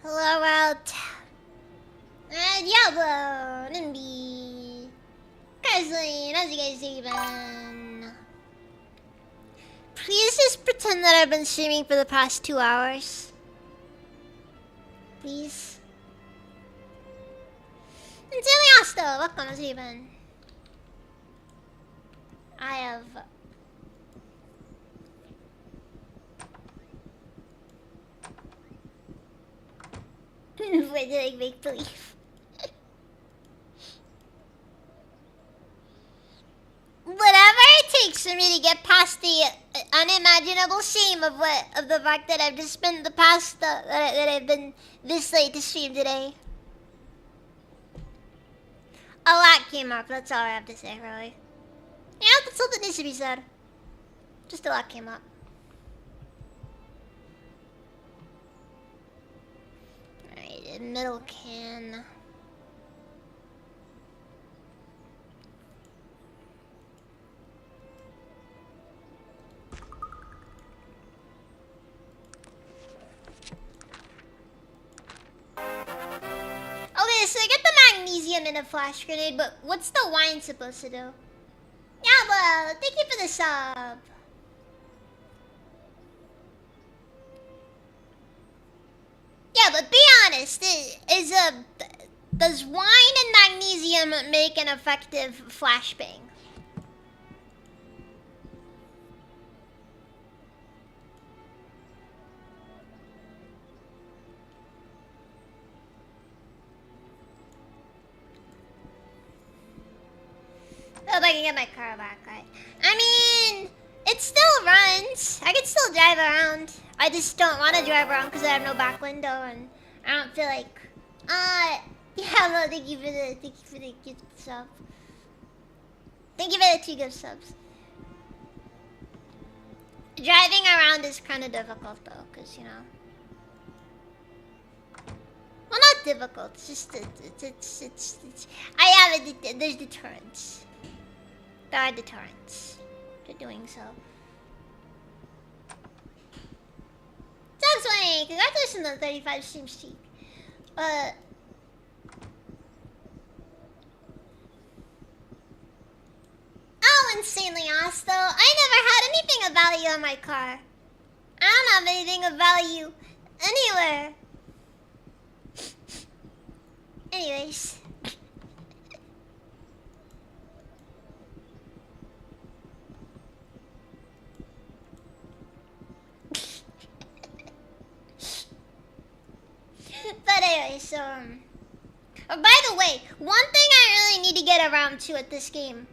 Hello world. Diablo, Nimby, Carsley, how's you guys doing? Please just pretend that I've been streaming for the past 2 hours. Please. And Zilliasto, welcome, how's you been? I have... We're doing make-believe. Whatever it takes for me to get past the unimaginable shame of the fact that I've just spent the past that I've been this late to stream today. A lot came up. That's all I have to say, really. Yeah, that's something needs to be said. Just a lot came up. Alright, middle can. Okay, so I get the magnesium in a flash grenade, but what's the wine supposed to do? Yeah, well, thank you for the sub. Yeah, but be honest, does wine and magnesium make an effective flashbang? I hope I can get my car back, right? I mean, it still runs. I can still drive around. I just don't want to drive around because I have no back window and I don't feel like... yeah, no, thank you for the gift sub. Thank you for the 2 gift subs. Driving around is kind of difficult though, because, you know... Well, not difficult. It's just... It's I have there's deterrence. There are deterrents to doing so. wondering. Congratulations on the 35 stream streak. Oh, insanely ass though. I never had anything of value on my car. I don't have anything of value anywhere. Anyways. But anyways, oh, by the way, one thing I really need to get around to at this game.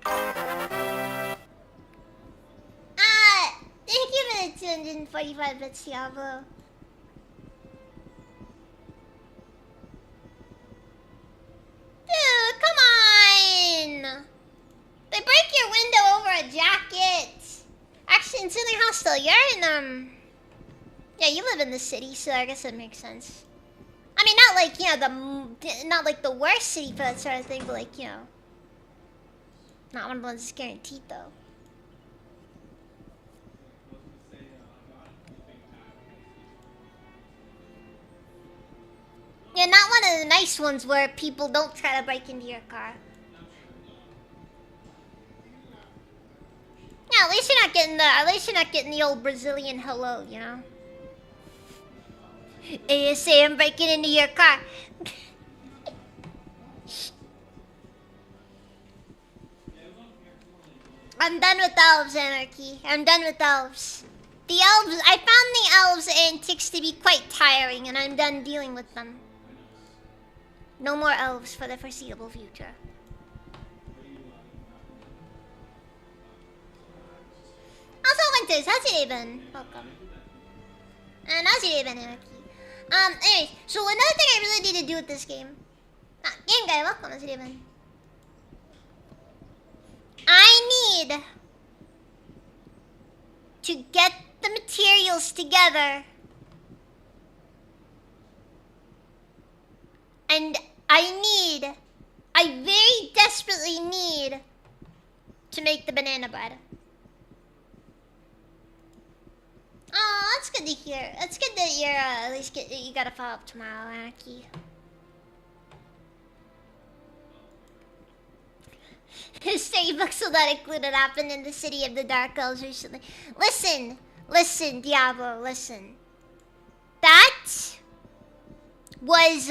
Thank you for the 245 bits, Diablo. Dude, come on! They break your window over a jacket. Actually, insanely hostile. You're in, yeah, you live in the city, so I guess that makes sense. I mean, not like, you know, not like the worst city for that sort of thing, but like, you know, not one of the ones that's guaranteed, though. Yeah, not one of the nice ones where people don't try to break into your car. Yeah, at least you're not getting the old Brazilian hello, you know? And you say I'm breaking into your car. I'm done with elves, Anarchy. I'm done with elves. The elves, I found the elves' antics to be quite tiring, and I'm done dealing with them. No more elves for the foreseeable future. Also, Winters, how's your day been? Welcome. And how's your day been, Anarchy? Anyways, so another thing I really need to do with this game. Game guy, welcome, how's your day been? I need to get the materials together. And I very desperately need to make the banana bread. Oh, that's good to hear. That's good that you're at least you gotta follow up tomorrow, Anarchy. History books will not include what happened in the city of the Dark Elves recently. Listen, Diablo, listen. That was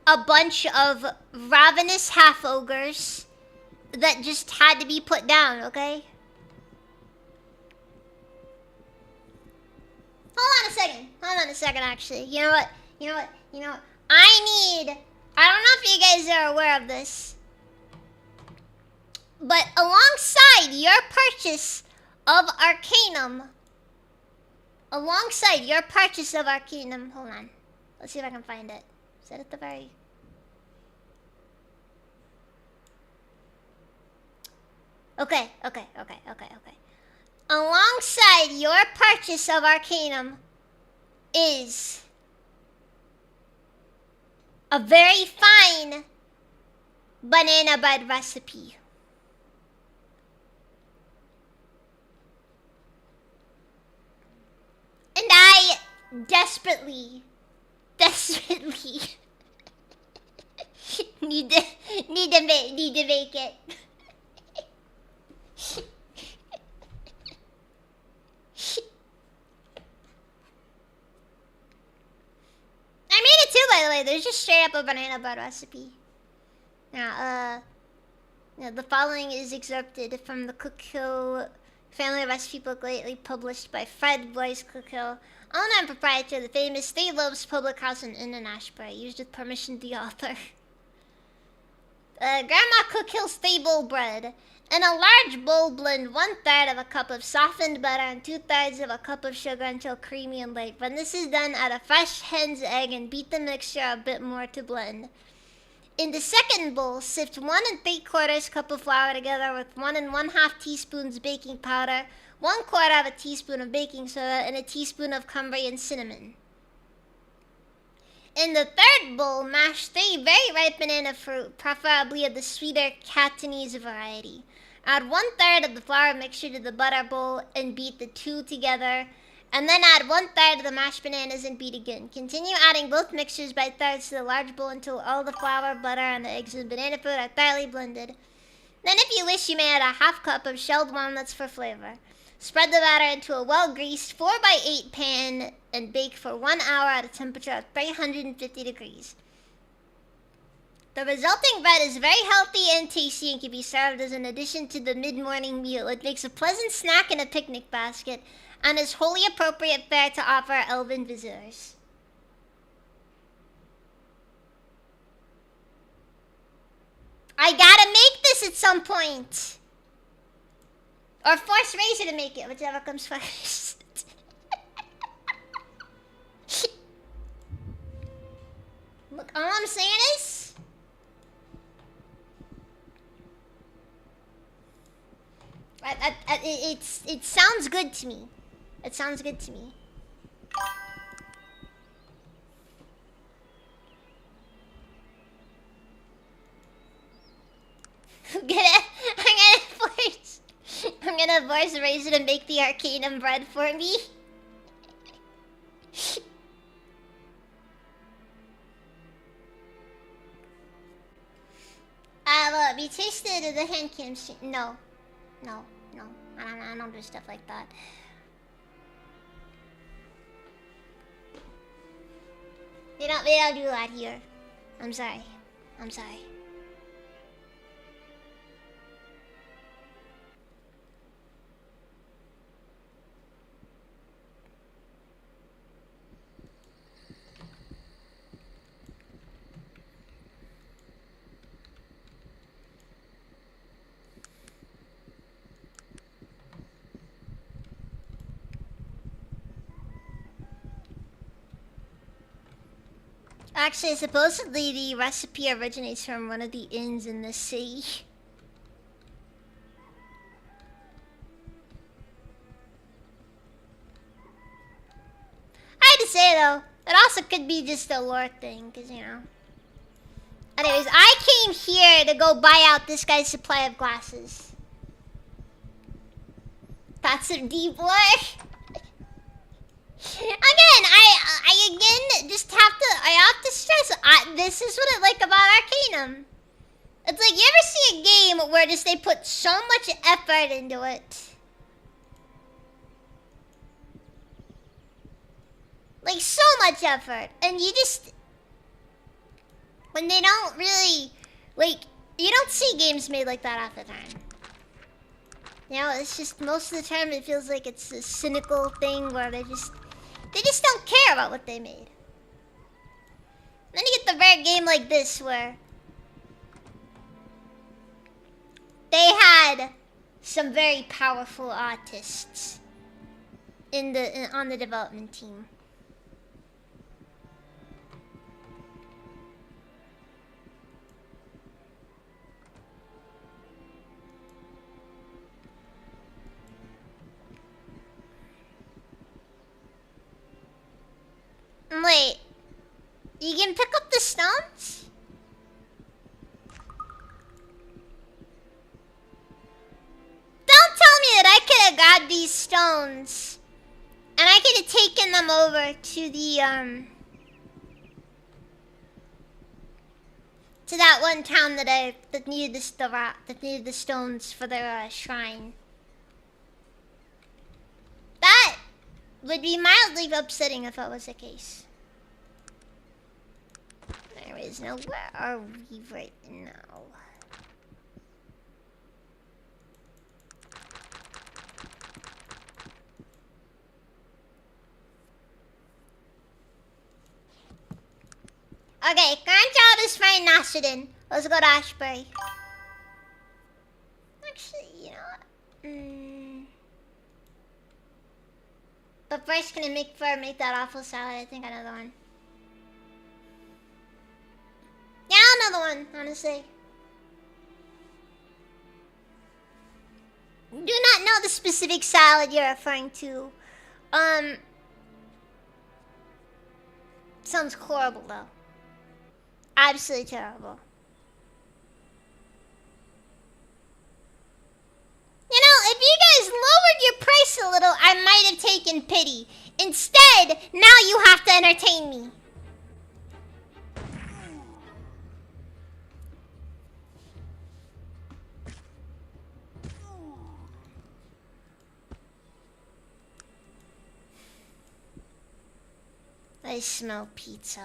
a bunch of ravenous half-ogres that just had to be put down, okay? Hold on a second, actually. You know what? I don't know if you guys are aware of this, but alongside your purchase of Arcanum, hold on. Let's see if I can find it. Is that at the very... Okay. Alongside your purchase of Arcanum is a very fine banana bread recipe. And I desperately need to make it. I made it too, by the way. There's just straight up a banana bread recipe. Now, the following is excerpted from the Cookhill family recipe book lately published by Fred Boyce Cookhill, owner and proprietor of the famous Three Lobes Public House in Ashbury, used with permission of the author. Grandma Cookhill's three-bowl bread. In a large bowl, blend 1/3 of a cup of softened butter and 2/3 of a cup of sugar until creamy and light. When this is done, add a fresh hen's egg and beat the mixture a bit more to blend. In the second bowl, sift 1 3/4 cup of flour together with 1 1/2 teaspoons baking powder, 1/4 of a teaspoon of baking soda, and a teaspoon of Cumbrian cinnamon. In the third bowl, mash 3 very ripe banana fruit, preferably of the sweeter Cantonese variety. Add 1/3 of the flour mixture to the butter bowl and beat the two together. And then add 1/3 of the mashed bananas and beat again. Continue adding both mixtures by thirds to the large bowl until all the flour, butter, and the eggs and banana fruit are thoroughly blended. Then if you wish, you may add a half cup of shelled walnuts for flavor. Spread the batter into a well-greased 4x8 pan and bake for 1 hour at a temperature of 350 degrees. The resulting bread is very healthy and tasty and can be served as an addition to the mid-morning meal. It makes a pleasant snack in a picnic basket and is wholly appropriate fare to offer elven visitors. I gotta make this at some point. Or force Razor to make it, whichever comes first. Look, all I'm saying is, it sounds good to me. It sounds good to me. I'm gonna force Razor to make the Arcanum bread for me. Will be tasted at the hand cam. No. I don't do stuff like that. We don't do that here. I'm sorry. Actually, supposedly the recipe originates from one of the inns in the city. I had to say though, it also could be just a lore thing, cause you know. Anyways, I came here to go buy out this guy's supply of glasses. That's some deep lore. Again, I just have to stress, this is what I like about Arcanum. It's like, you ever see a game where just they put so much effort into it? Like, so much effort. And you just, when they don't really, like, you don't see games made like that half the time. You know, it's just, most of the time it feels like it's a cynical thing where they just don't care about what they made. Then you get the rare game like this where they had some very powerful artists on the development team. Wait, you can pick up the stones? Don't tell me that I could have grabbed these stones and I could have taken them over to the to that one town that needed the stones for their shrine. That would be mildly upsetting if that was the case. Anyways, now where are we right now? Okay, current job is find Nasruddin. Let's go to Ashbury. Actually, you know what? But first, can I make that awful salad? I think another one. Yeah, another one, honestly. Do not know the specific salad you're referring to. Sounds horrible though. Absolutely terrible. You know, if you guys lowered your price a little, I might have taken pity. Instead, now you have to entertain me. I smell pizza.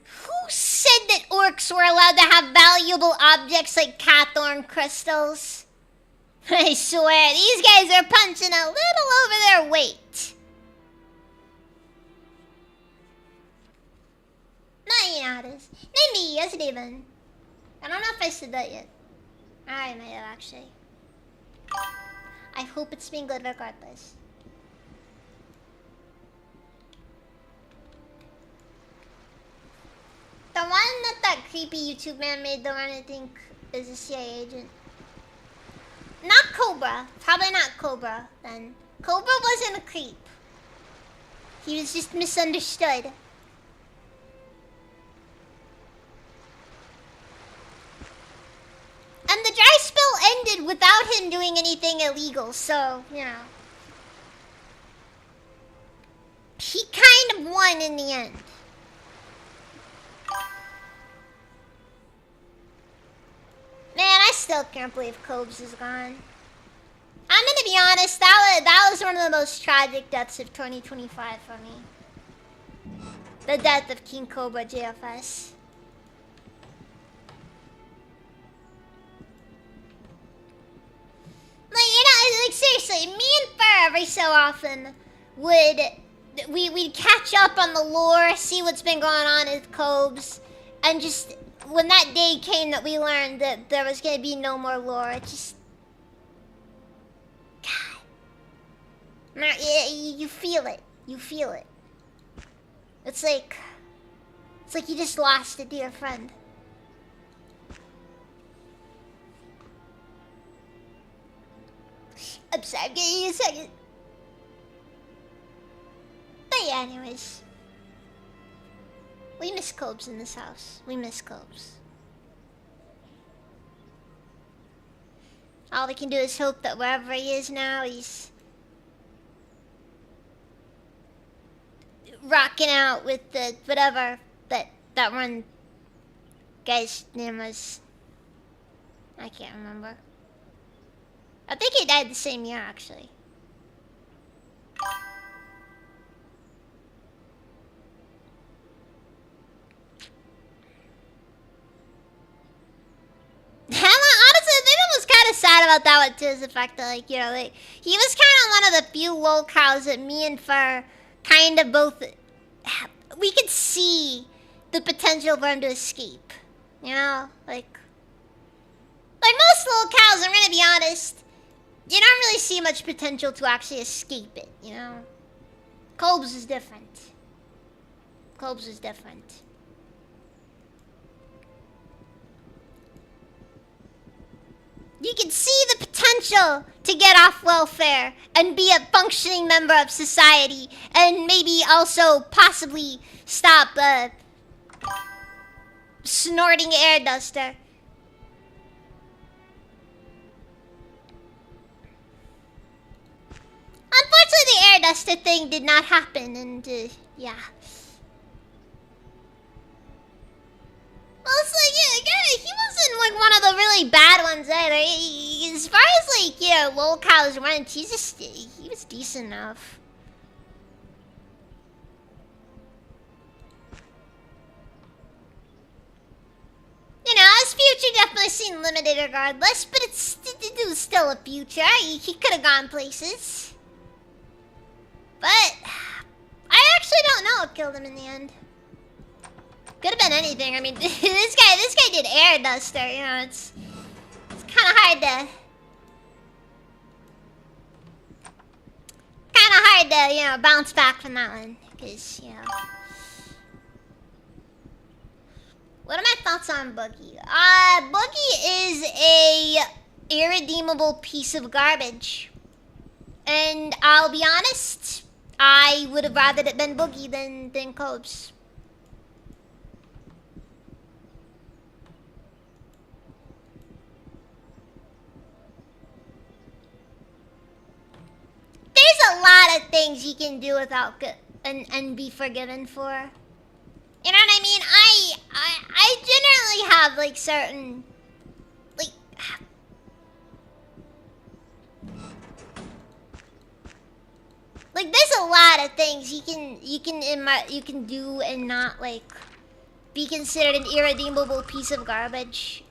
Who said that orcs were allowed to have valuable objects like catthorn crystals? I swear, these guys are punching a little over their weight. No, you know how it is. Maybe, yes, David. I don't know if I said that yet. I might have, actually. I hope it's been good regardless. The one that creepy YouTube man made, the one I think is a CIA agent. Not Cobra. Probably not Cobra, then. Cobra wasn't a creep. He was just misunderstood. And the dry spell ended without him doing anything illegal, so, you know. He kind of won in the end. Man, I still can't believe Cobes is gone. I'm gonna be honest, that was one of the most tragic deaths of 2025 for me. The death of King Cobra JFS. Like, you know, like seriously, me and Fur every so often we'd catch up on the lore, see what's been going on with Cobes, and just when that day came that we learned that there was gonna be no more lore, it just God. You feel it. You feel it. It's like you just lost a dear friend. I'm sorry, give me a second. But yeah, anyways. We miss Cobes in this house. We miss Cobes. All we can do is hope that wherever he is now, he's rocking out with the whatever that one guy's name was. I can't remember. I think he died the same year, actually. Honestly, the thing that was kind of sad about that one too is the fact that, like, you know, like, he was kind of one of the few lolcows that me and Fur kind of both, we could see the potential for him to escape. You know, like most lolcows, I'm gonna be honest, you don't really see much potential to actually escape it. You know, Cobes is different. Cobes is different. You can see the potential to get off welfare and be a functioning member of society, and maybe also possibly stop snorting air duster. Unfortunately, the air duster thing did not happen, and yeah. Well, it's like, yeah, he wasn't like one of the really bad ones either. As far as like, yeah, lolcows went, he was decent enough. You know, his future definitely seemed limited regardless, but it was still a future. He could have gone places. But I actually don't know what killed him in the end. Could have been anything. I mean, this guy did air duster. You know, it's kind of hard to, you know, bounce back from that one, because, you know. What are my thoughts on Boogie? Boogie is a irredeemable piece of garbage, and I'll be honest, I would have rather it been Boogie than Cobes. lot of things you can do without and be forgiven for. You know what I mean? I generally have like certain like there's a lot of things you can do and not like be considered an irredeemable piece of garbage.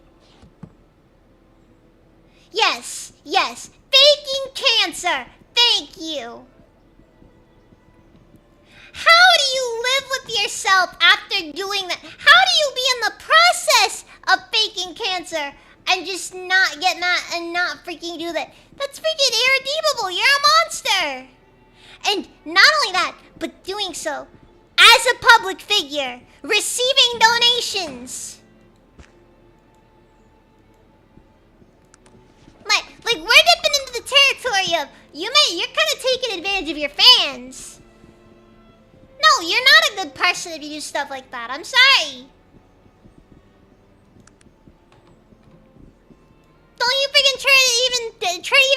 Yes, yes. Faking cancer. Thank you. How do you live with yourself after doing that? How do you be in the process of faking cancer and just not get that and not freaking do that? That's freaking irredeemable. You're a monster. And not only that, but doing so as a public figure, receiving donations. Like we're dipping into the territory of you're kind of taking advantage of your fans. No, you're not a good person if you do stuff like that. I'm sorry. Don't you freaking try to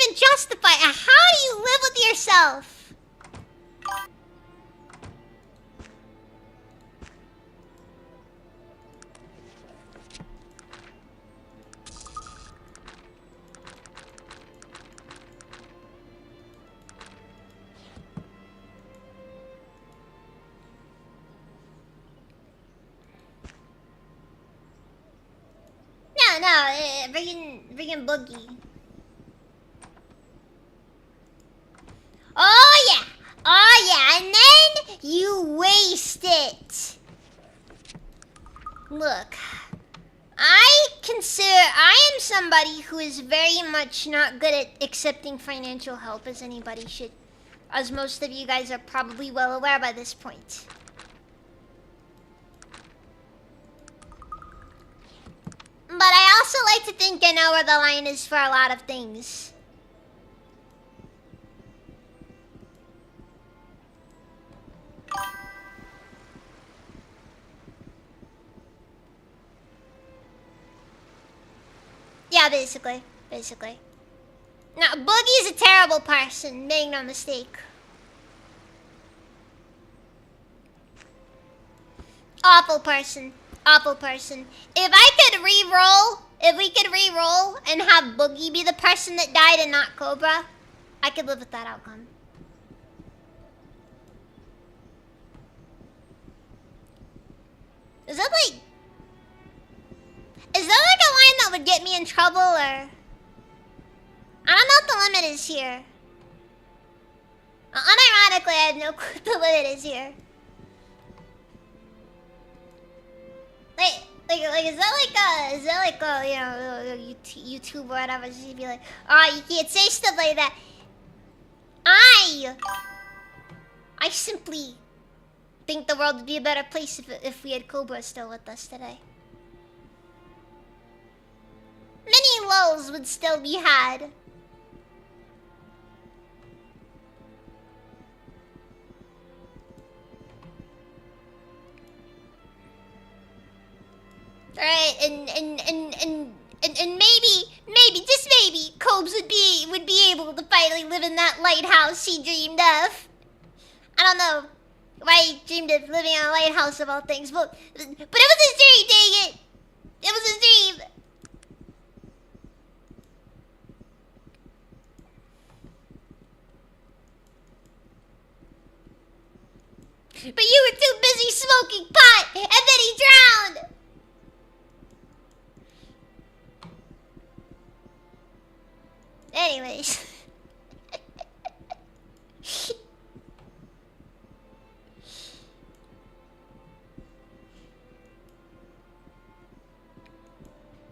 even justify it. How do you live with yourself? No, freaking Boogie. Oh yeah, and then you waste it. Look, I am somebody who is very much not good at accepting financial help, as anybody should, as most of you guys are probably well aware by this point. But I also like to think I know where the line is for a lot of things. Yeah, basically. Now, Boogie's a terrible person, make no mistake. Awful person. If we could re-roll and have Boogie be the person that died and not Cobra, I could live with that outcome. Is that like a line that would get me in trouble, or I don't know what the limit is here. Unironically, I have no clue what the limit is here. Is that like a, you know, YouTube or whatever? Just to be like, oh, you can't say stuff like that. I simply think the world would be a better place if we had Cobra still with us today. Many lulls would still be had. Alright, and maybe, just maybe, Cobes would be able to finally live in that lighthouse he dreamed of. I don't know why he dreamed of living in a lighthouse of all things, but it was his dream, dang it! It was his dream! But you were too busy smoking pot, and then he drowned! Anyways.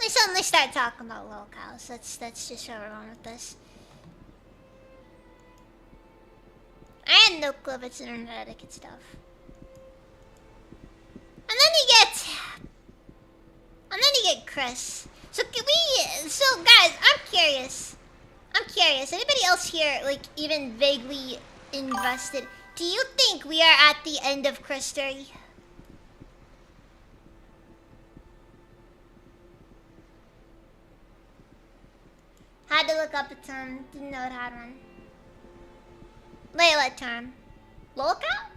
Let's suddenly start talking about locales. That's just where we're going with this. I had no clue if it's internet etiquette stuff. And then you get Chris. So guys, I'm curious. Anybody else here, like, even vaguely invested? Do you think we are at the end of Christery? Had to look up the term. Didn't know it had one. Wait, what term? Lolcow?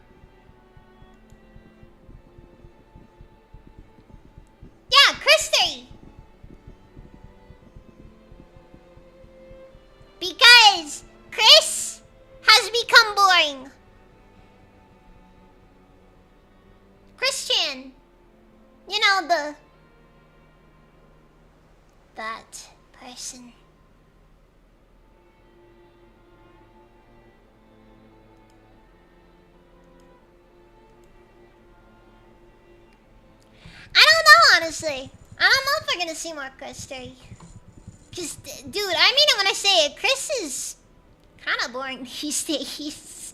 Yeah, Christy! Because Chris has become boring. Christian. You know, that person. I don't know, honestly. I don't know if we're gonna see more Chris 3. Cause, dude, I mean it when I say it. Chris is kind of boring these days.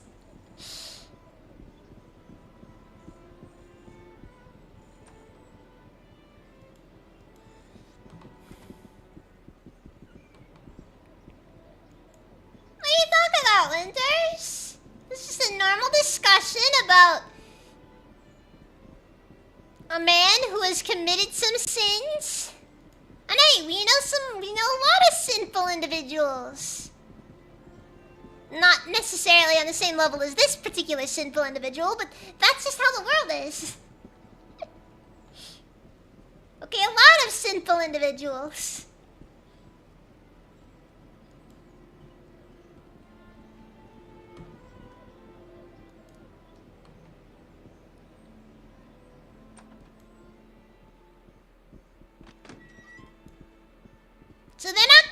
What are you talking about, Winters? This is a normal discussion about a man who has committed some sins. And hey, we know a lot of sinful individuals. Not necessarily on the same level as this particular sinful individual, but that's just how the world is. Okay, a lot of sinful individuals. So they're not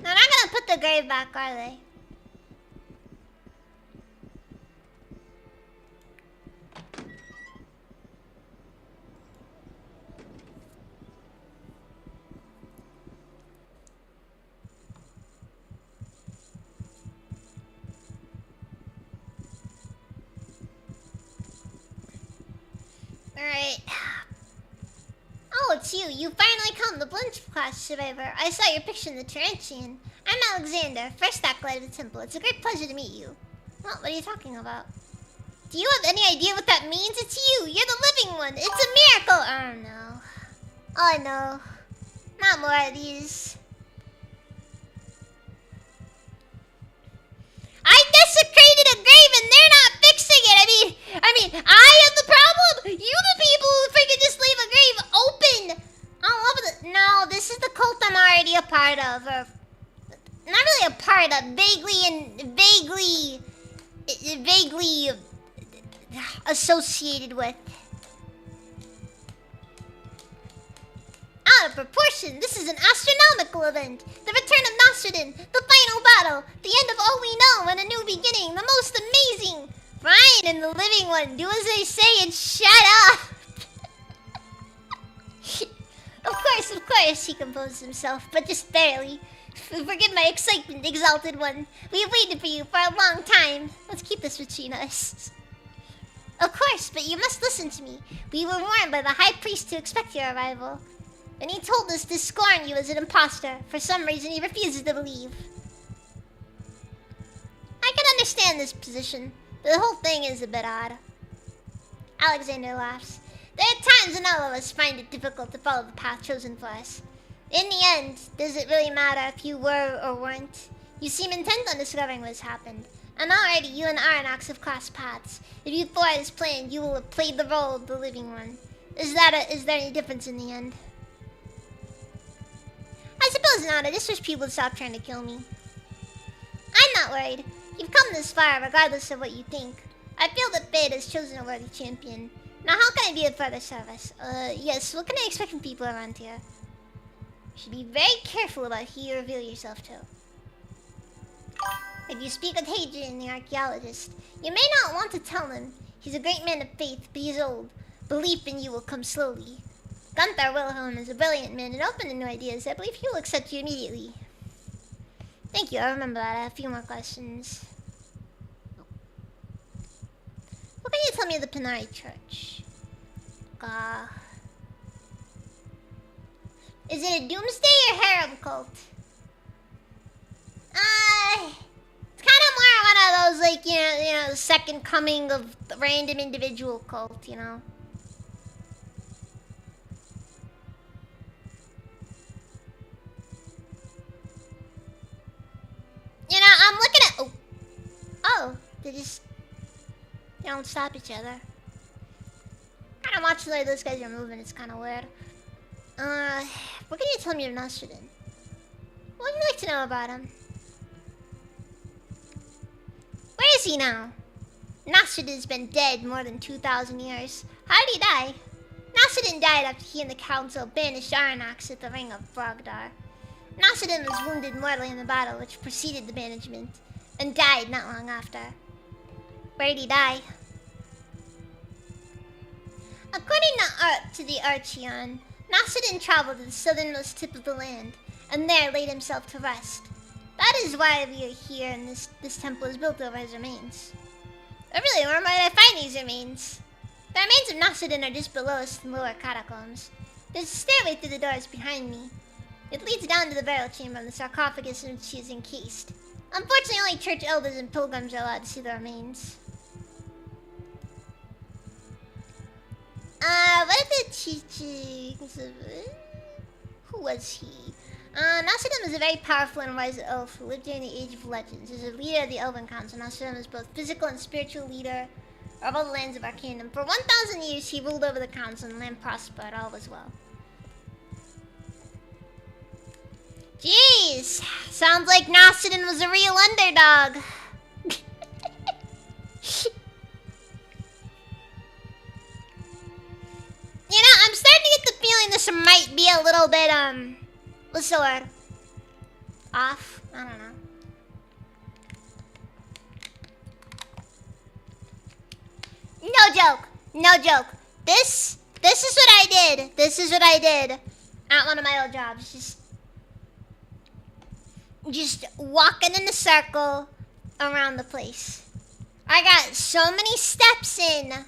gonna put the grave back, are they? Alright. Oh, it's you. You finally come, the Blunch class survivor. I saw your picture in the Tarantian. I'm Alexander, first acolyte of the temple. It's a great pleasure to meet you. Well, what are you talking about? Do you have any idea what that means? It's you. You're the living one. It's a miracle. Oh, no. Oh, no. Not more of these. I desecrated a grave and they're not fixing it. I mean, I am the problem. You the people who freaking just leave a grave open. All over the... No, this is the cult I'm already a part of. Or, not really a part of. Vaguely associated with. Out of proportion. This is an astronomical event. The return of Nostradamus, the final battle, the end of all we know, and a new beginning, the most amazing. Fine, and the living one, do as I say and shut up. Of course, he composed himself, but just barely. Forgive my excitement, exalted one. We have waited for you for a long time. Let's keep this between us. Of course, but you must listen to me. We were warned by the high priest to expect your arrival. And he told us to scorn you as an imposter. For some reason, he refuses to believe. I can understand this position, but the whole thing is a bit odd. Alexander laughs. There are times when all of us find it difficult to follow the path chosen for us. In the end, does it really matter if you were or weren't? You seem intent on discovering what has happened. And already you and Aranox have crossed paths. If you thwart his plan, you will have played the role of the living one. Is there any difference in the end? I suppose not. I just wish people would stop trying to kill me. I'm not worried. You've come this far, regardless of what you think. I feel that fate has chosen a worthy champion. Now, how can I be of further service? Yes, what can I expect from people around here? You should be very careful about who you reveal yourself to. If you speak with Hadrian, the archaeologist, you may not want to tell him. He's a great man of faith, but he's old. Belief in you will come slowly. Gunther Wilhelm is a brilliant man and open to new ideas. I believe he will accept you immediately. Thank you, I remember that. I have a few more questions. What can you tell me of the Panari Church? Is it a doomsday or harem cult? It's kind of more one of those, like, you know, second coming of the random individual cult, you know? You know, I'm looking at... Oh. They don't stop each other. Kinda watching the way those guys are moving, it's kinda weird. What can you tell me of Nasruddin? What would you like to know about him? Where is he now? Nasruddin's been dead more than 2,000 years. How did he die? Nasruddin died after he and the council banished Aranax at the Ring of Brogdar. Nasruddin was wounded mortally in the battle which preceded the banishment, and died not long after. Where did he die? According to the Archeon, Nasruddin traveled to the southernmost tip of the land, and there laid himself to rest. That is why we are here, and this temple is built over his remains. Oh really, where might I find these remains? The remains of Nasruddin are just below us in the lower catacombs. There's a stairway through the doors behind me. It leads down to the burial chamber and the sarcophagus in which he is encased. Unfortunately, only church elders and pilgrims are allowed to see the remains. What are the teachings of... Who was he? Nasruddin was a very powerful and wise elf who lived during the Age of Legends. As a leader of the Elven Council, Nasruddin was both physical and spiritual leader of all the lands of our kingdom. For 1,000 years, he ruled over the council and the land prospered. All was well. Jeez! Sounds like Nasruddin was a real underdog. You know, I'm starting to get the feeling this might be a little bit, what's the word? Off? I don't know. No joke. No joke. This is what I did. This is what I did at one of my old jobs. Just walking in a circle around the place. I got so many steps in.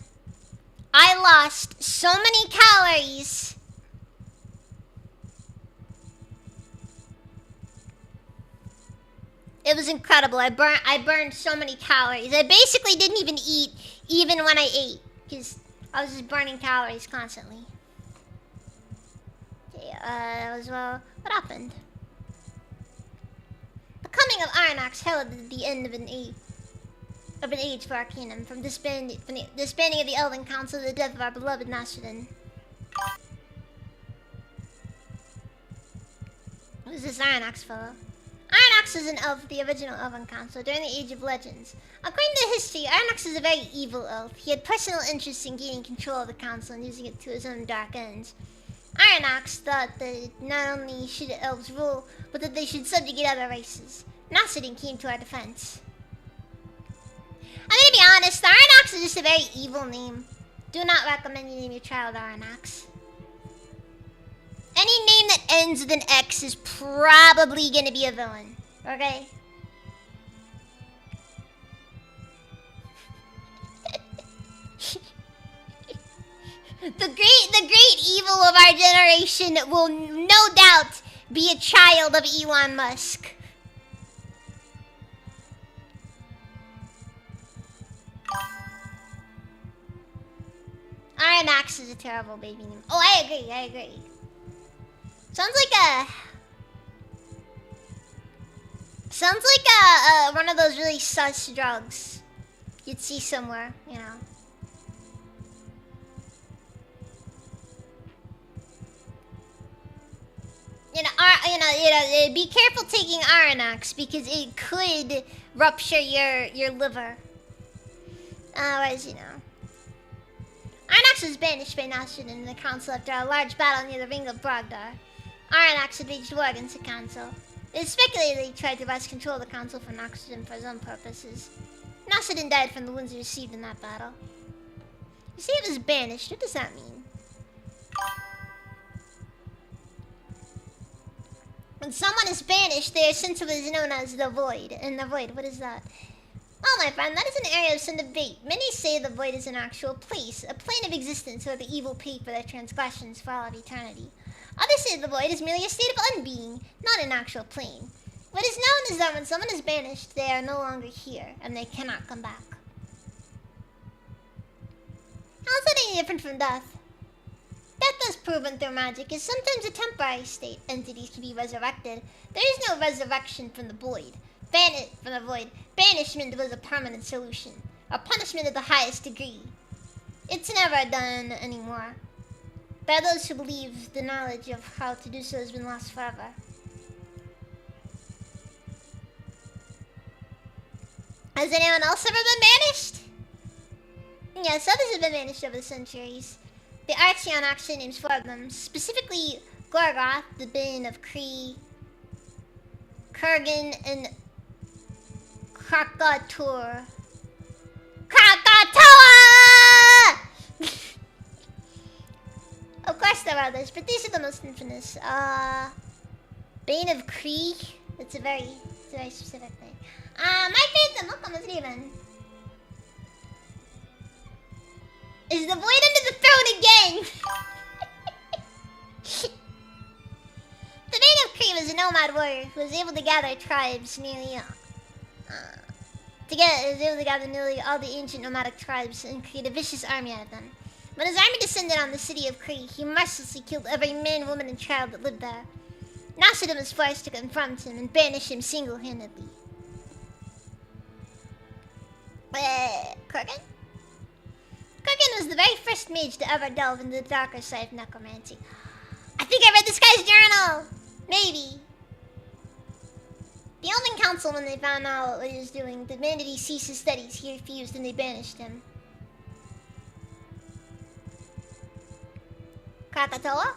I lost so many calories. It was incredible. I burned so many calories. I basically didn't even eat even when I ate, because I was just burning calories constantly. Okay, that was, what happened? The coming of Aranax heralded the end of an age for our kingdom, from the disbanding of the Elven Council to the death of our beloved Nasruddin. Who's this Aranax fellow? Aranax is an elf of the original Elven Council during the Age of Legends. According to history, Aranax is a very evil elf. He had personal interest in gaining control of the council and using it to his own dark ends. Aranax thought that not only should elves rule, but that they should subjugate other races. Nasruddin came to our defense. I'm gonna be honest, Aranax is just a very evil name. Do not recommend you name your child Aranax. Any name that ends with an X is probably gonna be a villain, okay? The great evil of our generation will no doubt be a child of Elon Musk. Aranax is a terrible baby name. Oh, I agree. Sounds like one of those really sus drugs you'd see somewhere, you know. Be careful taking Aranax because it could rupture your liver. What is he now? Aranax was banished by Nasruddin and the council after a large battle near the Ring of Brogdar. Aranax had waged war against the council. It is speculated that he tried to wrest control of the council for Nasruddin for his own purposes. Nasruddin died from the wounds he received in that battle. You say it was banished. What does that mean? When someone is banished, they are sent to what is known as the Void. And the Void, what is that? Well, my friend, that is an area of some debate. Many say the Void is an actual place, a plane of existence where the evil pay for their transgressions for all of eternity. Others say the Void is merely a state of unbeing, not an actual plane. What is known is that when someone is banished, they are no longer here, and they cannot come back. How is that any different from death? Death, as proven through magic, is sometimes a temporary state. Entities can be resurrected. There is no resurrection from the Void. from the void. Banishment was a permanent solution. A punishment of the highest degree. It's never done anymore. By those who believe the knowledge of how to do so has been lost forever. Has anyone else ever been banished? Yes, others have been banished over the centuries. The Archeon actually names 4 of them. Specifically, Gorgoth, the Bane of Kree, Kurgan, and Krakatoa! Of course there are others, but these are the most infamous. Bane of Kree? It's a very specific thing. My favorite, look on the even. Is the void under the throne again? The Bane of Kree was a nomad warrior who was able to gather tribes nearly nearly all the ancient nomadic tribes and create a vicious army out of them. When his army descended on the city of Kree, he mercilessly killed every man, woman, and child that lived there. Nassadin was forced to confront him and banish him single-handedly. Kurgan? Kurgan was the very first mage to ever delve into the darker side of necromancy. I think I read this guy's journal! Maybe. The Elven Council, when they found out what he was doing, demanded he cease his studies. He refused and they banished him. Krakatoa?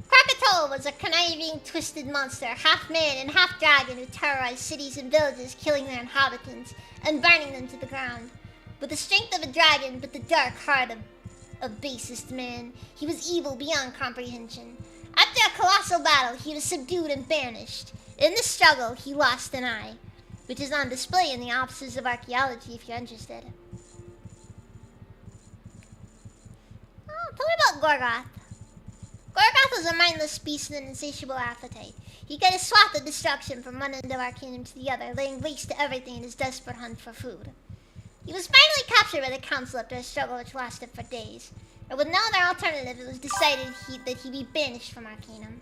Krakatoa was a conniving, twisted monster, half man and half dragon who terrorized cities and villages, killing their inhabitants and burning them to the ground. With the strength of a dragon, but the dark heart of basest man, he was evil beyond comprehension. After a colossal battle, he was subdued and banished. In the struggle, he lost an eye, which is on display in the offices of archaeology if you're interested. Oh, tell me about Gorgoth. Gorgoth was a mindless beast with an insatiable appetite. He got a swath of destruction from one end of our kingdom to the other, laying waste to everything in his desperate hunt for food. He was finally captured by the council after a struggle which lasted for days. And with no other alternative, it was decided that he be banished from our kingdom.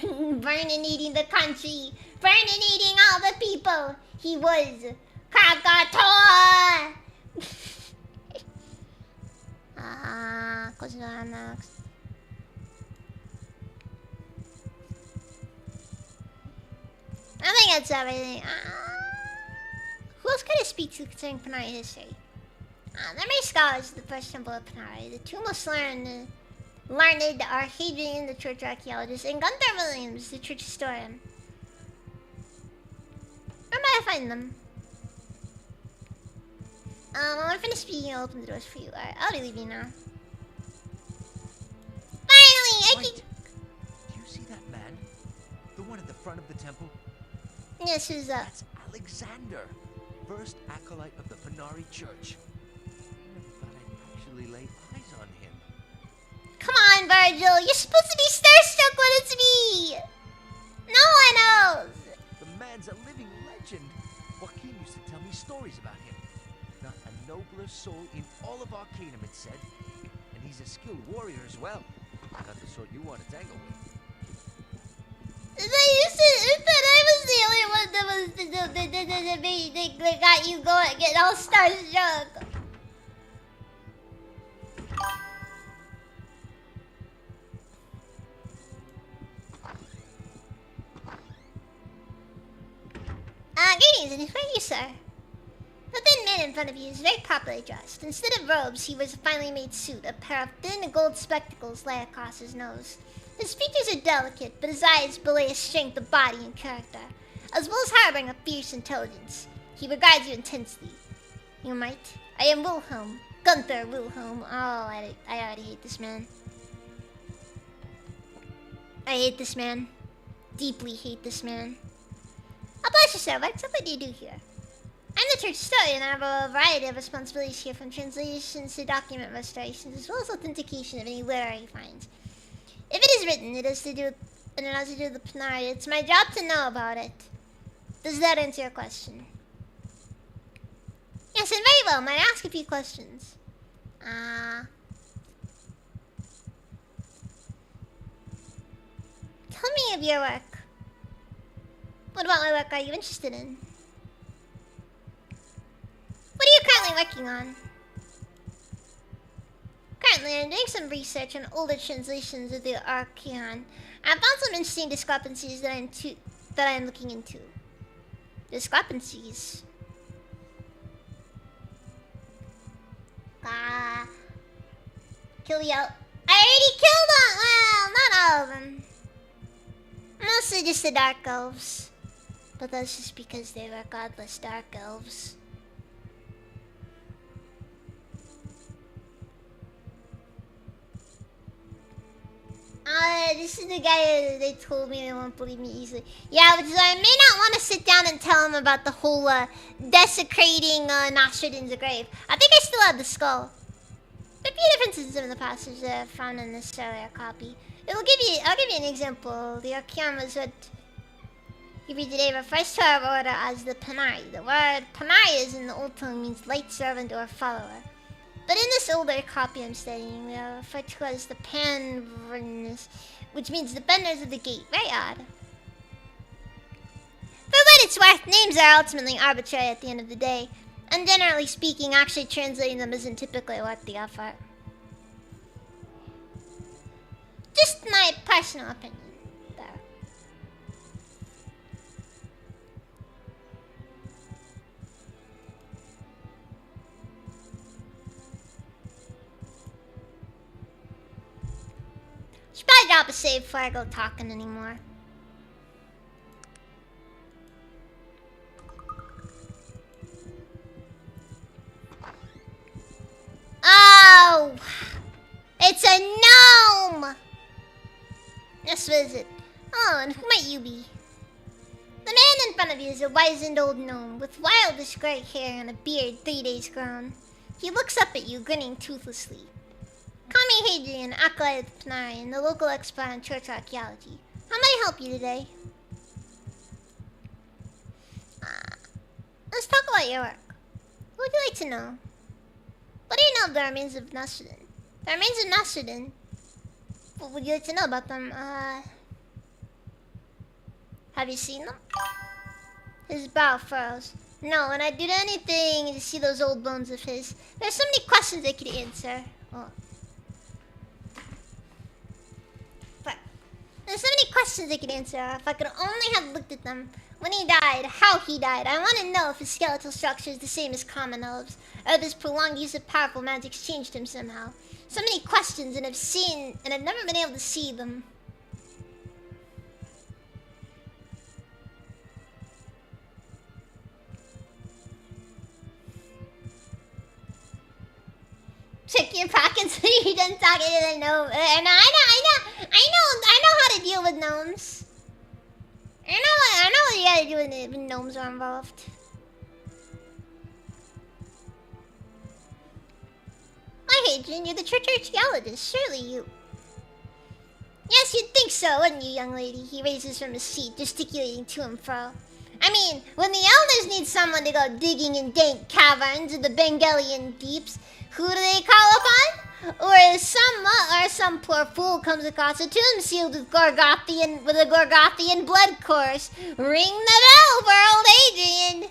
Burn and eating the country, burn and eating all the people. He was Krakatoa! next. I think that's everything. Who else could I speak to concerning Panari history? There are many scholars of the first temple of Panari. The two most learned are Hadrian, the church archaeologist, and Gunther Williams, the church historian. Where might I find them? When I'm finished speaking, I'll open the doors for you. Alright, I'll be leaving now. Finally, I can... Do you see that man? The one at the front of the temple? Yes, who's that? That's Alexander, first acolyte of the Panari Church. I never thought I'd actually lay eyes on him. Come on, Virgil. You're supposed to be starstruck when it's me. No one knows. The man's a living legend. Joaquin used to tell me stories about him. Not a nobler soul in all of Arcanum, it said. And he's a skilled warrior as well. Not the sort you want to tangle with. I was the only one that got you going, getting all starstruck. Greetings, and who are you, sir? The thin man in front of you is very properly dressed. Instead of robes, he wears a finely made suit. A pair of thin gold spectacles lay across his nose. His features are delicate, but his eyes belay a strength of body and character, as well as harboring a fierce intelligence. He regards you intensely. You might. I am Wilhelm. Gunther Wilhelm. Oh, I already hate this man. I hate this man. Deeply hate this man. A pleasure, sir. What exactly do you do here? I'm the church historian and I have a variety of responsibilities here, from translations to document restorations, as well as authentication of any literary finds. If it is written, it has to do with the Panari. It's my job to know about it. Does that answer your question? Yes, and very well. Might I ask a few questions? Tell me of your work. What about my work are you interested in? What are you currently working on? Currently, I'm doing some research on older translations of the Archeon. I found some interesting discrepancies that I'm looking into. Discrepancies. Kill the elf. I already killed them! Well, not all of them. Mostly just the dark elves. But that's just because they were godless dark elves. This is the guy that they told me they won't believe me easily. Yeah, which is why I may not want to sit down and tell him about the whole desecrating Nostradamus' grave. I think I still have the skull. There are a few differences in the passage that I found in this earlier copy. I'll give you an example. The Archeon was what you read today refers to our order as the Panai. The word Panai is in the old tongue means light servant or follower. But in this older copy I'm studying, we are referred to as the Panvernes, which means the benders of the gate. Very odd. For what it's worth, names are ultimately arbitrary at the end of the day, and generally speaking, actually translating them isn't typically worth the effort. Just my personal opinion, there. Should probably drop a save before I go talking anymore. Oh! It's a gnome! Let's visit. Oh, and who might you be? The man in front of you is a wizened old gnome with wildish gray hair and a beard 3 days grown. He looks up at you, grinning toothlessly. Call me Hadrian, acolyte of the Panari, and the local expert on church archaeology. How may I help you today? Let's talk about your work. What would you like to know? What do you know of the remains of Nostradamus? The remains of Nostradamus? What would you like to know about them? Have you seen them? His brow furrows. No, and I'd do anything to see those old bones of his. There's so many questions I could answer. Oh. But there's so many questions I could answer if I could only have looked at them. When he died, how he died. I want to know if his skeletal structure is the same as common elves, or if his prolonged use of powerful magics changed him somehow. So many questions, and I've never been able to see them. Check your pockets when you're done talking to the gnome. I know how to deal with gnomes. I know what you gotta do when gnomes are involved. Hi, Hadrian, you're the church archaeologist. Surely you... Yes, you'd think so, wouldn't you, young lady? He raises from his seat, gesticulating to and fro. I mean, when the elders need someone to go digging in dank caverns in the Bengalian deeps, who do they call upon? Or some poor fool comes across a tomb sealed with a Gorgothian blood course. Ring the bell for old Adrian.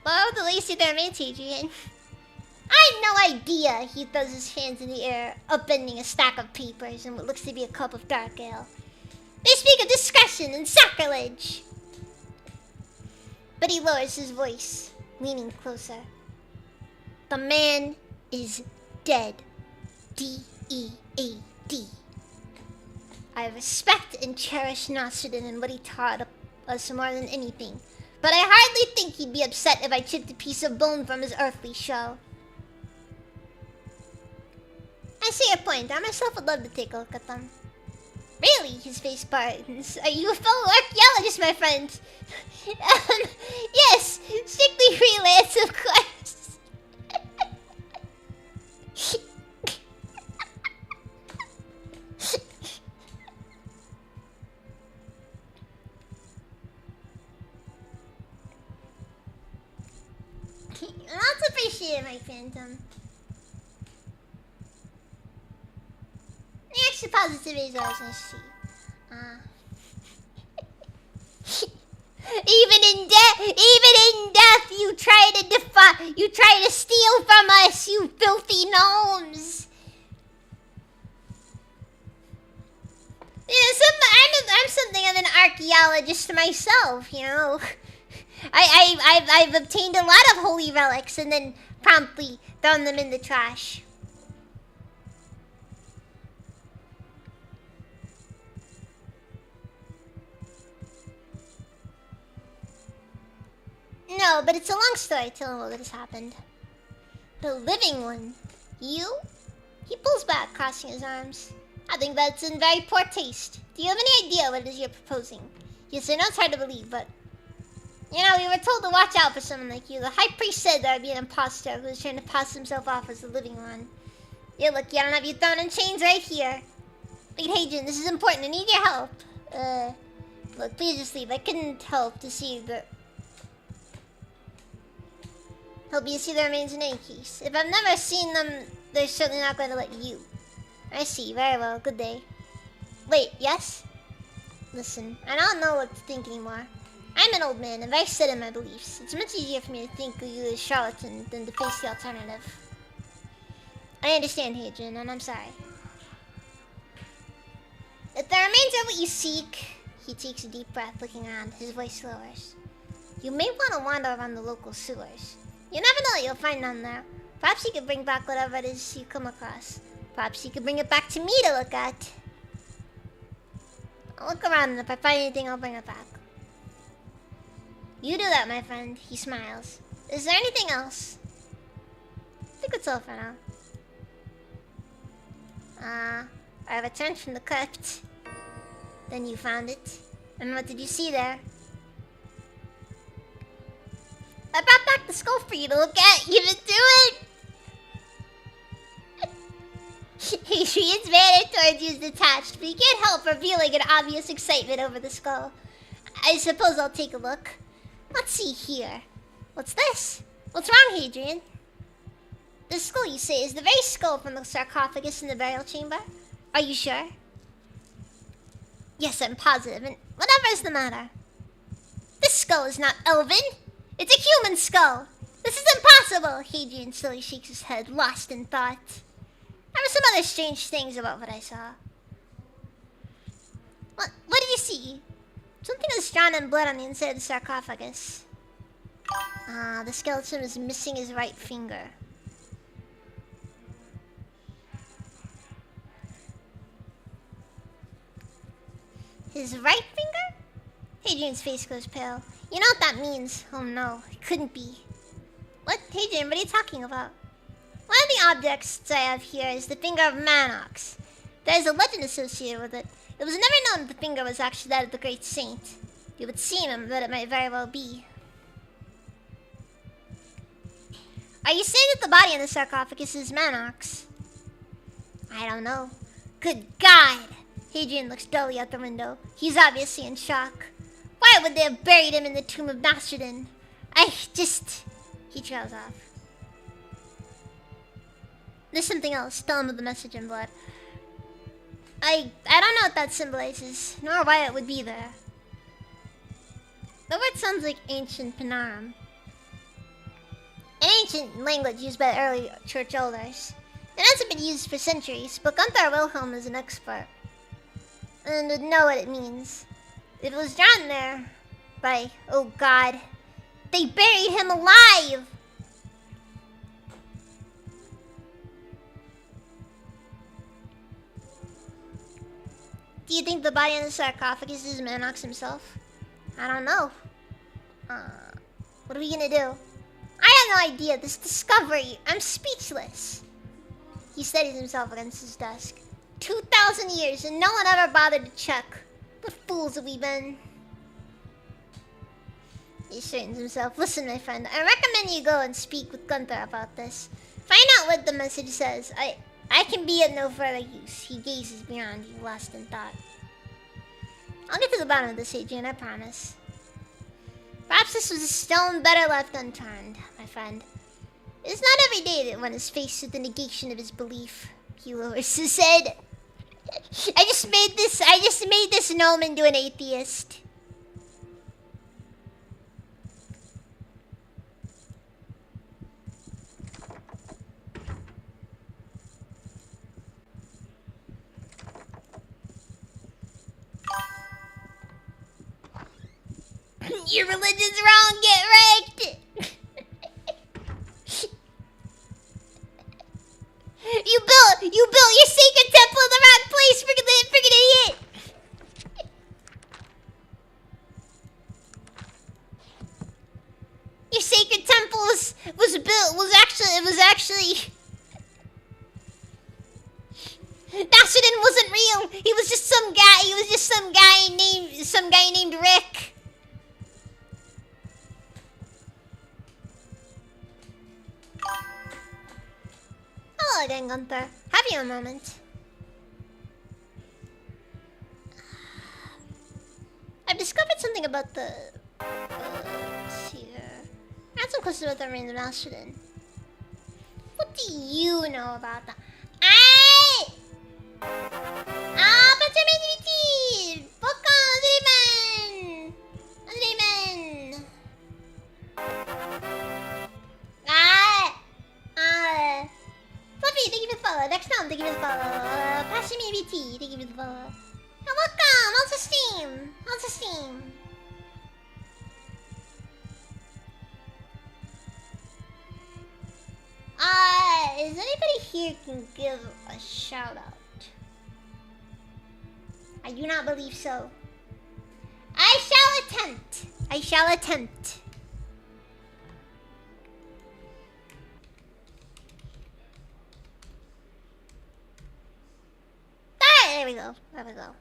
Well, the least of their mates, Adrian. I had no idea. He throws his hands in the air, upending a stack of papers and what looks to be a cup of dark ale. They speak of discretion and sacrilege. But he lowers his voice, leaning closer. The man is dead. D-E-A-D. I respect and cherish Nostradamus and what he taught us more than anything. But I hardly think he'd be upset if I chipped a piece of bone from his earthly shell. I see your point. I myself would love to take a look at them. Really? His face brightens. Are you a fellow archaeologist, my friend? Yes, strictly freelance, of course. Lots appreciated, my phantom. The extra positivity is always nice to see. Even in death, you try to steal from us, you filthy gnomes. I'm something of an archaeologist myself, you know. I've obtained a lot of holy relics and then promptly thrown them in the trash. No, but it's a long story telling what has happened. The living one? You? He pulls back, crossing his arms. I think that's in very poor taste. Do you have any idea what it is you're proposing? Yes, I know it's hard to believe, but... You know, we were told to watch out for someone like you. The High Priest said there would be an imposter who was trying to pass himself off as the living one. Yeah, look, I don't have you thrown in chains right here. Wait, Hadrian, this is important. I need your help. Look, please just leave. I couldn't help to see the... Help you to see the remains in any case. If I've never seen them, they're certainly not going to let you. I see. Very well. Good day. Wait, yes? Listen, I don't know what to think anymore. I'm an old man and very set in my beliefs. It's much easier for me to think of you as a charlatan than to face the alternative. I understand, Hadrian, and I'm sorry. If the remains are what you seek... He takes a deep breath, looking around. His voice lowers. You may want to wander around the local sewers. You never know what you'll find down there. Perhaps you could bring back whatever it is you come across. Perhaps you could bring it back to me to look at. I'll look around, and if I find anything, I'll bring it back. You do that, my friend. He smiles. Is there anything else? I think that's all for now. I returned from the crypt. Then you found it. And what did you see there? I brought back the skull for you to look at. You didn't do it! Hadrian's manner towards you is detached, but he can't help revealing an obvious excitement over the skull. I suppose I'll take a look. Let's see here. What's this? What's wrong, Hadrian? The skull, you say, is the very skull from the sarcophagus in the burial chamber? Are you sure? Yes, I'm positive, and whatever's the matter. This skull is not elven. It's a human skull. This is impossible. Hadrian slowly shakes his head, lost in thought. There were some other strange things about what I saw. What did you see? Something is drawn in blood on the inside of the sarcophagus. The skeleton is missing his right finger. His right finger? Hadrian's face goes pale. You know what that means? Oh no, it couldn't be. What? Hadrian, what are you talking about? One of the objects I have here is the finger of Manox. There is a legend associated with it. It was never known that the finger was actually that of the great saint. It would seem that it might very well be. Are you saying that the body in the sarcophagus is Manox? I don't know. Good God! Hadrian looks dully out the window. He's obviously in shock. Why would they have buried him in the tomb of Mastodon? He trails off. There's something else. Tell him of the message in blood. I don't know what that symbolizes, nor why it would be there. The word sounds like ancient Panarum. An ancient language used by the early church elders. It hasn't been used for centuries, but Gunther Wilhelm is an expert and would know what it means. It was drawn there by, oh God, they buried him alive! Do you think the body in the sarcophagus is Manox himself? I don't know. What are we gonna do? I have no idea. This discovery, I'm speechless. He steadies himself against his desk. 2,000 years and no one ever bothered to check. What fools have we been? He straightens himself. Listen, my friend, I recommend you go and speak with Gunther about this. Find out what the message says. I can be of no further use. He gazes beyond you, lost in thought. I'll get to the bottom of this, Hadrian, I promise. Perhaps this was a stone better left unturned, my friend. It's not every day that one is faced with the negation of his belief. He lowers his head. I just made this gnome into an atheist. Your religion's wrong, get wrecked! You built your sacred temple in the wrong place, freaking idiot! Your sacred temple was actually Basildon wasn't real. He was just some guy named Rick. Hello again, Gunther. Have you a moment? I've discovered something about the... let's see here. I had some questions about the reign of Basildon. What do you know about that? Paternity! Welcome, Demon! Demon! Fluffy, thank you for the follow. Next time, thank you for the follow. Passing me BT, thank you for the follow. Welcome! How's the steam? How's the steam? Is anybody here can give a shout out? I do not believe so. I shall attempt. I shall attempt. Alright, there we go. There we go.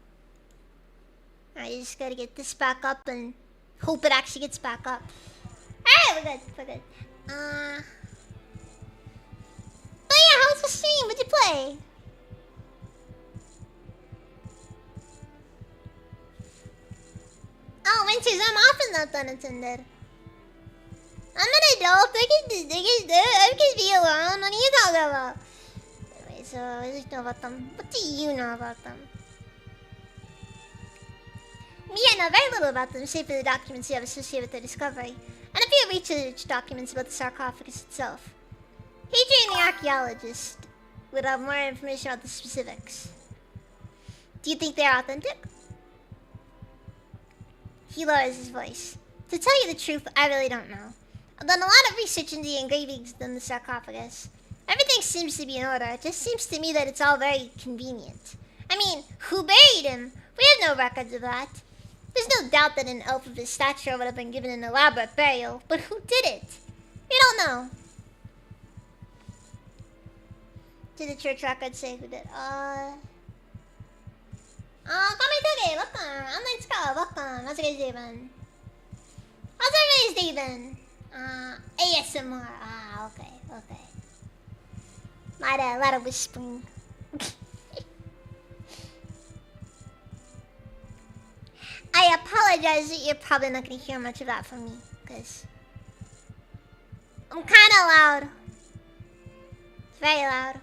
Alright, you just gotta get this back up and hope it actually gets back up. Alright, we're good. We're good. Oh yeah, how was the stream? What'd you play? Oh, Winters, I'm often not unattended. I'm an adult. I can be alone. What are you talking about? Anyway, so what do you know about them? What do you know about them? Me, I know very little about them, save for the documents you have associated with their discovery, and a few research documents about the sarcophagus itself. Hadrian, the archaeologist, would have more information about the specifics. Do you think they're authentic? He lowers his voice. To tell you the truth, I really don't know. I've done a lot of research into the engravings in the sarcophagus. Everything seems to be in order. It just seems to me that it's all very convenient. I mean, who buried him? We have no records of that. There's no doubt that an elf of his stature would have been given an elaborate burial, but who did it? We don't know. Did the church record say who did? Kami welcome. Online Scout, welcome. How's it guys doing? How's everybody's doing? ASMR. Okay, okay. A lot of whispering. I apologize that you're probably not gonna hear much of that from me, because I'm kinda loud. It's very loud.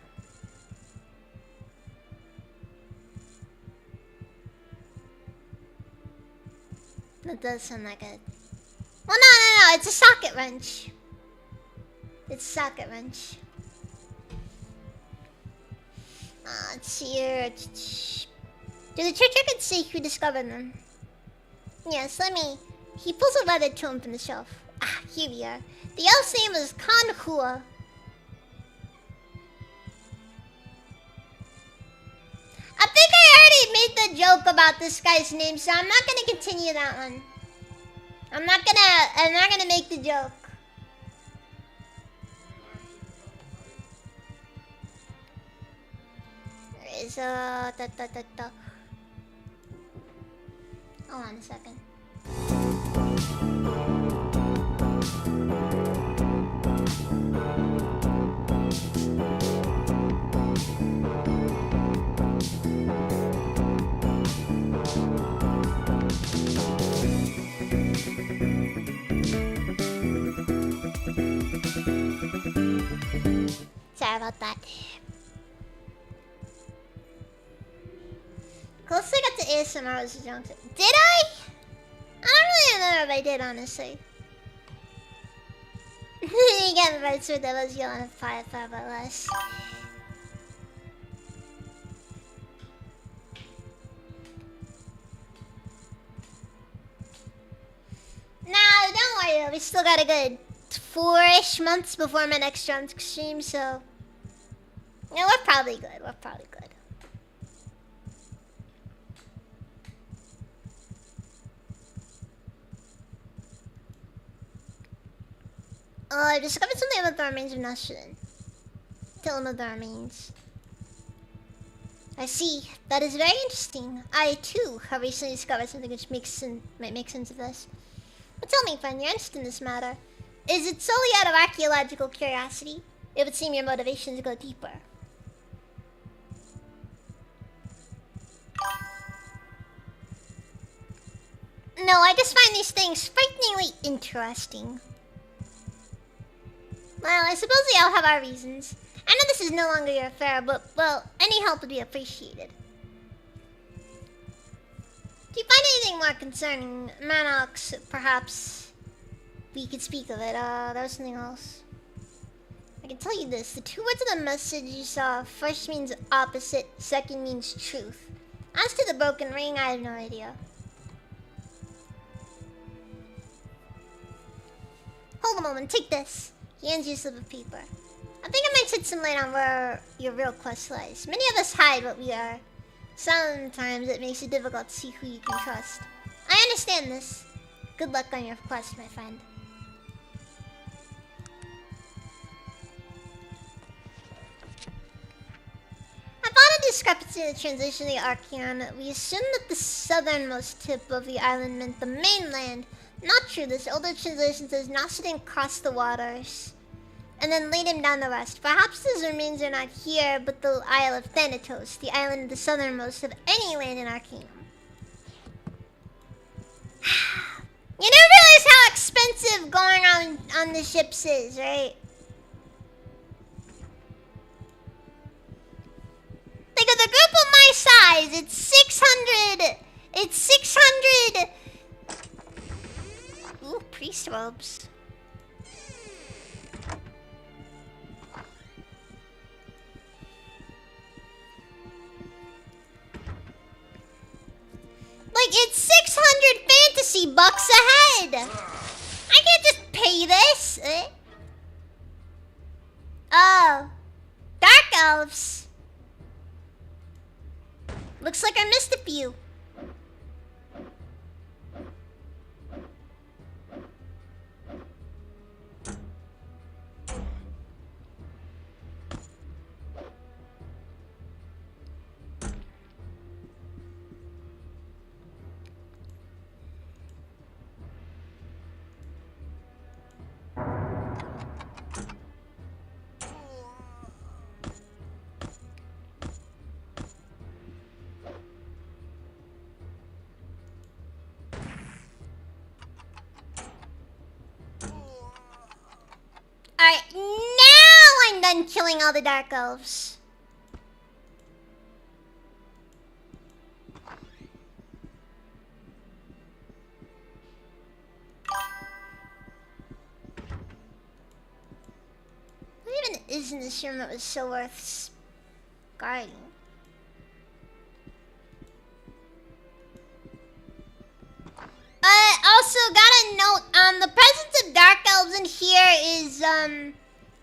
That does sound like good. Well, no, it's a socket wrench. It's a socket wrench. Let's see here. Do the church records say who discovered them? Yes, let me... He pulls a leather tome from the shelf. Here we are. The elf's name is Kanhua. I think I already made the joke about this guy's name, so I'm not gonna continue that one. I'm not gonna make the joke. There is hold on a second. Sorry about that. Closely got to ASMR was a junk. Did I? I don't really remember if I did, honestly. You got me right, sir. That was yelling at 5 or less. Now, We still got a good 4-ish months before my next jump stream, so yeah, we're probably good. We're probably good. I discovered something about the remains of Nashin. Tell him of the remains. I see. That is very interesting. I, too, have recently discovered something which might make sense of this. But tell me, friend, you're interested in this matter. Is it solely out of archaeological curiosity? It would seem your motivation to go deeper. No, I just find these things frighteningly interesting. Well, I suppose we all have our reasons. I know this is no longer your affair, but, well, any help would be appreciated. Do you find anything more concerning Manox? Perhaps we could speak of it. There was something else. I can tell you this. The 2 words of the message you saw, first means opposite, second means truth. As to the broken ring, I have no idea. Hold a moment, take this. He hands you a slip of paper. I think it might shed some light on where your real quest lies. Many of us hide what we are. Sometimes it makes it difficult to see who you can trust. I understand this. Good luck on your quest, my friend. I found a discrepancy in the translation of the Archeon. We assumed that the southernmost tip of the island meant the mainland. Not true. This older translation says Nasrin crossed the waters and then laid him down the rest. Perhaps those remains are not here, but the Isle of Thanatos, the island the southernmost of any land in our kingdom. You never realize how expensive going on the ships is, right? Like with a group of my size, it's 600. It's 600. Ooh, priest robes. Like, it's 600 fantasy bucks a head. I can't just pay this. Oh. Dark elves. Looks like I missed a few. Alright, now I'm done killing all the dark elves. What even is in this room that was so worth guarding? Also got a note, the presence of dark elves in here is,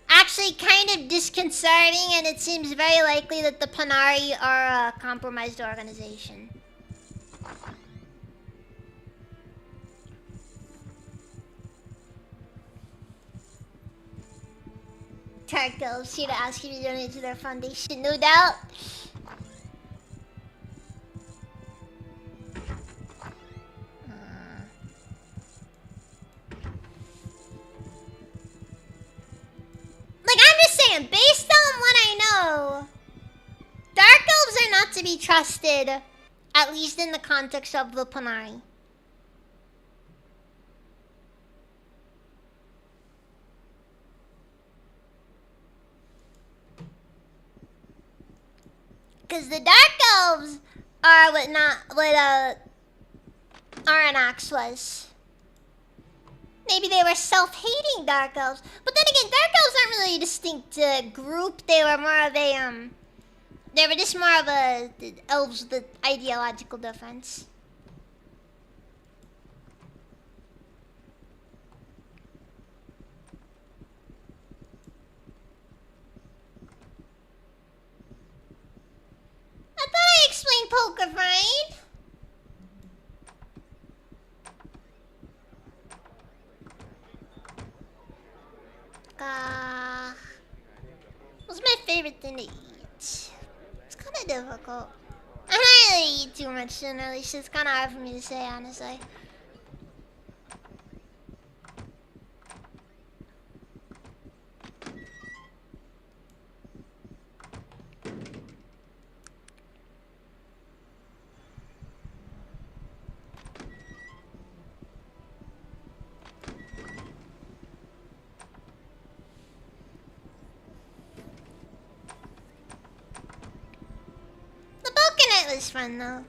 actually kind of disconcerting, and it seems very likely that the Panari are a compromised organization. Dark elves here to ask you to donate to their foundation, no doubt. Like, I'm just saying, based on what I know, dark elves are not to be trusted, at least in the context of the Panari. Because the dark elves are what Aranax was. Maybe they were self-hating dark elves. But then again, dark elves aren't really a distinct group. They were more of a, they were just more of a elves with the ideological difference. anything to eat. It's kind of difficult. I don't really eat too much soon, at least it's kind of hard for me to say, honestly. The Balkanite was fun, though.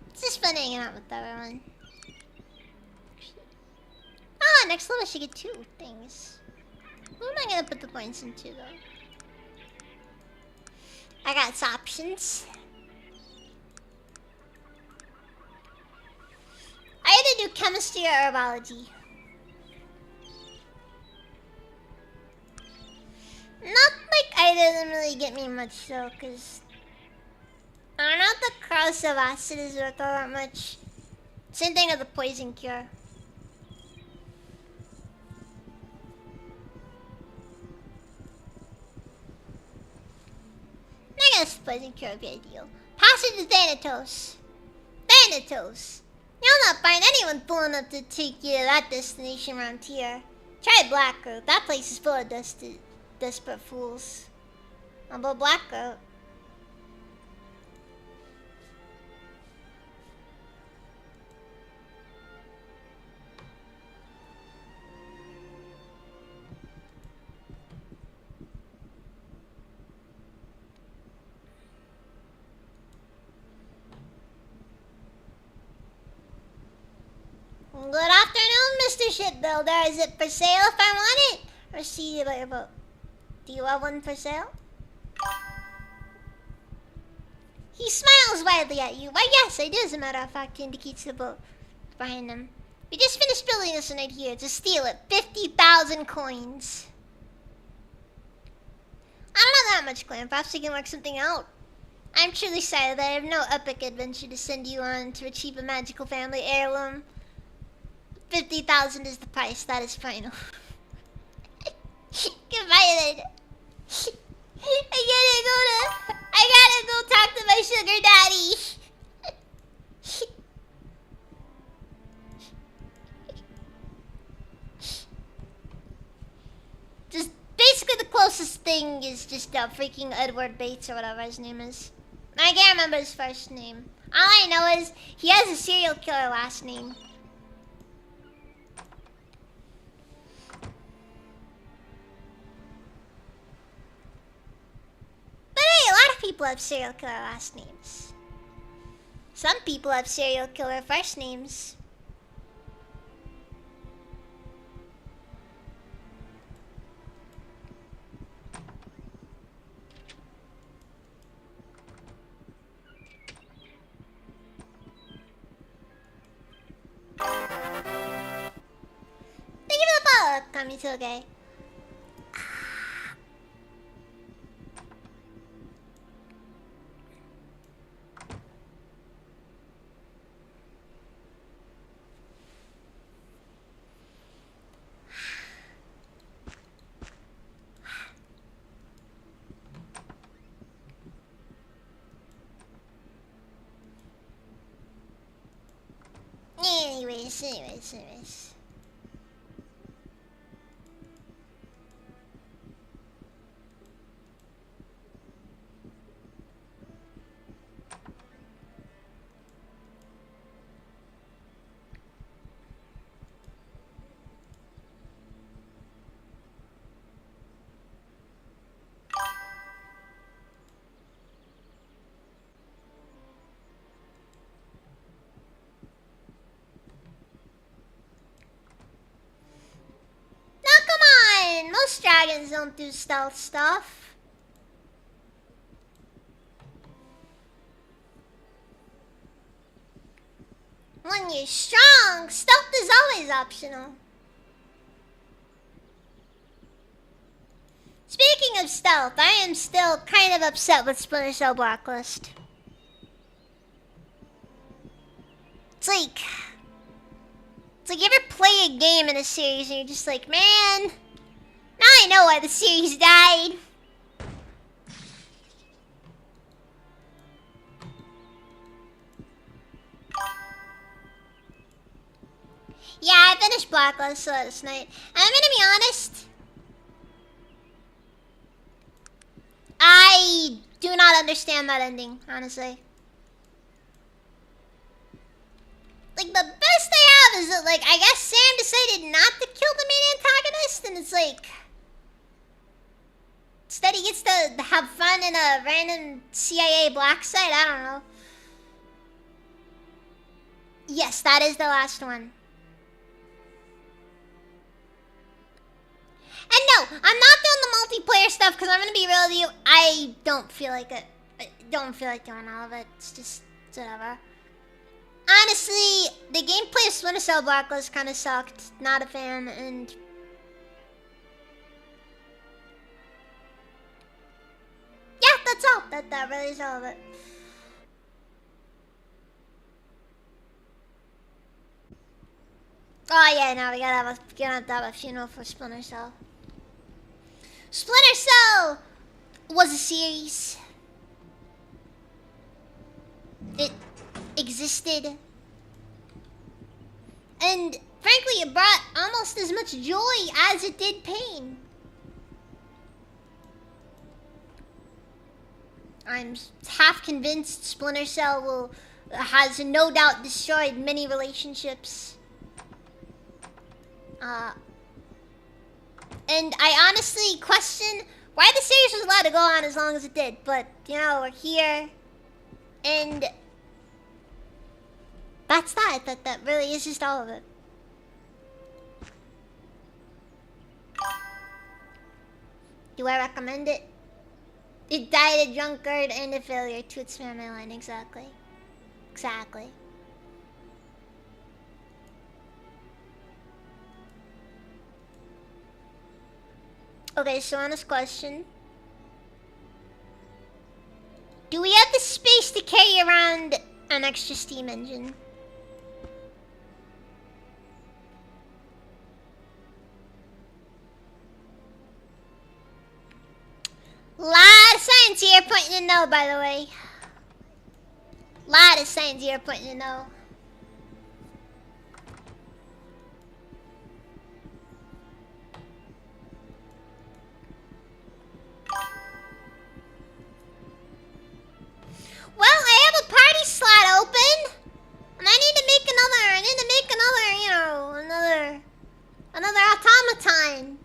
It's just fun hanging out with everyone. Ah, next level I should get 2 things. Who am I gonna put the points into, though? I got some options. I either do chemistry or herbology. Not like either of them really get me much though, cause I don't know if the corrosive acid is worth all that much. Same thing with the poison cure. I guess poison cure would be ideal. Passage to Thanatos. Thanatos. You'll not find anyone fool enough to take you to that destination around here. Try Blackroot. That place is full of desperate fools. How about Blackroot? Good afternoon, Mr. Shipbuilder. Is it for sale if I want it? Or see about your boat? Do you have one for sale? He smiles widely at you. Why, yes, I do, as a matter of fact. He indicates the boat behind him. We just finished building this one right here to steal it. 50,000 coins. I don't have that much coin. Perhaps we can work something out. I'm truly sorry that I have no epic adventure to send you on to achieve a magical family heirloom. 50,000 is the price. That is final. Goodbye then. I gotta go talk to my sugar daddy. Just basically the closest thing is just freaking Edward Bates or whatever his name is. I can't remember his first name. All I know is he has a serial killer last name. But hey, a lot of people have serial killer last names. Some people have serial killer first names. Thank you for the follow, Kamitoge. Anyways. Now come on! Most dragons don't do stealth stuff. When you're strong, stealth is always optional. Speaking of stealth, I am still kind of upset with Splinter Cell Blacklist. It's like you ever play a game in a series and you're just like, man, now I know why the series died. Yeah, I finished Blacklist last night. I'm gonna be honest. I do not understand that ending, honestly. Like, the best they have is that, like, I guess Sam decided not to kill the main antagonist, and it's like... Instead he gets to have fun in a random CIA black site, I don't know. Yes, that is the last one. And no, I'm not doing the multiplayer stuff because I'm gonna be real with you. I don't feel like it. I don't feel like doing all of it. It's just whatever. Honestly, the gameplay of Splinter Cell Blacklist kind of sucked. Not a fan, and yeah, that's all. That really is all of it. Oh yeah, no, we gotta have a funeral for Splinter Cell. Splinter Cell was a series. It existed. And frankly, it brought almost as much joy as it did pain. I'm half convinced Splinter Cell has no doubt destroyed many relationships. And I honestly question why the series was allowed to go on as long as it did. But, you know, we're here. And that's that. That really is just all of it. Do I recommend it? It died a drunkard and a failure to its family line. Exactly. Exactly. Okay, so honest question. Do we have the space to carry around an extra steam engine? Lot of science here pointing to no, by the way. Lot of science here pointing to no. Well, I have a party slot open. And I need to make another, you know, another automaton.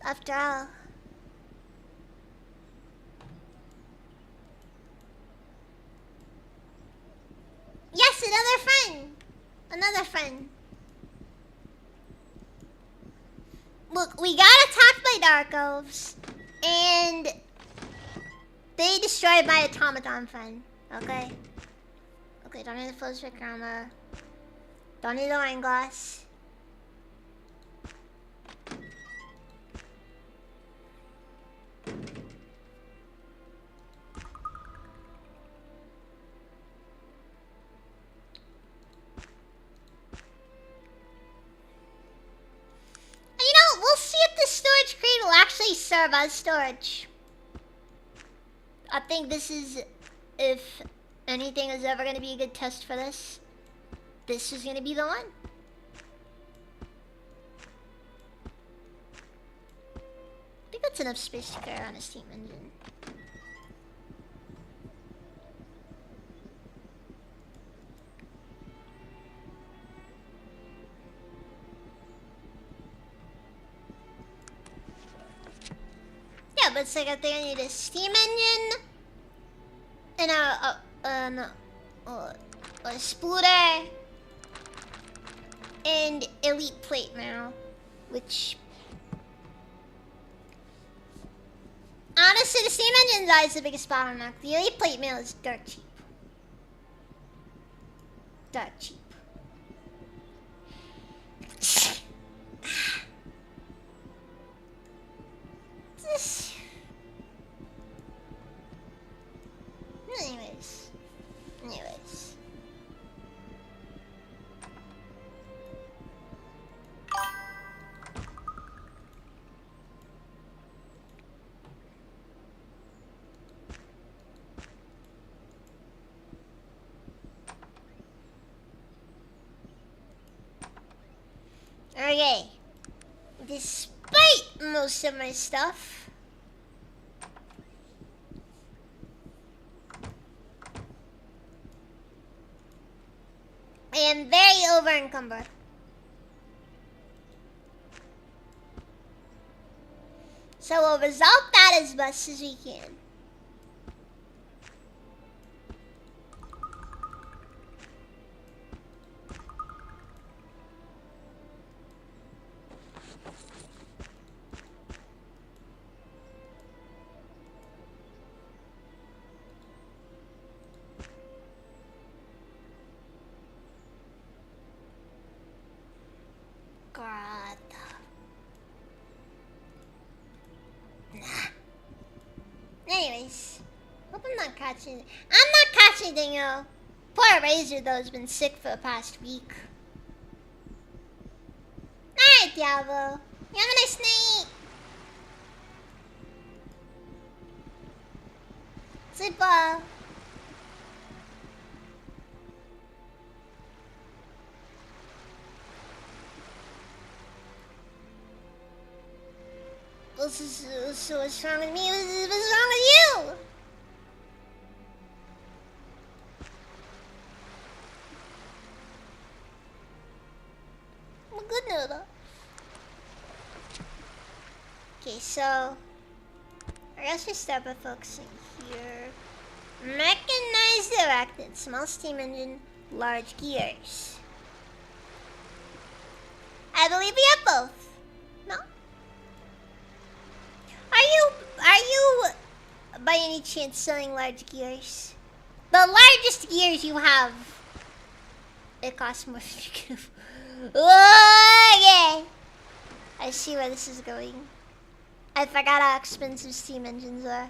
After all. Yes, another friend. Another friend. Look, we got attacked by dark elves. And they destroyed my automaton friend. Okay? Okay, don't need the full spectrometer. Don't need the wine glass. You know, we'll see if the storage crate will actually serve as storage. I think this is, if anything is ever going to be a good test for this, this is going to be the one. I think that's enough space to carry on a steam engine. Yeah, but it's like I think I need a steam engine and a splitter and elite plate mail, which honestly the steam engine is the biggest bottleneck. The elite plate mail is dirt cheap. Dirt cheap. Anyways. Okay. Despite most of my stuff, I am very over encumbered. So we'll resolve that as best as we can. God. Nah. Anyways, hope I'm not catching. I'm not catching anything, yo. Poor Razor though has been sick for the past week. Alright, Diablo. You have a nice night. Sleep well. What's wrong with me? What's wrong with you? I'm a good noodle. Okay, so I guess we start by focusing here. Mechanized directed, small steam engine, large gears. I believe we have both. No? Are you by any chance selling large gears? The largest gears you have, it costs more than you can. Okay. I see where this is going. I forgot how expensive steam engines are.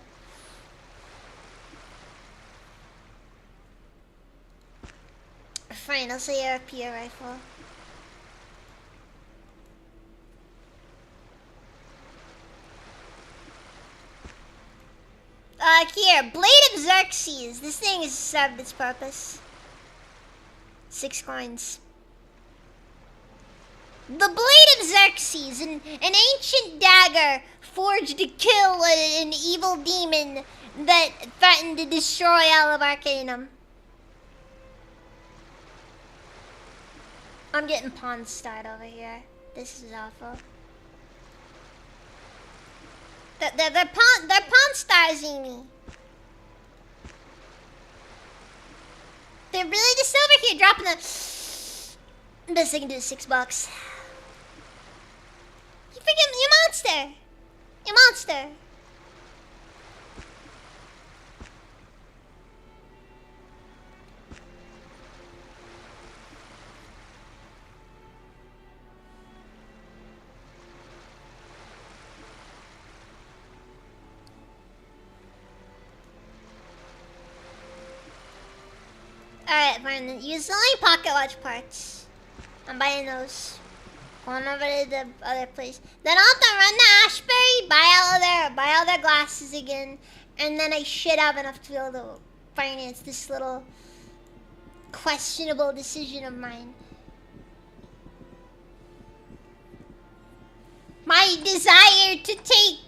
Fine, I'll say a RPA rifle. Here, Blade of Xerxes. This thing has served its purpose. 6 coins. The Blade of Xerxes, an ancient dagger forged to kill an evil demon that threatened to destroy all of Arcanum. I'm getting pawn starred over here. This is awful. They're pawn starsing me. They're really just over here dropping the best I can do is $6. You freaking, you monster! You monster! Alright, fine. Use only pocket watch parts. I'm buying those. Going over to the other place. Then I'll have to run to Ashbury, buy all their glasses again, and then I should have enough to be able to finance this little questionable decision of mine. My desire to take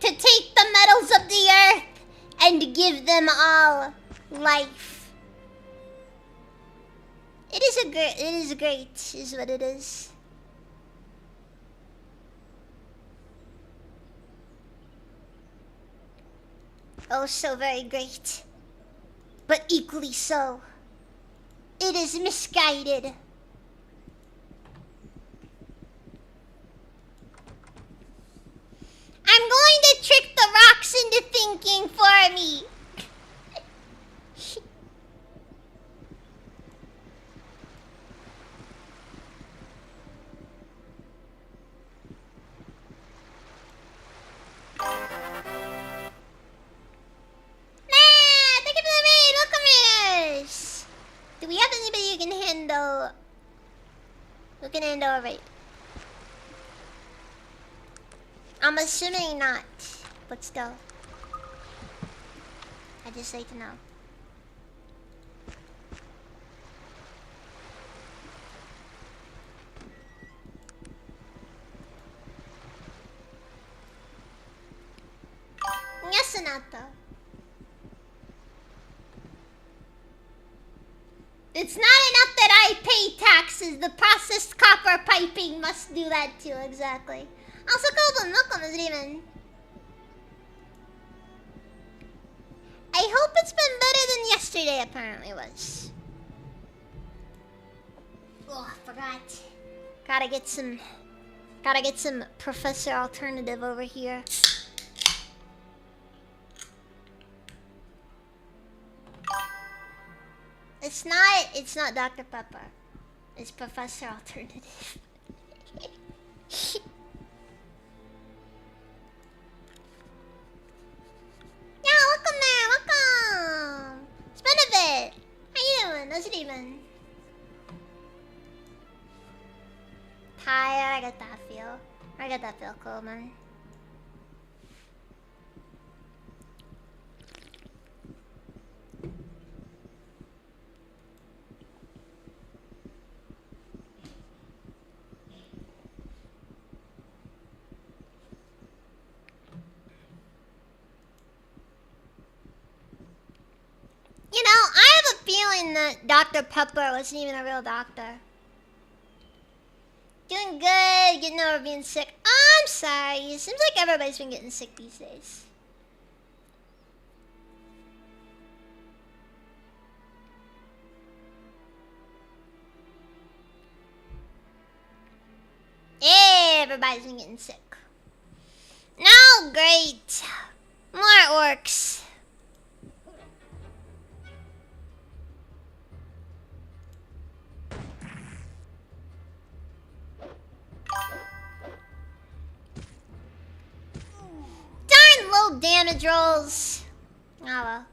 the metals of the earth and give them all life. It is great, is what it is. Oh, so very great. But equally so. It is misguided. I'm going to trick the rocks into thinking for me. Thank you for the raid. Welcome, raiders. Do we have anybody who can handle a raid? I'm assuming not, but still. I just like to know. It's not enough that I pay taxes. The processed copper piping must do that too, exactly. Also, Golden, welcome, is it even? I hope it's been better than yesterday apparently was. Oh, I forgot. Gotta get some Professor Alternative over here. It's not Dr. Pepper. It's Professor Alternative. Yeah, welcome there, welcome. It's been a bit. How you doing? How's it even? Tired, I get that feel. I get that feel, cool, man. You know, I have a feeling that Dr. Pepper wasn't even a real doctor. Doing good, getting over being sick. Oh, I'm sorry. It seems like everybody's been getting sick these days. Everybody's been getting sick. No, great. More orcs. Darn low damage rolls. Oh well.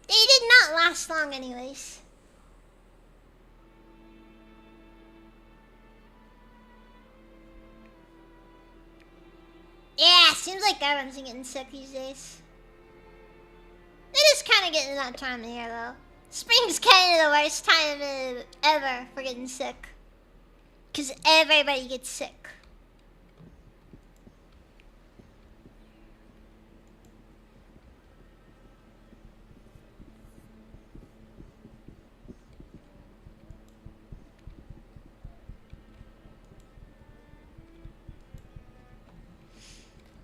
They did not last long anyways. Yeah, seems like everyone's getting sick these days. It is kind of getting that time of year though. Spring's kind of the worst time ever for getting sick. Because everybody gets sick.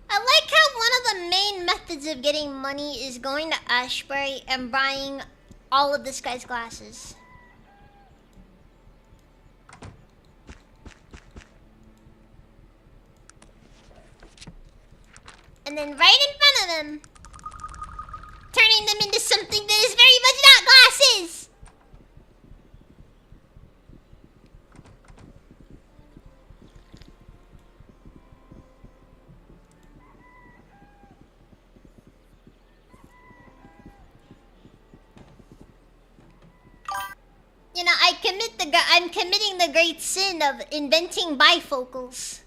I like how one of the main methods of getting money is going to Ashbury and buying all of this guy's glasses. And then right in front of him, turning them into something that is very much not glasses. You know, I'm committing the great sin of inventing bifocals.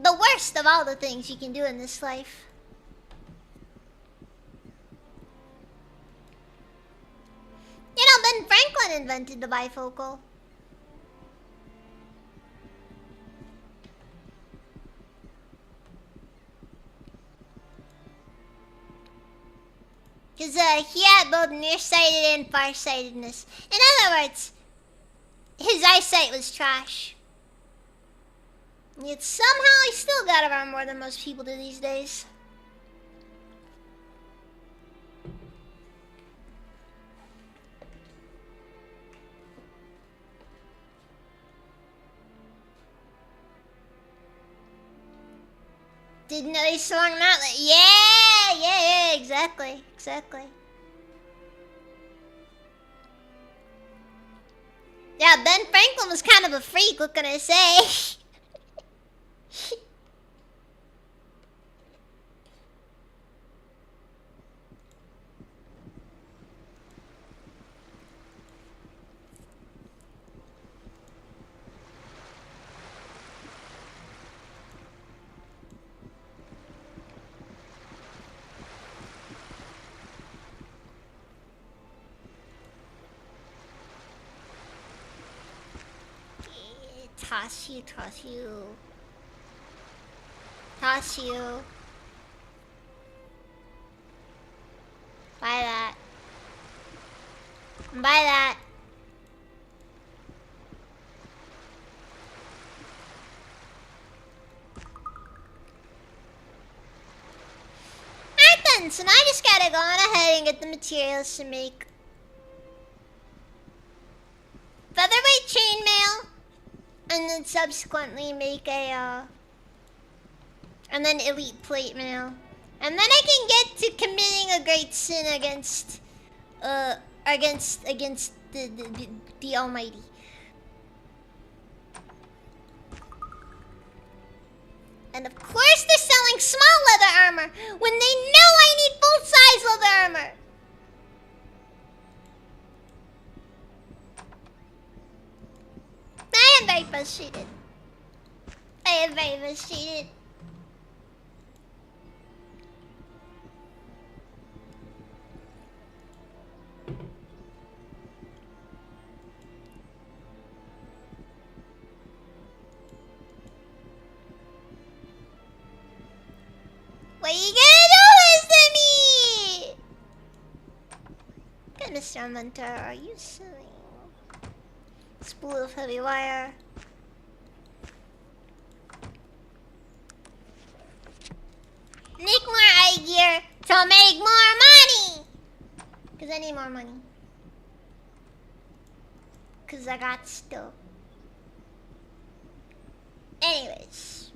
The worst of all the things you can do in this life. You know, Ben Franklin invented the bifocal. Because he had both nearsighted and farsightedness. In other words, his eyesight was trash. Yet somehow he still got around more than most people do these days. Didn't know he swung that. Yeah, exactly. Yeah, Ben Franklin was kind of a freak, what can I say? Toss you. Toss you. Buy that. Buy that. Alright then, so now I just gotta go on ahead and get the materials to make featherweight chainmail, and then subsequently make a and then elite plate mail, and then I can get to committing a great sin against the Almighty. And of course they're selling small leather armor when they know I need full-size leather armor. I am very frustrated. I am very frustrated. What are you gonna do this to me? Good, Mr. Mentor, are you silly? Spool of heavy wire. Make more eye gear to make more money! Cause I need more money. Cause I got stuff. Anyways.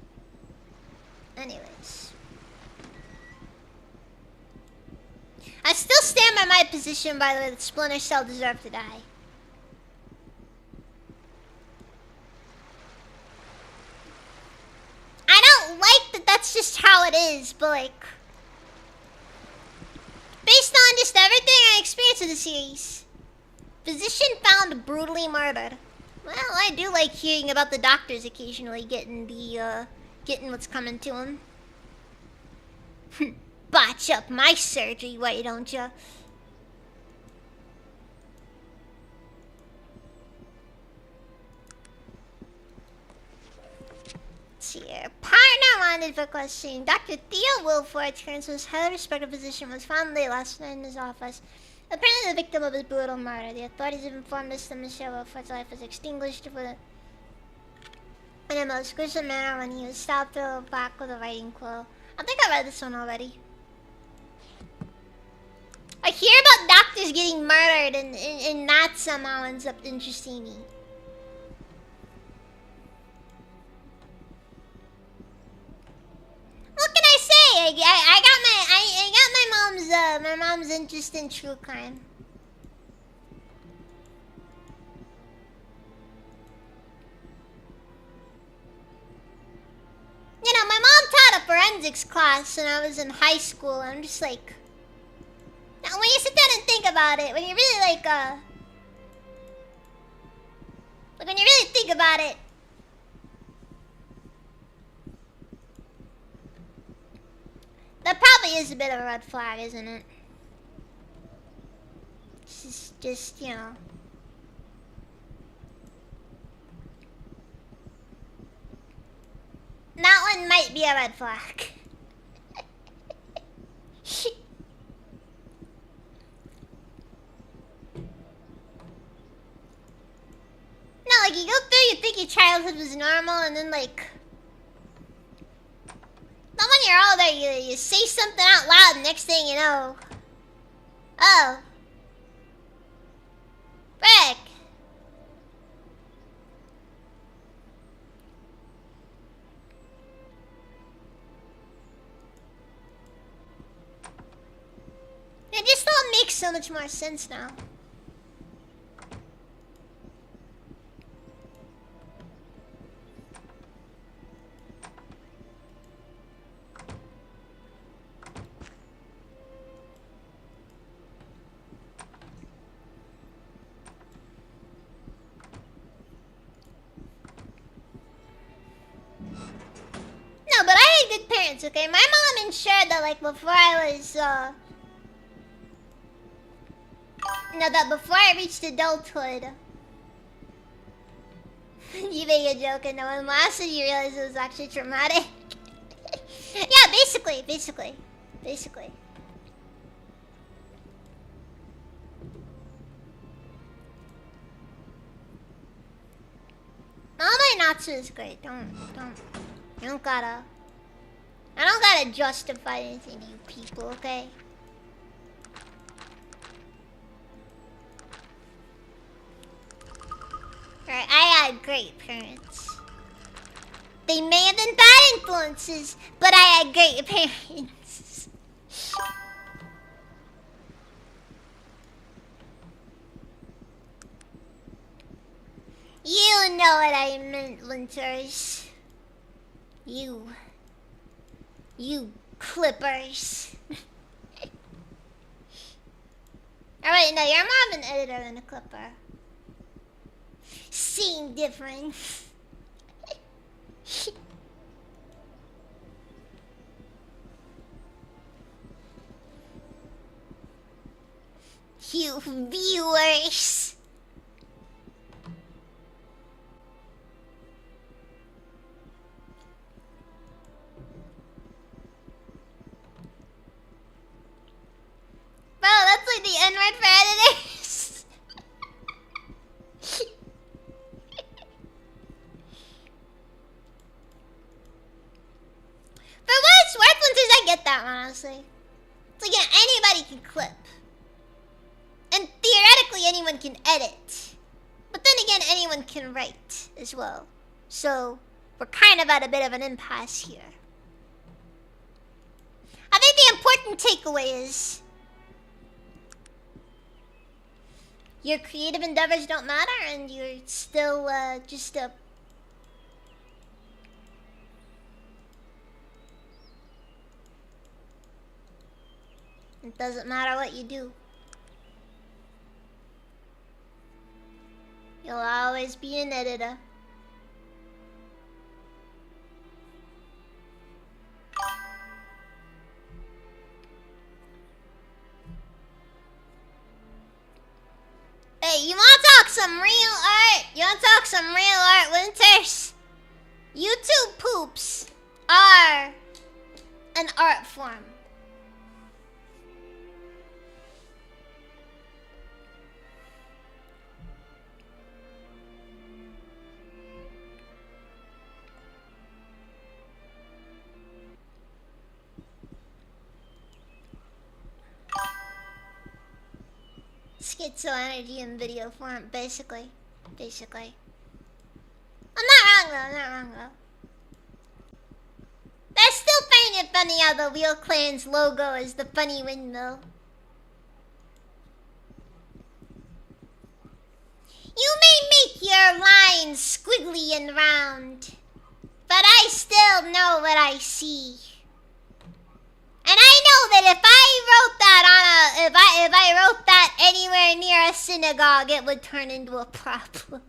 I still stand by my position, by the way, that Splinter Cell deserved to die. I don't like that that's just how it is, but like, based on just everything I experienced in the series, physician found brutally murdered. Well, I do like hearing about the doctors occasionally getting what's coming to them. Botch up my surgery, why don't ya? Let's see here. Partner wanted for questioning. Dr. Theo Wilford, Transfer's highly respected physician, was found late last night in his office. Apparently the victim of his brutal murder. The authorities have informed us that Mr. Wilford's life was extinguished in a most gruesome manner when he was stabbed through the back with a writing quill. I think I read this one already. I hear about doctors getting murdered, and that somehow ends up interesting me. What can I say? I got my mom's interest in true crime. You know, my mom taught a forensics class when I was in high school. I'm just like, now when you sit down and think about it, when you really like when you really think about it, that probably is a bit of a red flag, isn't it? Just, you know. That one might be a red flag. No, like you go through, you think your childhood was normal, and then like, then when you're older, you say something out loud, and next thing you know, oh, frick. It just all makes so much more sense now. No, but I had good parents, okay? My mom ensured that, like, before I was, that before I reached adulthood, you make a joke and no one laughs and you realize it was actually traumatic. Yeah, basically. Natsu is great. You don't gotta. I don't gotta justify anything to you people, okay? Alright, I had great parents. They may have been bad influences, but I had great parents. You know what I meant, Winters. You clippers. Alright, no, you're more of an editor than a clipper. Same difference. You viewers. Bro, that's like the N-word for editors. For what it's worth, Winters, I get that, honestly. It's like, yeah, anybody can clip. And theoretically, anyone can edit. But then again, anyone can write as well. So, we're kind of at a bit of an impasse here. I think the important takeaway is your creative endeavors don't matter and you're still just a... It doesn't matter what you do. You'll always be an editor. Hey, you wanna talk some real art? You wanna talk some real art, Winters? YouTube poops are an art form. Schizo energy in video form, basically. I'm not wrong though. That's still finding it funny how the Wheel Clan's logo is the funny windmill. You may make your lines squiggly and round, but I still know what I see. And I know that if I wrote that if I wrote that anywhere near a synagogue, it would turn into a problem.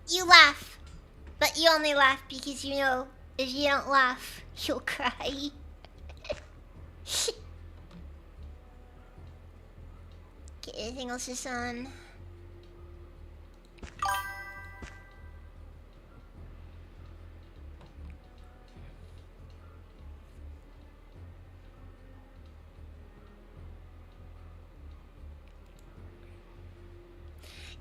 You laugh, but you only laugh because you know if you don't laugh, you'll cry. Okay, anything else is on?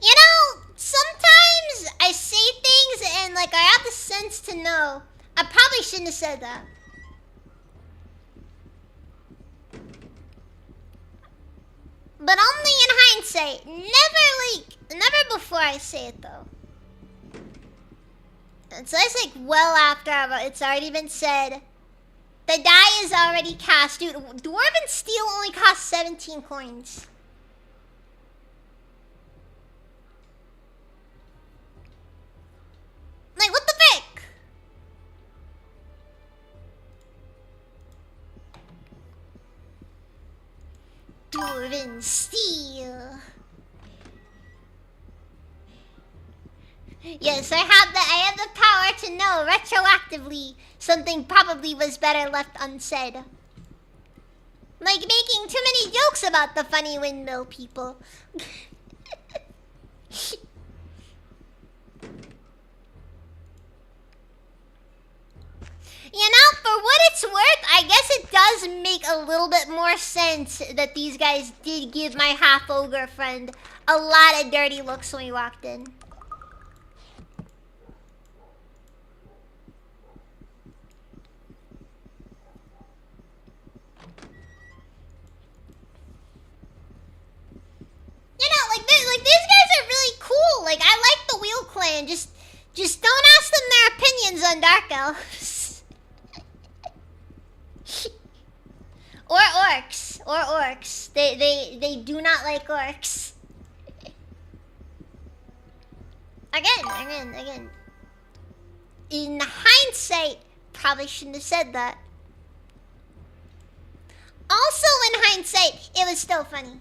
You know, sometimes I say things and like I have the sense to know I probably shouldn't have said that. But only in hindsight. Never before I say it though. And so it's like well after it's already been said. The die is already cast. Dude, Dwarven Steel only costs 17 coins. Like, what the frick? Dwarven Steel. Yes, I have the power to know retroactively something probably was better left unsaid. Like making too many jokes about the funny windmill people. You know, for what it's worth, I guess it does make a little bit more sense that these guys did give my half-ogre friend a lot of dirty looks when we walked in. You know, like these guys are really cool. Like, I like the Wheel Clan. Just don't ask them their opinions on Dark Elves. Or orcs. They do not like orcs. Again. In hindsight, probably shouldn't have said that. Also, in hindsight, it was still funny.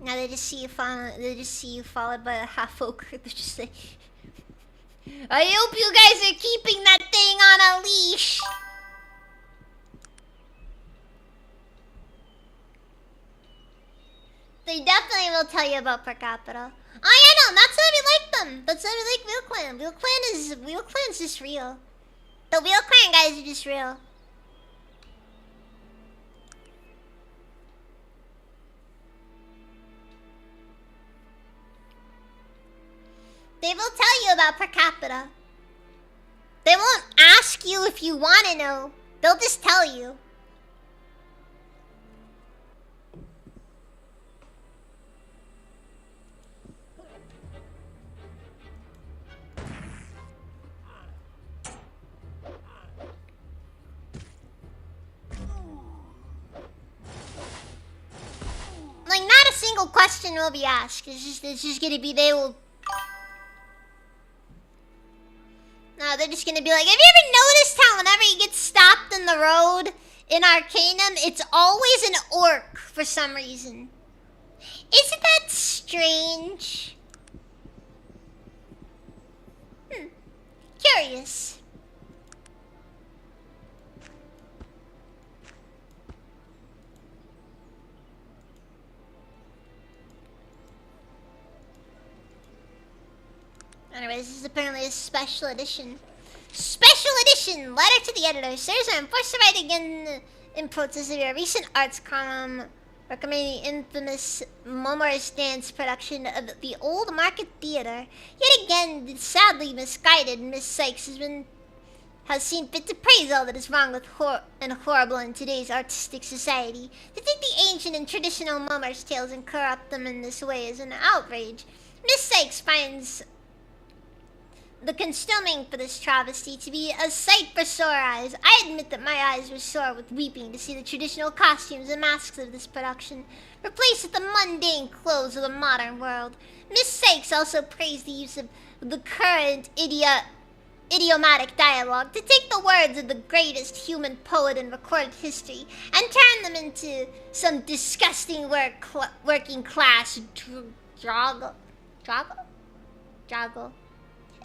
Now they just see you followed by a half ogre. They're just like, I hope you guys are keeping that thing on a leash. They definitely will tell you about per capita. Oh yeah, no, that's why we like them. That's why we like Wheel Clan. Wheel Clan's just real. The Wheel Clan guys are just real. They will tell you about per capita. They won't ask you if you want to know. They'll just tell you. Like, not a single question will be asked. It's just gonna be, they will... No, they're just gonna be like, have you ever noticed how whenever you get stopped in the road in Arcanum, it's always an orc for some reason? Isn't that strange? Curious. Anyways, this is apparently a special edition. Special edition! Letter to the editor. Sirs, I am forced to write again in protest of your recent arts column recommending the infamous Momor's Dance production of the Old Market Theater. Yet again, the sadly misguided Miss Sykes has seen fit to praise all that is wrong with and horrible in today's artistic society. To take the ancient and traditional Momor's tales and corrupt them in this way is an outrage. Miss Sykes finds the consuming for this travesty to be a sight for sore eyes. I admit that my eyes were sore with weeping to see the traditional costumes and masks of this production replaced with the mundane clothes of the modern world. Miss Sykes also praised the use of the current idiomatic dialogue to take the words of the greatest human poet in recorded history and turn them into some disgusting working class joggle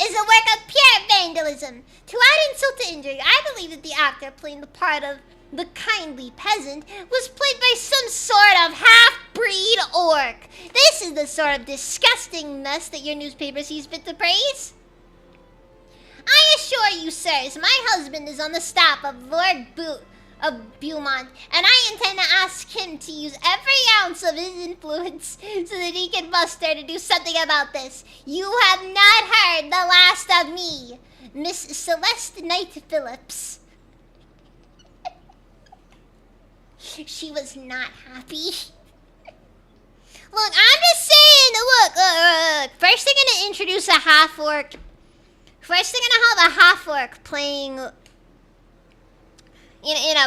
is a work of pure vandalism. To add insult to injury, I believe that the actor playing the part of the kindly peasant was played by some sort of half-breed orc. This is the sort of disgusting mess that your newspaper sees fit to praise. I assure you, sirs, my husband is on the staff of Lord Beaumont, and I intend to ask him to use every ounce of his influence so that he can muster to do something about this. You have not heard the last of me, Miss Celeste Knight Phillips. She was not happy. Look, I'm just saying, look. First they're gonna introduce a half-orc. First they're gonna have a half-orc playing...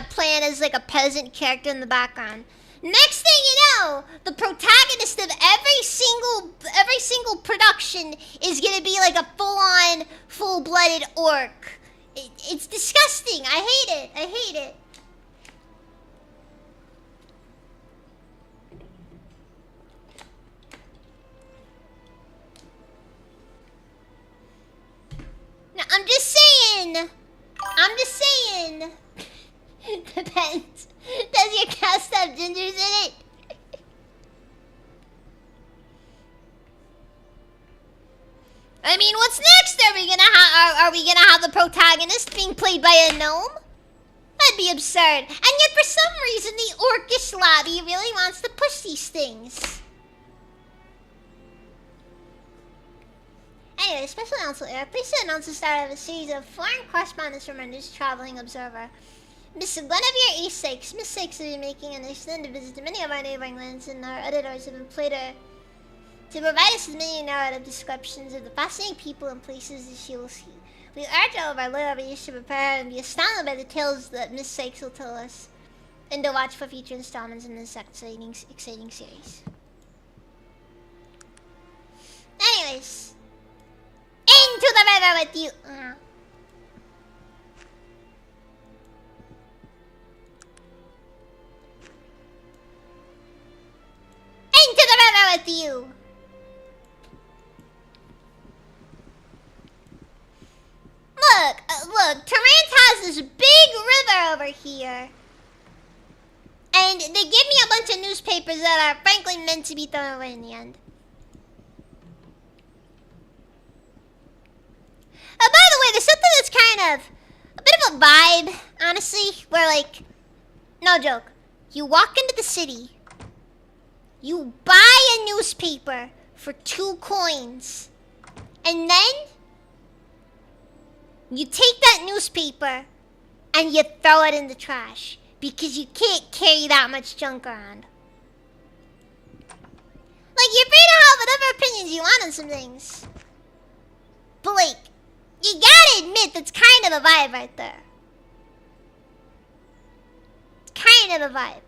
playing as like a peasant character in the background. Next thing you know, the protagonist of every single production is gonna be like a full-on, full-blooded orc. It's disgusting. I hate it. I hate it. No, I'm just saying. I'm just saying. Depends. Does your cast have gingers in it? I mean, what's next? Are we gonna have the protagonist being played by a gnome? That'd be absurd. And yet, for some reason, the orcish lobby really wants to push these things. Anyway, special announcement. Please to announce the start of a series of foreign correspondence from our news traveling observer. Miss Guinevere E. Sakes. Miss Sakes will be making an extended visit to many of our neighboring lands, and our editors have employed her to provide us with many narrative descriptions of the fascinating people and places that she will see. We urge all of our loyal readers to prepare and be astounded by the tales that Miss Sakes will tell us, and to watch for future installments in this exciting series. Anyways, into the river with you. Into the river with you. Look, Tarant has this big river over here. And they give me a bunch of newspapers that are frankly meant to be thrown away in the end. By the way, there's something that's kind of a bit of a vibe, honestly, where like, no joke, you walk into the city, you buy a newspaper for 2 coins, and then you take that newspaper and you throw it in the trash because you can't carry that much junk around. Like, you're free to have whatever opinions you want on some things, but like, you gotta admit that's kind of a vibe right there. It's kind of a vibe.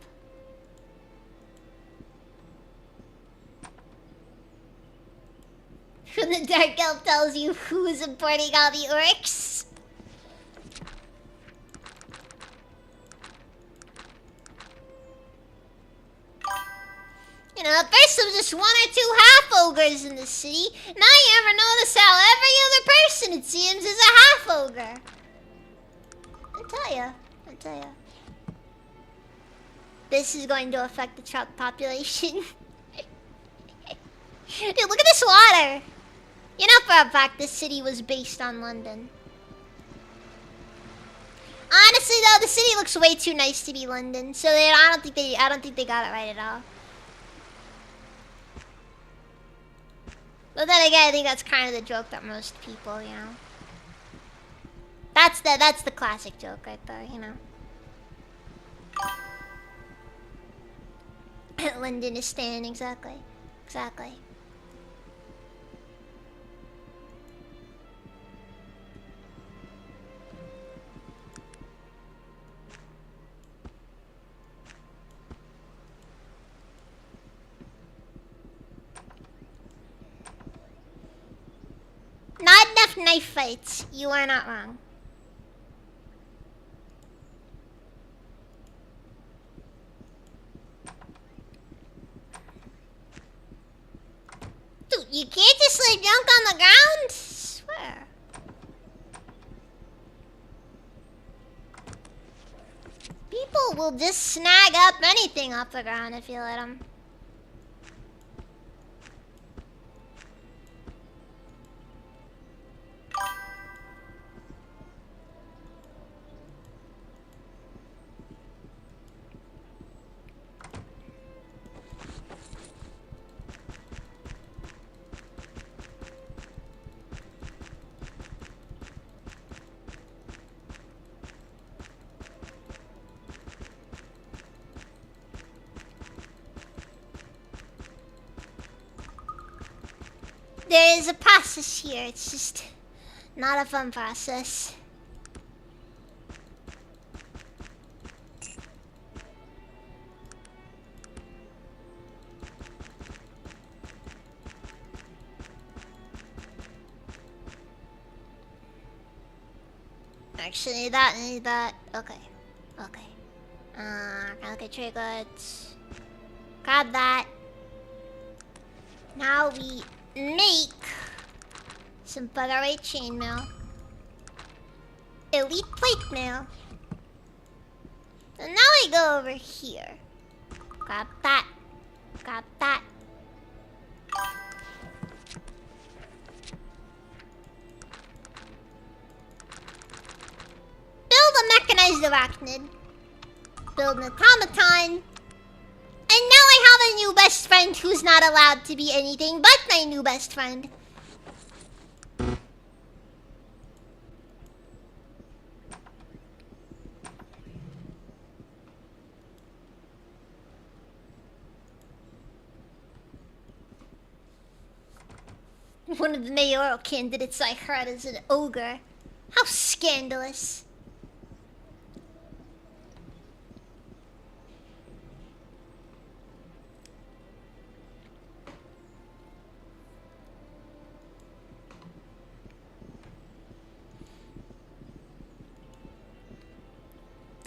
When the Dark Elf tells you who's importing all the orcs. You know, at first there was just 1 or 2 half-ogres in the city. Now you ever notice how every other person, it seems, is a half-ogre. I tell ya. This is going to affect the trout population. Dude, look at this water. You know for a fact this city was based on London. Honestly though, the city looks way too nice to be London, so I don't think they got it right at all. But then again, I think that's kind of the joke that most people, you know. That's the classic joke right there, you know. London is staying, exactly. Exactly. Not enough knife fights. You are not wrong. Dude, you can't just lay junk on the ground? I swear. People will just snag up anything off the ground if you let them. There is a process here, it's just not a fun process. Actually, that need that. Okay. Okay. Okay, trade goods. Grab that. Now we make some featherweight chainmail. Elite plate mail. And now we go over here. Grab that. Grab that. Build a mechanized arachnid. Build an automaton. And now I have a new best friend who's not allowed to be anything but my new best friend. One of the mayoral candidates I heard is an ogre. How scandalous.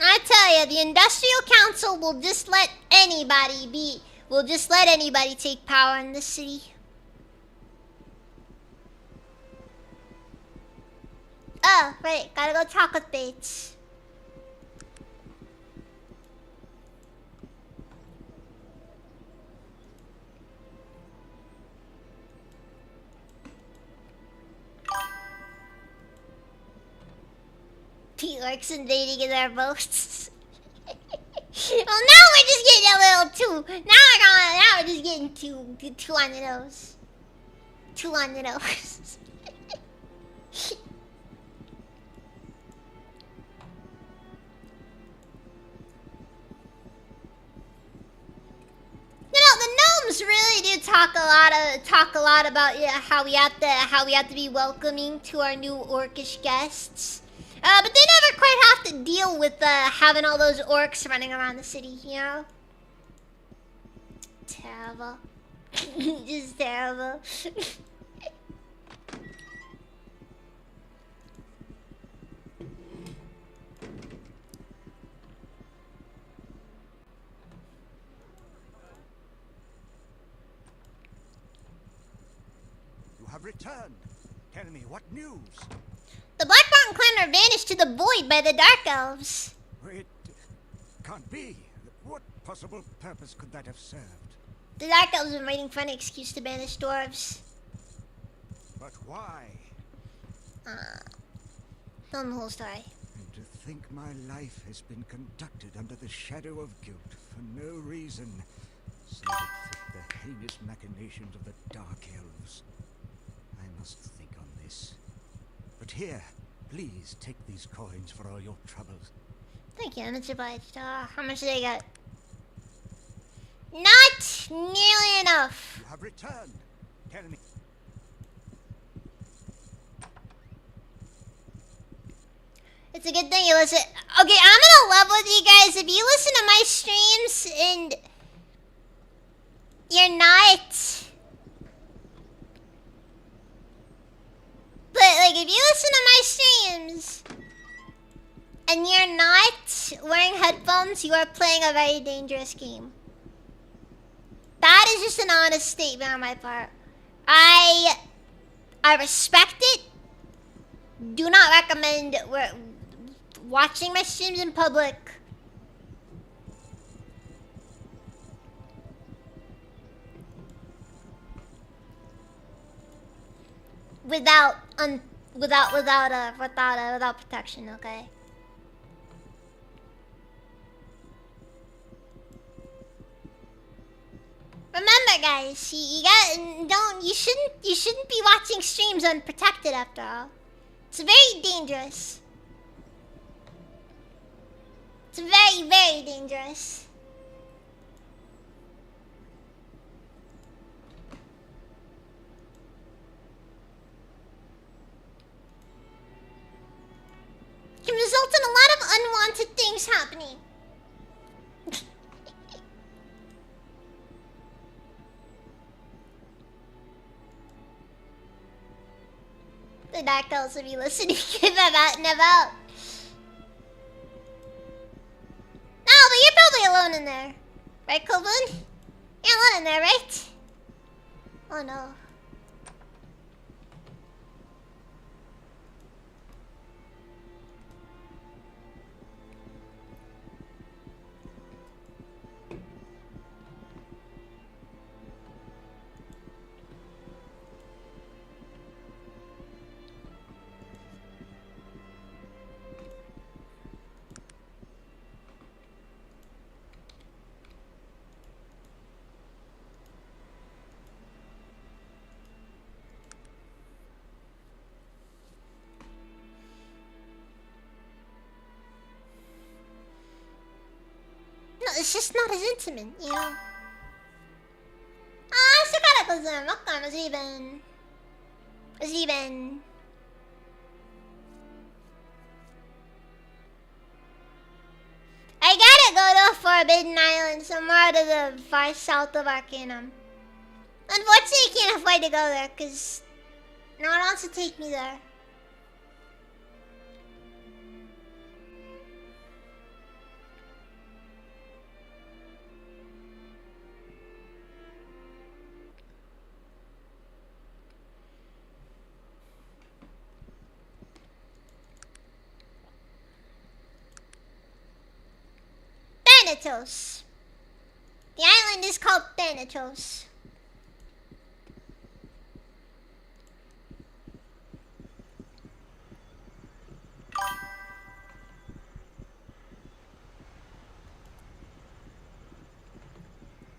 I tell you, the Industrial Council will just let anybody take power in the city. Oh, right, gotta go talk with Bates. P-Orcs invading in their boats. Well, now we're just getting a little too. Now we're just getting too on the nose. Too on the nose. You know, the gnomes really do talk a lot about how we have to be welcoming to our new orcish guests. But they never quite have to deal with having all those orcs running around the city, you know? Terrible. Just terrible. You have returned. Tell me, what news? The Black Mountain Clan are vanished to the void by the Dark Elves. It can't be. What possible purpose could that have served? The Dark Elves have been waiting for an excuse to banish dwarves. But why? Tell them the whole story. And to think my life has been conducted under the shadow of guilt for no reason, save it fit the heinous machinations of the Dark Elves. I must think on this. But here, please take these coins for all your troubles. Thank you, I'm much obliged. How much do they get? Not nearly enough. You have returned. Tell me. It's a good thing you listen. Okay, I'm gonna love with you guys. If you listen to my streams and you're not, but like if you listen to my streams and you're not wearing headphones, you are playing a very dangerous game. That is just an honest statement on my part. I respect it. Do not recommend watching my streams in public. Without protection, okay? Remember, guys, you shouldn't be watching streams unprotected after all. It's very dangerous. It's very, very dangerous. It can result in a lot of unwanted things happening. The Dark Elves will be listening. Give them out and about. in there. Right, Kobun? Yeah, a lot in there, right? Oh no. No, it's just not as intimate, you know? Ah, sigara kızım. Bakma, even. It's even. I gotta go to a Forbidden Island somewhere to the far south of Arcanum. Unfortunately, I can't afford to go there because no one wants to take me there. Thanatos. The island is called Thanatos.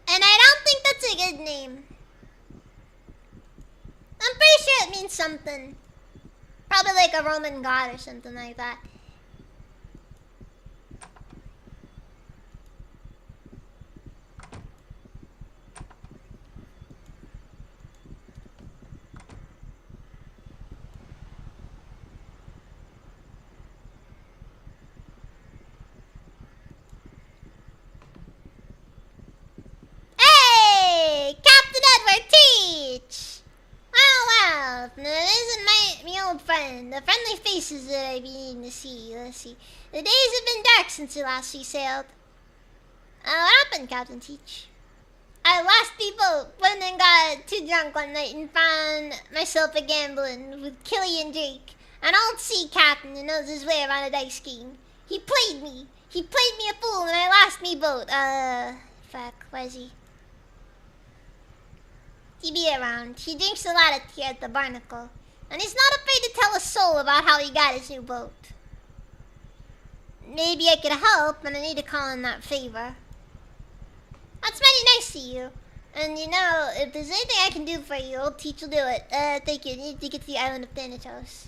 And I don't think that's a good name. I'm pretty sure it means something. Probably like a Roman god or something like that. Hey! Captain Edward Teach! Well, it isn't my old friend. The friendly faces that I've been needing to see. Let's see. The days have been dark since we last sailed. What happened, Captain Teach? I lost people when I got too drunk one night and found myself a gambling with Killian Drake, an old sea captain who knows his way around a dice game. He played me. He played me a fool and I lost me boat. Fuck, where is he? He be around. He drinks a lot of tea at the Barnacle. And he's not afraid to tell a soul about how he got his new boat. Maybe I could help, but I need to call in that favor. That's mighty nice of you. And you know, if there's anything I can do for you, old Teach will do it. Thank you. You need to get to the island of Thanatos.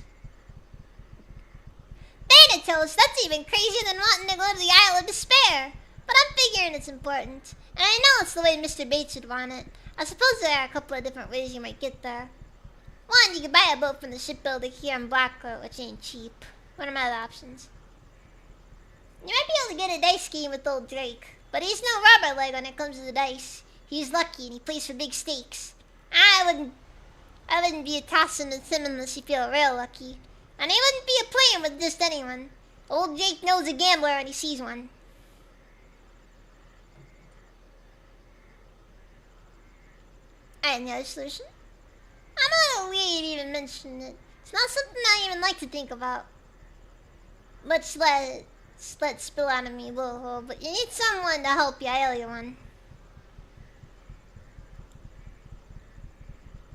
Thanatos? That's even crazier than wanting to go to the Isle of Despair. But I'm figuring it's important. And I know it's the way Mr. Bates would want it. I suppose there are a couple of different ways you might get there. One, you could buy a boat from the shipbuilder here in Blackcourt, which ain't cheap. What are my other options? You might be able to get a dice game with old Drake, but he's no rubber leg when it comes to the dice. He's lucky and he plays for big stakes. I wouldn't be a tossing with him unless you feel real lucky. And he wouldn't be a playing with just anyone. Old Drake knows a gambler when he sees one. I have no solution. I'm a little weird even mentioning it. It's not something I even like to think about. Much let spill out of me a little hole, but you need someone to help you. I owe you one.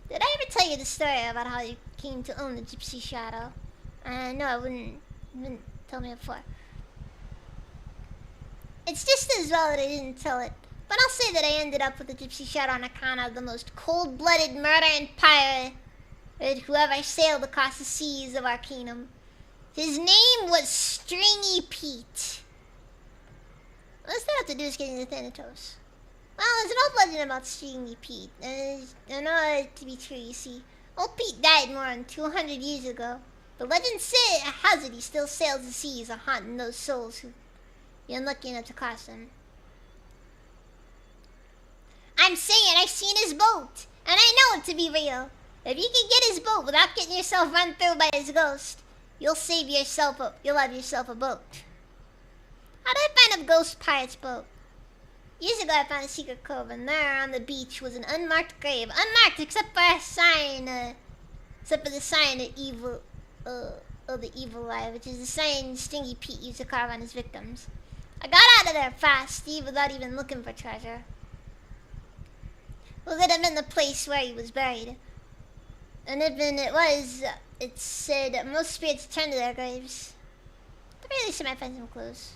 Did I ever tell you the story about how you came to own the Gypsy Shadow? No, I wouldn't tell me before. It's just as well that I didn't tell it. But I'll say that I ended up with the Gypsy Shadow on account of the most cold-blooded murder and pirate who ever sailed across the seas of Arcanum. His name was Stringy Pete. What's that have to do with getting to Thanatos? Well, there's an old legend about Stringy Pete. I know it to be true, you see. Old Pete died more than 200 years ago. The legend has it he still sails the seas, haunting those souls who you're unlucky enough to cross them. I'm saying I've seen his boat, and I know it to be real. If you can get his boat without getting yourself run through by his ghost, you'll have yourself a boat. How do I find a ghost pirate's boat? Years ago, I found a secret cove, and there on the beach was an unmarked grave. Unmarked, except for a sign, except for the sign of evil, of the evil eye, which is the sign Stingy Pete used to carve on his victims. I got out of there fast, without even looking for treasure. Well, that I'm in the place where he was buried. And even it said most spirits turn to their graves. But at least I might find some clues.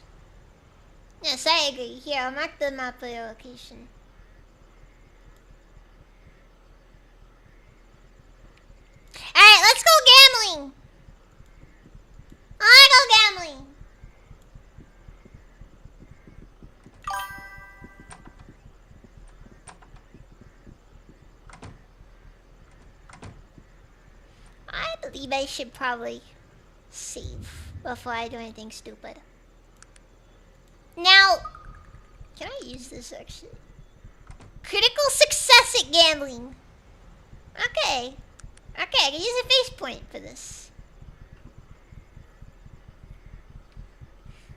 Yes, I agree. Here, I'll mark the map for your location. Alright, let's go gambling! I wanna go gambling! I believe I should probably save before I do anything stupid. Now, can I use this actually? Critical success at gambling. Okay. Okay, I can use a face point for this.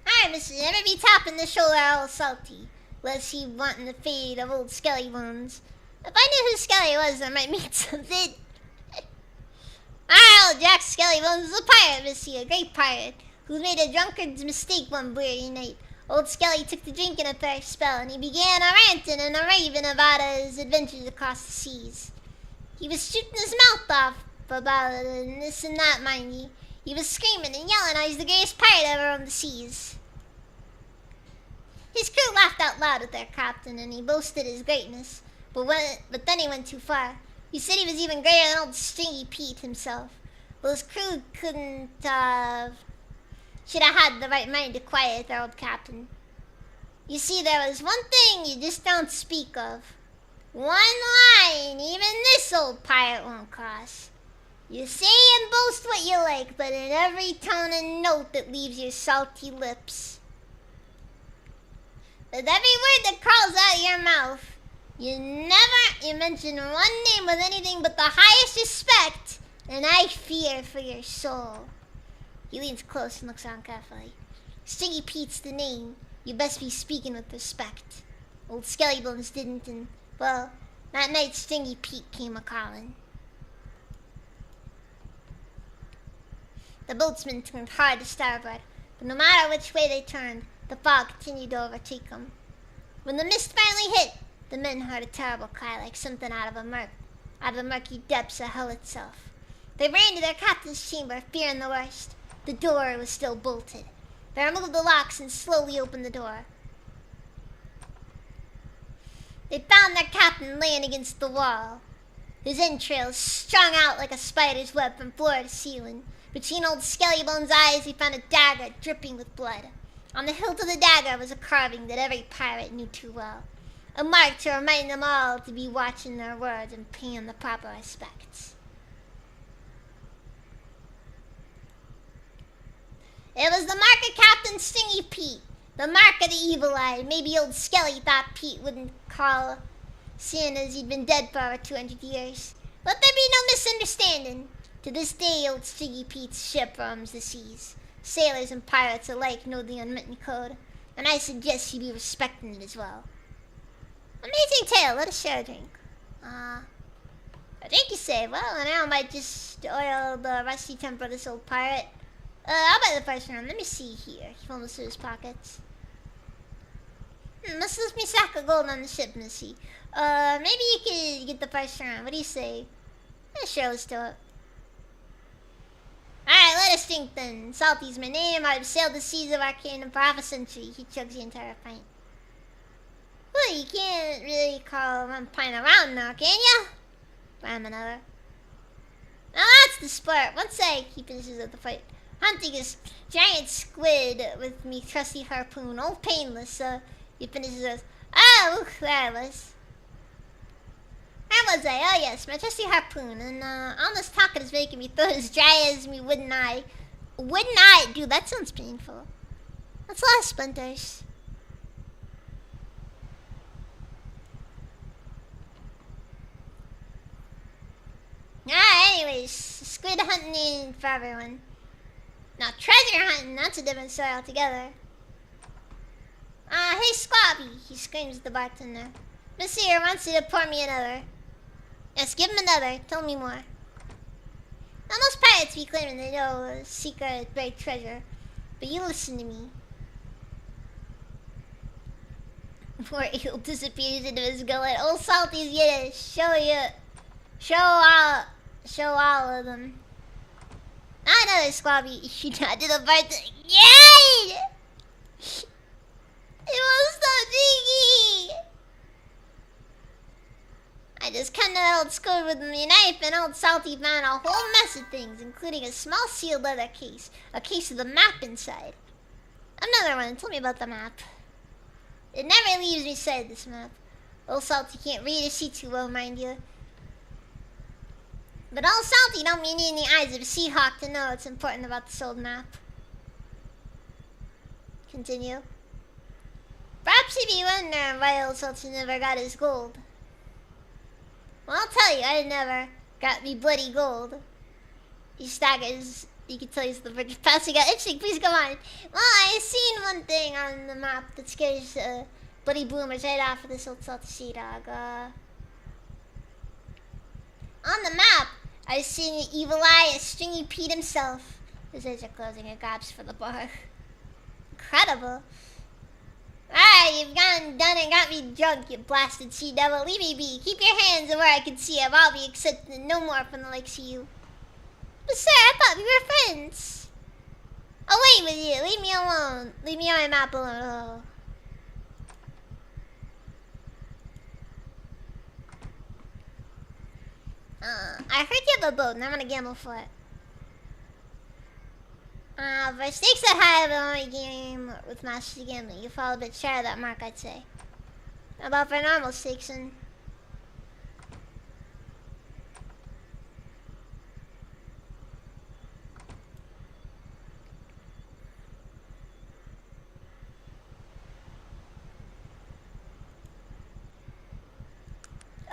Alright, mister, never be tapping the shoulder all salty. Lest he wanting the fate of old Skelly Bones. If I knew who Skelly was, I might meet something. Alright, old Jack Skelly Bones is a pirate, mister, a great pirate, who made a drunkard's mistake one weary night. Old Skelly took to drinking a fair spell, and he began a ranting and a raving about his adventures across the seas. He was shooting his mouth off about it and this and that, mind ye. He was screaming and yelling how he's the greatest pirate ever on the seas. His crew laughed out loud at their captain, and he boasted his greatness. But then he went too far. He said he was even greater than old Stingy Pete himself. Well, his crew should have had the right mind to quiet their old captain. You see, there was one thing you just don't speak of. One line even this old pirate won't cross. You say and boast what you like, but in every tone and note that leaves your salty lips. With every word that crawls out of your mouth, you mention one name with anything but the highest respect, and I fear for your soul. He leans close and looks around carefully. Stingy Pete's the name. You best be speaking with respect. Old Skellybones didn't, and, well, that night Stingy Pete came a-calling. The boatsmen turned hard to starboard, but no matter which way they turned, the fog continued to overtake them. When the mist finally hit, the men heard a terrible cry like something out of the murky depths of hell itself. They ran to their captain's chamber, fearing the worst. The door was still bolted. They removed the locks and slowly opened the door. They found their captain laying against the wall, his entrails strung out like a spider's web from floor to ceiling. Between old Skellybones' eyes, he found a dagger dripping with blood. On the hilt of the dagger was a carving that every pirate knew too well, a mark to remind them all to be watching their words and paying the proper respects. It was the mark of Captain Stingy Pete, the mark of the evil eye. Maybe old Skelly thought Pete wouldn't call, seeing as he'd been dead for over 200 years. Let there be no misunderstanding. To this day, old Stingy Pete's ship roams the seas. Sailors and pirates alike know the unwritten code, and I suggest you be respecting it as well. Amazing tale, let us share a drink. A drink you say? Well, now I might just oil the rusty temper of this old pirate. I'll buy the first round. Let me see here. He fumbles through his pockets. Let's lose me a sack of gold on the ship, Missy. Maybe you could get the first round. What do you say? Yeah, sure, let's do it. Alright, let us drink then. Salty's my name. I've sailed the seas of our kingdom for half a century. He chugs the entire pint. Well, you can't really call one pint around now, can ya? Bam, another. Now that's the sport. Once he finishes up the fight. Hunting this giant squid with me trusty harpoon, all painless, he finishes with, oh, there it was. Where was I? Oh yes, my trusty harpoon, and all this talking is making me throat as dry as me wooden eye. Wooden eye? Dude, that sounds painful. That's a lot of splinters. Anyways, squid hunting ain't for everyone. Now treasure hunting, that's a different story altogether. Hey Squabby, he screams at the bartender. Monsieur wants you to pour me another. Yes, give him another. Tell me more. Now most pirates be claiming they know a secret buried treasure. But you listen to me. Poor eel disappears into his gullet. Old Salty's Yiddish. Show all of them. Not another Squabby. She nodded to the bartender. Yay! It won't stop drinking! I just come to that old school with my knife, and old Salty found a whole mess of things, including a small sealed leather case. A case with a map inside. Another one. Tell me about the map. It never leaves me sight, this map. Old Salty can't read or see too well, mind you. But old Salty don't mean in the eyes of a sea hawk to know what's important about this old map. Continue. Perhaps if you wonder why old Salty never got his gold. Well, I'll tell you, I never got me bloody gold. He staggers. You can tell he's the British passing out. Interesting, please come on. Well, I seen one thing on the map that scares bloody bloomers right off of this old Salty Sea Dog. On the map, I seen an evil eye, a Stringy Pete himself. His eyes are closing and grabs for the bar. Incredible. Alright, you've gone done and got me drunk, you blasted sea devil. Leave me be. Keep your hands where I can see them. I'll be accepting no more from the likes of you. But sir, I thought we were friends. I'll wait with you. Leave me alone. Leave me on my map alone. I heard you have a boat and I'm gonna gamble for it. For stakes that high of an only game with Master Gambling, you fall a bit shy of that mark, I'd say. How about for normal stakes and...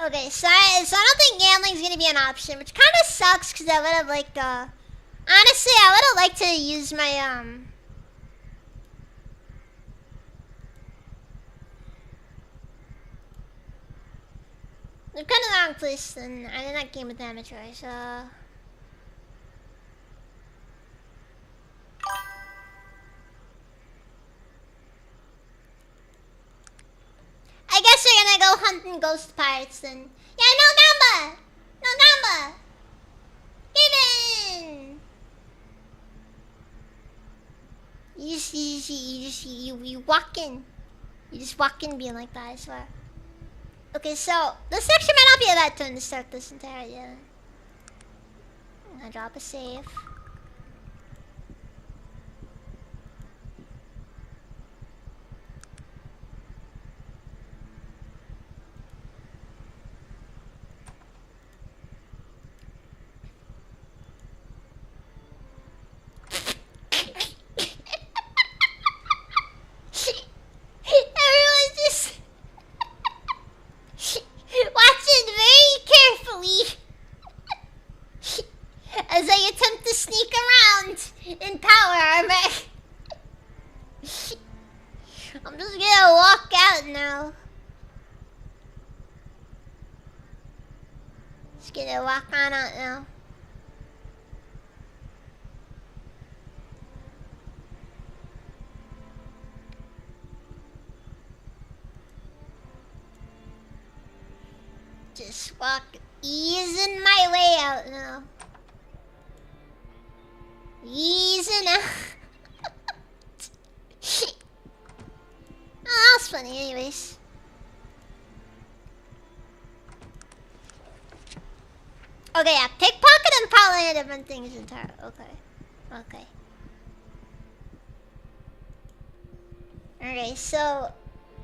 Okay, so I don't think gambling's gonna be an option, which kind of sucks because I would have liked, honestly, I would have liked to use my, I'm kind of the wrong place, and I did not game with amateur, so... I guess we're gonna go hunting ghost pirates then. Yeah, no gamba! No gamba! Given! You walk in. You just walk in being like that, I swear. Okay, so this actually might not be a bad turn to start this entire game. I'm gonna drop a save. Everyone's just watching very carefully as I attempt to sneak around in power armor. I'm just gonna walk out now. Just gonna walk on out now. Just walk, easing my way out now. Easing out. Oh, that's funny anyways. Okay, yeah, pickpocket and probably different things entirely. Okay. Okay. Okay, so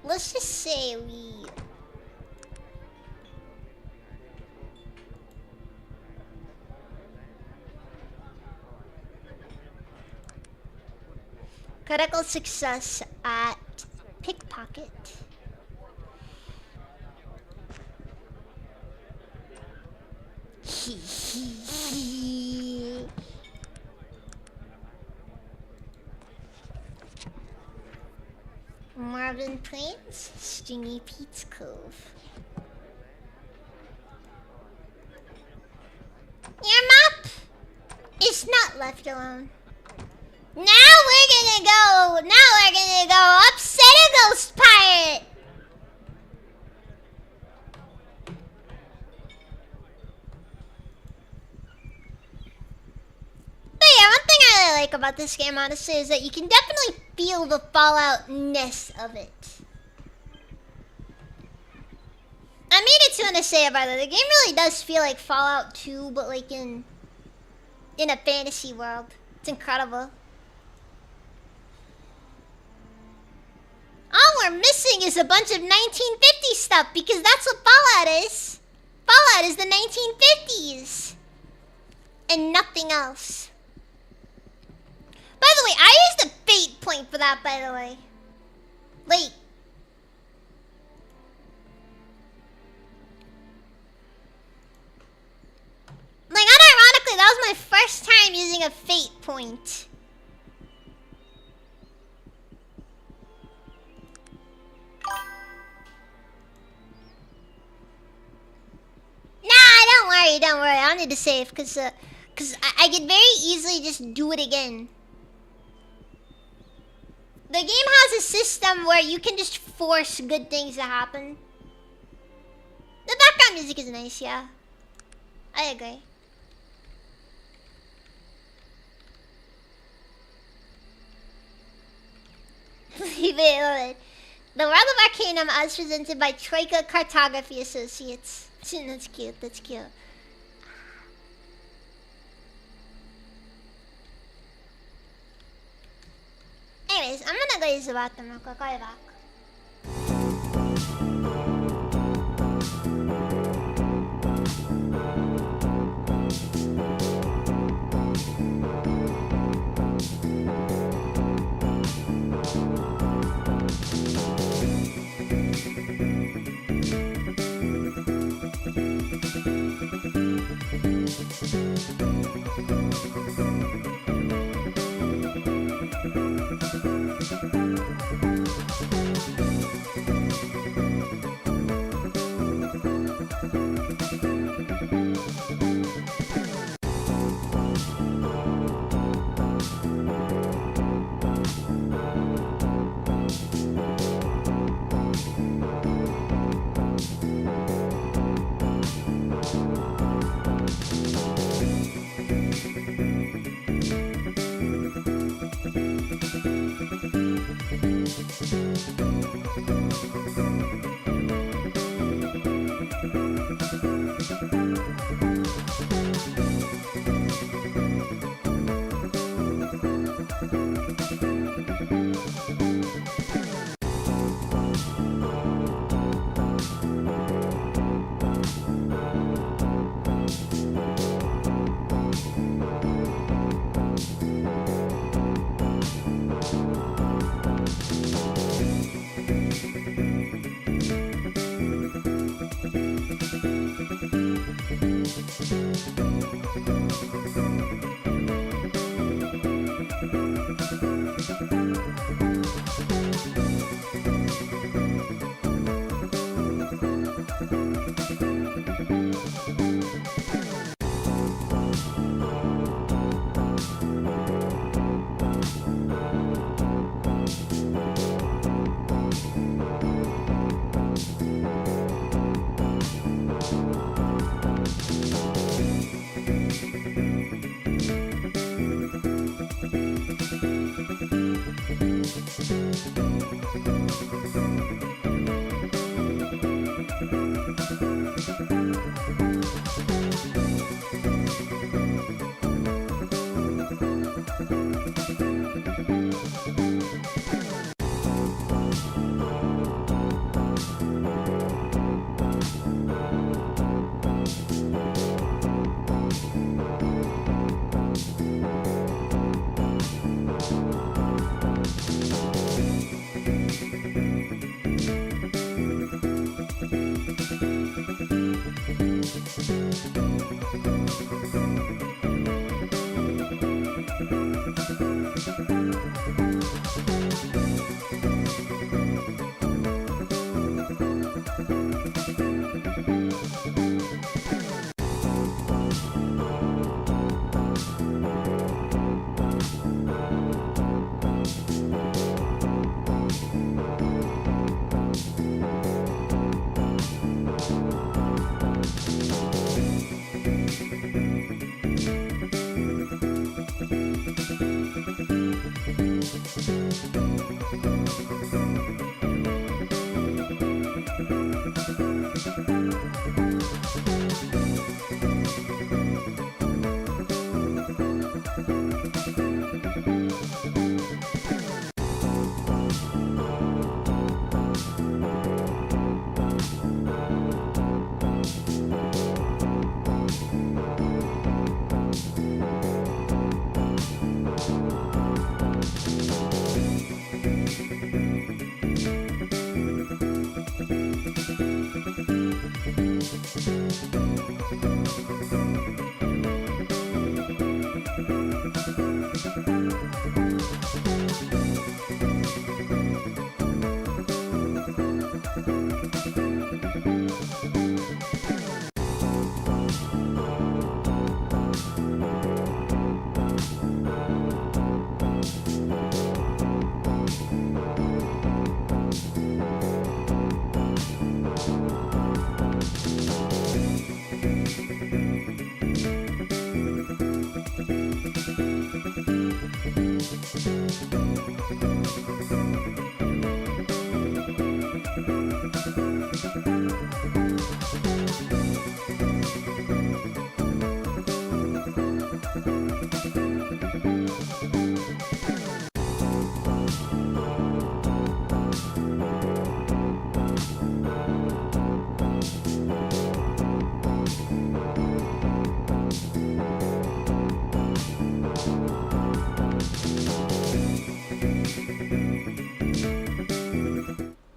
let's just say we... Critical success at pickpocket. More Northern Plains, Stringy Pete's Cove. Your map is not left alone. Now we're gonna go upset a ghost pirate. But yeah, one thing I really like about this game, honestly, is that you can definitely feel the Fallout-ness of it. I mean, it's gonna say about it. The game really does feel like Fallout 2, but like in a fantasy world. It's incredible. All we're missing is a bunch of 1950s stuff because that's what Fallout is. Fallout is the 1950s. And nothing else. By the way, I used a fate point for that, by the way. Like, unironically, that was my first time using a fate point. Nah, don't worry. I don't need to save, because I could very easily just do it again. The game has a system where you can just force good things to happen. The background music is nice, yeah. I agree. Leave it. The World of Arcanum as presented by Troika Cartography Associates. That's cute, that's cute. Anyways, I'm gonna go use the bathroom real quick. I'll be back.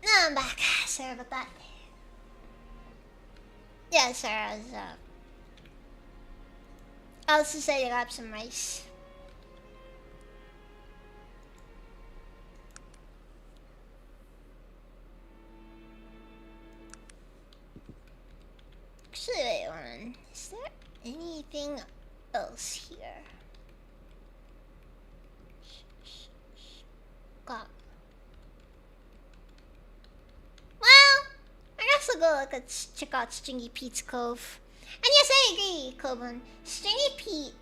Now I'm back. Sorry about that. Yeah, sorry, I was just setting up some rice. Actually, wait one. Is there anything else here? God. Well, I guess I'll go check out Stringy Pete's Cove. And yes, I agree, Coburn. Stringy Pete,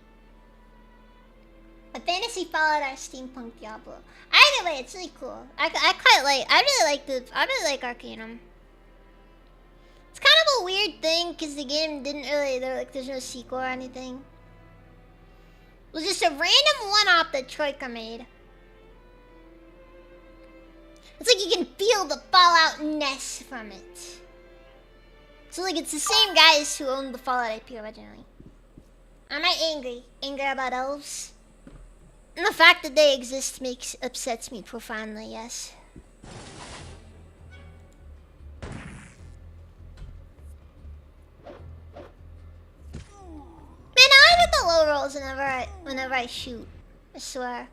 a fantasy followed our steampunk Diablo. Either way, it's really cool. I really like Arcanum. It's kind of a weird thing because the game didn't really, there's no sequel or anything. It was just a random one-off that Troika made. It's like you can feel the Fallout-ness from it. So like it's the same guys who owned the Fallout IP originally. Am I angry? Angry about elves? And the fact that they exist upsets me profoundly, yes. Man, I get the low rolls whenever I shoot. I swear.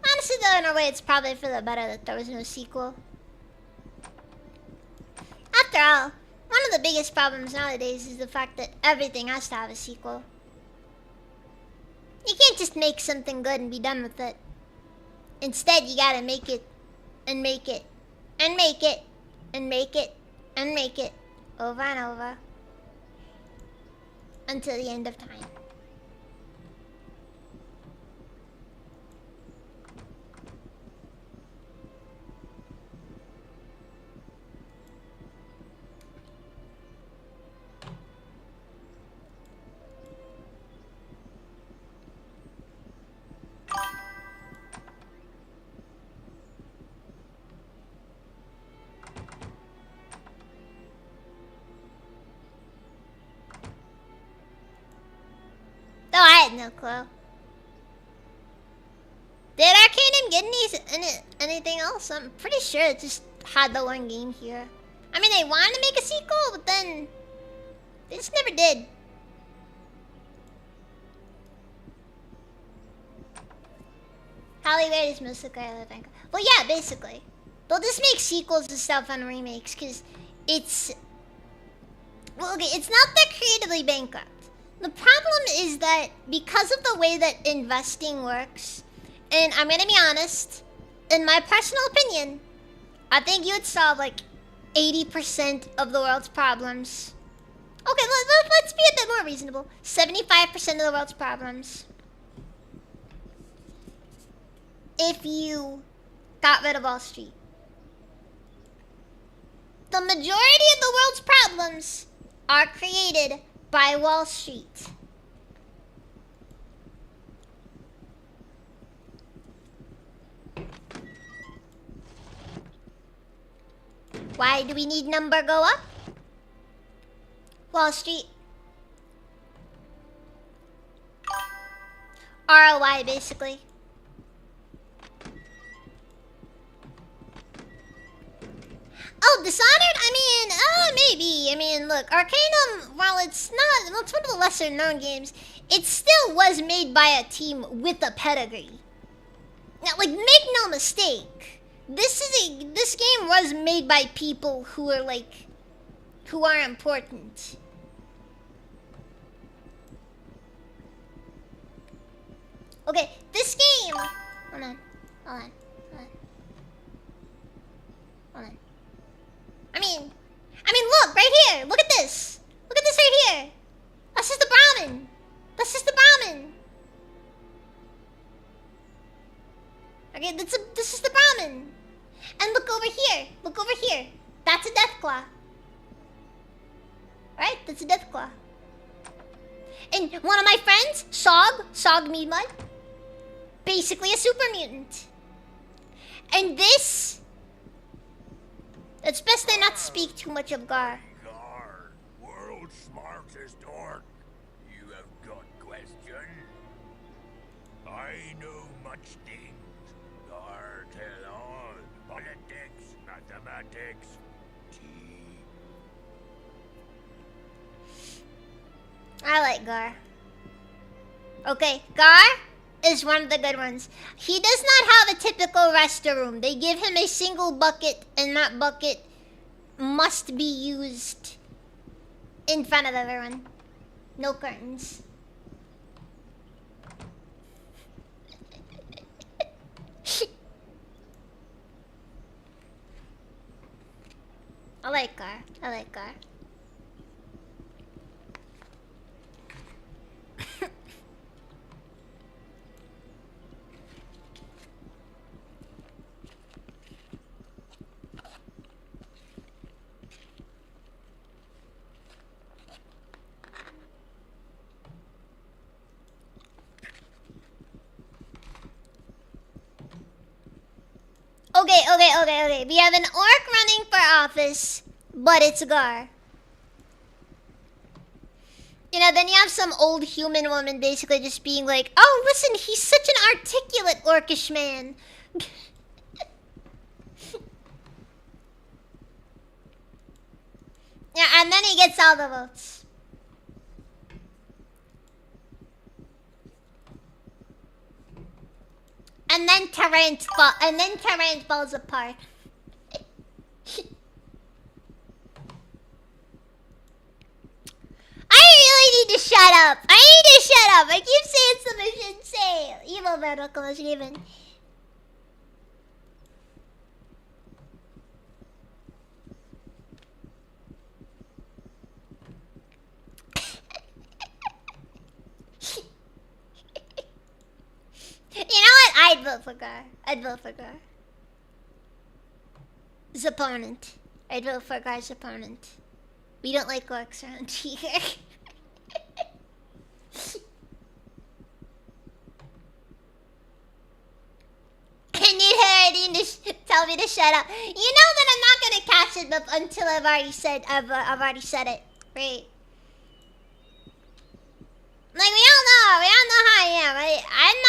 Honestly, though, in a way, it's probably for the better that there was no sequel. After all, one of the biggest problems nowadays is the fact that everything has to have a sequel. You can't just make something good and be done with it. Instead, you gotta make it, and make it, and make it, and make it, and make it, over and over, until the end of time. No, I had no clue. Did Arcanum get anything else? I'm pretty sure it just had the one game here. I mean, they wanted to make a sequel, but then they just never did. Hollywood is mostly Bank. Well, yeah, basically. They'll just make sequels to stuff and remakes, because it's... Well, okay, it's not that creatively bankrupt. The problem is that because of the way that investing works, and I'm gonna be honest, in my personal opinion, I think you would solve like 80% of the world's problems. Okay, let's be a bit more reasonable. 75% of the world's problems. If you got rid of Wall Street. The majority of the world's problems are created by Wall Street. Why do we need number go up? Wall Street. ROI, basically. Oh, Dishonored? I mean, maybe. I mean, look, Arcanum, while it's not, well, it's one of the lesser known games, it still was made by a team with a pedigree. Now, like, make no mistake, this game was made by people who are, like, who are important. Okay, this game, hold on. I mean, look, right here. Look at this. Look at this right here. That's just the Brahmin. That's just the Brahmin. Okay, this is the Brahmin. And look over here. Look over here. That's a Deathclaw. Right? That's a Deathclaw. And one of my friends, Sog Meadmud, basically a super mutant. And this... It's best I not speak too much of Gar. Gar, world's smartest orc. You have got question? I know much things. Gar tell all. Politics, mathematics, tea. I like Gar. Okay, Gar is one of the good ones. He does not have a typical restroom. They give him a single bucket, and that bucket must be used in front of everyone. No curtains. I like Gar. I like Gar. Okay. We have an orc running for office, but it's Gar. You know, then you have some old human woman basically just being like, oh, listen, he's such an articulate orcish man. Yeah, and then he gets all the votes. And then Terrence falls apart. I really need to shut up. I keep saying something I shouldn't say. Evil medical is given. You know what? I'd vote for Gar. His opponent. I'd vote for Gar's opponent. We don't like orcs around here. I need her to tell me to shut up. You know that I'm not gonna catch it until I've already said it, right? Like we all know how I am. I'm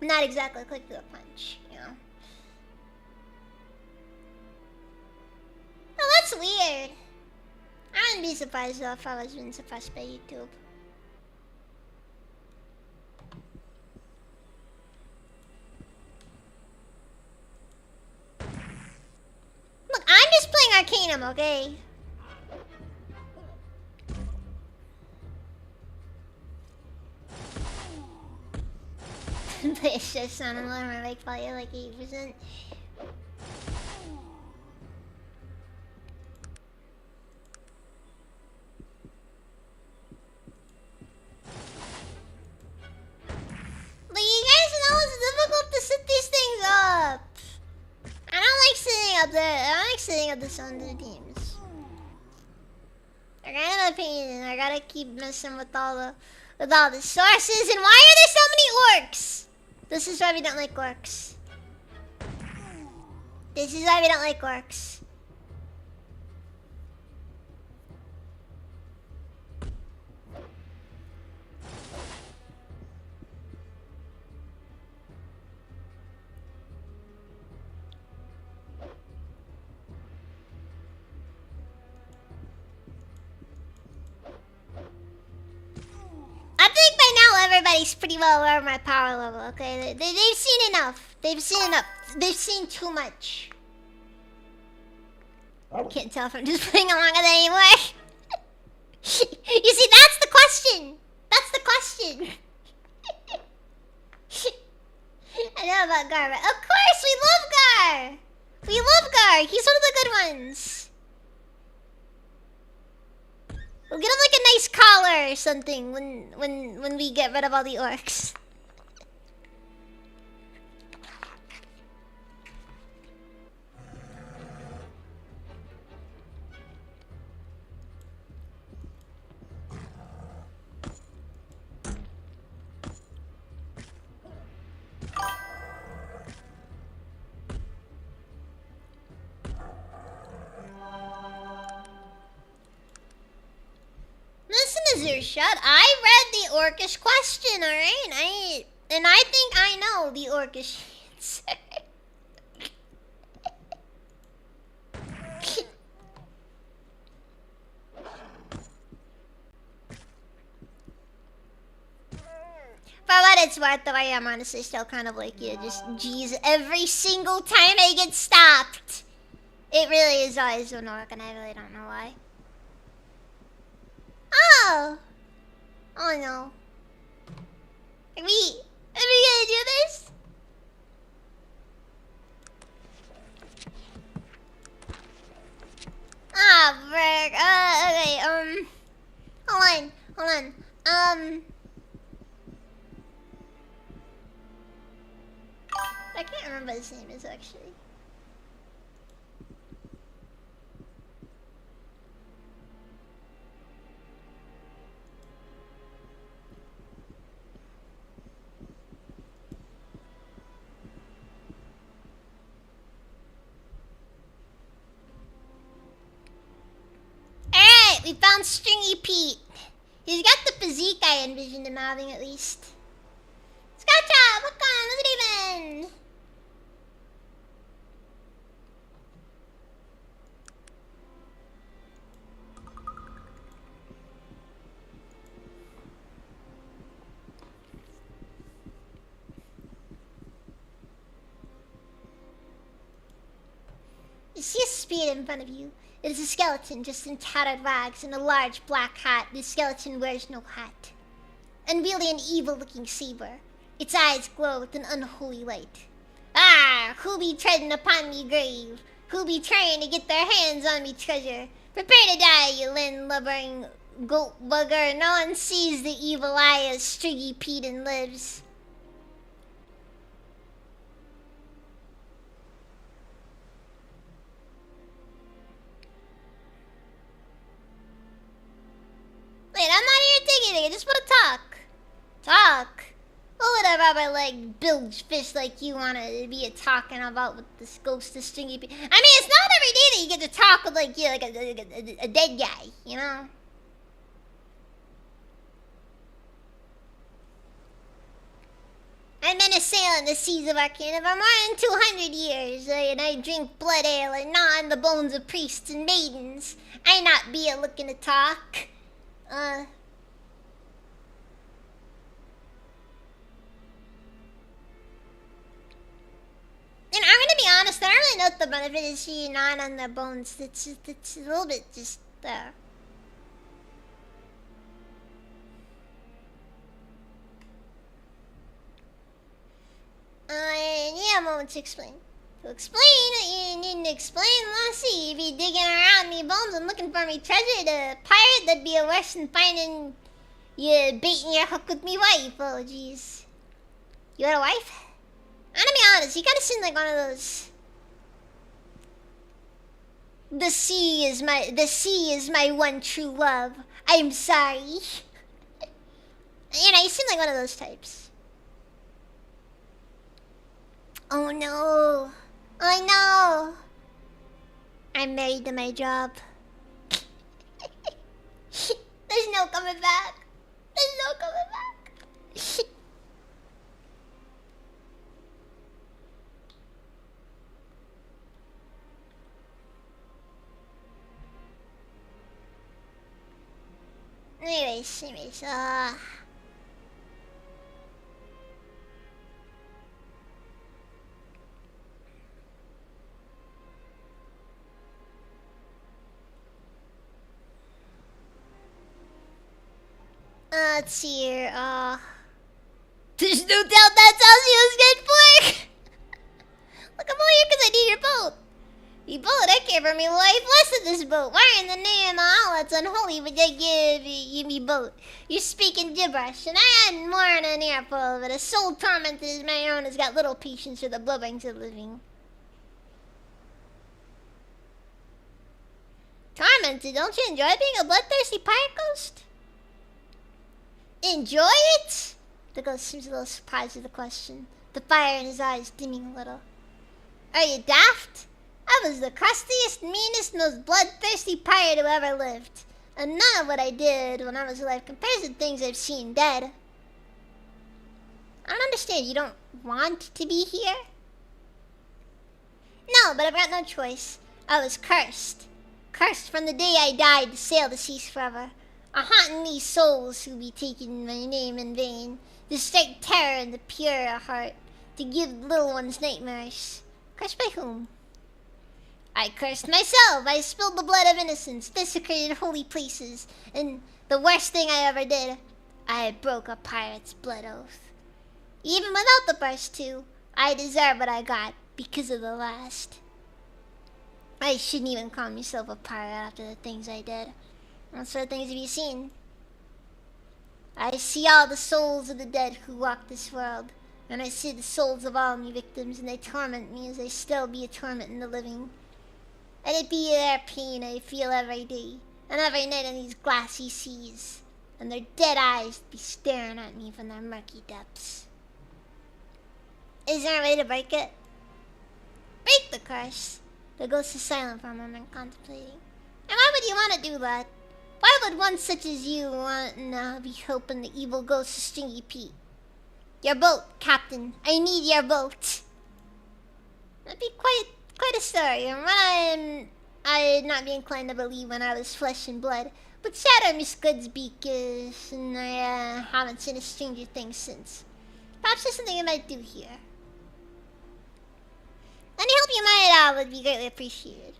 not exactly quick to the punch, you know. Oh, that's weird. I wouldn't be surprised though if I was being suppressed by YouTube. Look, I'm just playing Arcanum, okay? It's just sound alarm. I like probably like 8%. But you guys know it's difficult to set these things up. I don't like sitting up there. I don't like sitting up this on the teams. I got an opinion. I gotta keep messing with all the sources. And why are there so many orcs? This is why we don't like orcs. everybody's pretty well aware of my power level, okay? They've seen enough. They've seen enough. They've seen too much. I can't tell if I'm just playing along with it anymore. You see, that's the question. That's the question. I know about Gar, but of course we love Gar. We love Gar. He's one of the good ones. We'll get him like a nice collar or something when we get rid of all the orcs. Listen to Zershut, I read the orcish question, alright? I think I know the orcish answer. For what it's worth, though, I am honestly still kind of like you. Just, geez, every single time I get stopped. It really is always an orc, and I really don't know why. Oh! Oh no. Are we gonna do this? Ah, frick. Okay, hold on. I can't remember what his name is, actually. Alright, we found Stringy Pete. He's got the physique I envisioned him having, at least. Scotcha! Welcome! Good evening! You see a spear in front of you. It is a skeleton just in tattered rags and a large black hat. The skeleton wears no hat. Unveiling an evil-looking saber. Its eyes glow with an unholy light. Ah! Who be treading upon me grave? Who be trying to get their hands on me treasure? Prepare to die, you land-lubbering goat bugger. No one sees the evil eye as Striggy Pete and lives. Wait, I'm not here taking anything. I just want to talk. Talk? Well, whatever about like bilge fish like you want to be talking about with this ghost of Stringy Pete. I mean, it's not every day that you get to talk with like, a dead guy, you know? I've been a sailing the seas of Arcana for more than 200 years, and I drink blood ale and gnaw on the bones of priests and maidens. I not be a looking to talk. And I'm gonna be honest, I don't really know what the benefit is to gnawing on their bones. It's a little bit just there. Yeah, a moment to explain. To explain what you need to explain, Lassie. If you digging around me bones and looking for me treasure, the pirate, that'd be a worse than finding you baiting your hook with me wife. Oh, jeez. You had a wife? I'm gonna be honest, you kinda seem like one of those. The sea is my one true love. I'm sorry. You know, you seem like one of those types. Oh no. I know. I'm married to my job. There's no coming back. There's no coming back. Anyways, let's see here. There's no doubt that's how she was good for. Look, I'm only here because I need your boat. You boat, I care for me life less of this boat. Why in the name of Allah it's unholy would they give you me boat? You're speaking gibberish, and I had more than an earful of it. A soul tormented as my own has got little patience for the blubberings of living. Tormented? Don't you enjoy being a bloodthirsty pirate ghost? Enjoy it? The ghost seems a little surprised at the question, the fire in his eyes dimming a little. Are you daft? I was the crustiest, meanest, most bloodthirsty pirate who ever lived. And none of what I did when I was alive compares to things I've seen dead. I don't understand. You don't want to be here? No, but I've got no choice. I was cursed. Cursed from the day I died to sail the seas forever. A haunting these souls who be taking my name in vain. To strike terror in the pure heart. To give little ones nightmares. Cursed by whom? I cursed myself. I spilled the blood of innocents, desecrated holy places, and the worst thing I ever did, I broke a pirate's blood oath. Even without the first two, I deserve what I got because of the last. I shouldn't even call myself a pirate after the things I did. What sort of things have you seen? I see all the souls of the dead who walk this world, and I see the souls of all my victims, and they torment me as they still be a torment in the living. And it be their pain I feel every day, and every night on these glassy seas, and their dead eyes be staring at me from their murky depths. Is there a way to break it? Break the curse. The ghost is silent for a moment, contemplating. And why would you want to do that? Why would one such as you want to be helping the evil ghost of Stringy Pete? Your boat, Captain. I need your boat. That'd be quite a story, and one I'd not be inclined to believe when I was flesh and blood. But shatter Miss Good's beak is, and I haven't seen a stranger thing since. Perhaps there's something I might do here. Any help you might have would be greatly appreciated.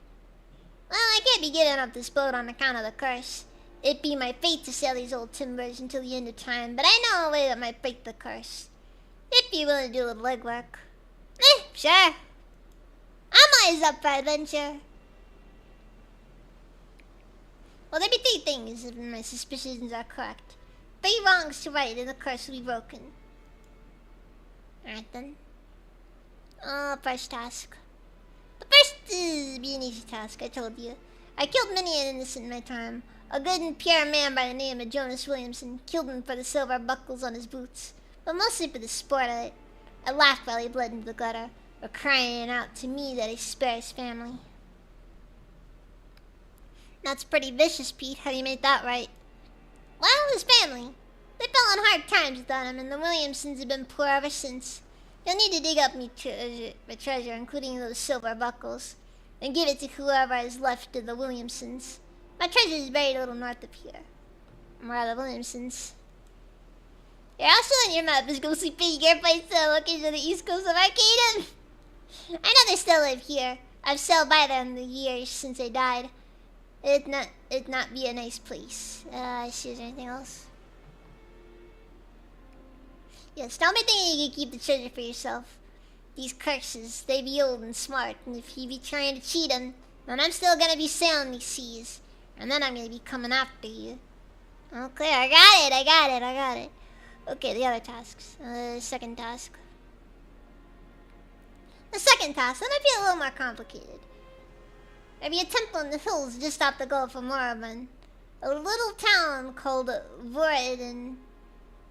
Well, I can't be giving up this boat on account of the curse. It'd be my fate to sail these old timbers until the end of time, but I know a way that might break the curse. If you're willing to do a little legwork. Sure. I'm always up for adventure. Well, there be 3 things if my suspicions are correct. 3 wrongs to right and the curse will be broken. Alright then. First task. The first is be an easy task, I told you. I killed many an innocent in my time. A good and pure man by the name of Jonas Williamson. Killed him for the silver buckles on his boots. But mostly for the sport of it. I laughed while he bled into the gutter, or crying out to me that he spare his family. That's pretty vicious, Pete. How do you make that right? Well, his family. They fell on hard times without him, and the Williamsons have been poor ever since. They'll need to dig up me treasure, including those silver buckles, and give it to whoever is left of the Williamsons. My treasure is buried a little north of here. Where are the Williamsons? You're also on your map is ghostly pig your place located on the east coast of Arcadia. I know they still live here. I've sailed by them the years since they died. It'd not be a nice place. Is there anything else? Yes, don't be thinking you can keep the treasure for yourself. These curses, they be old and smart, and if you be trying to cheat them, then I'm still gonna be sailing these seas, and then I'm gonna be coming after you. Okay, I got it. Okay, the other tasks. Second task. The second task, that might be a little more complicated. There'd be a temple in the hills just off the Gulf of Morabun. A little town called Voridon.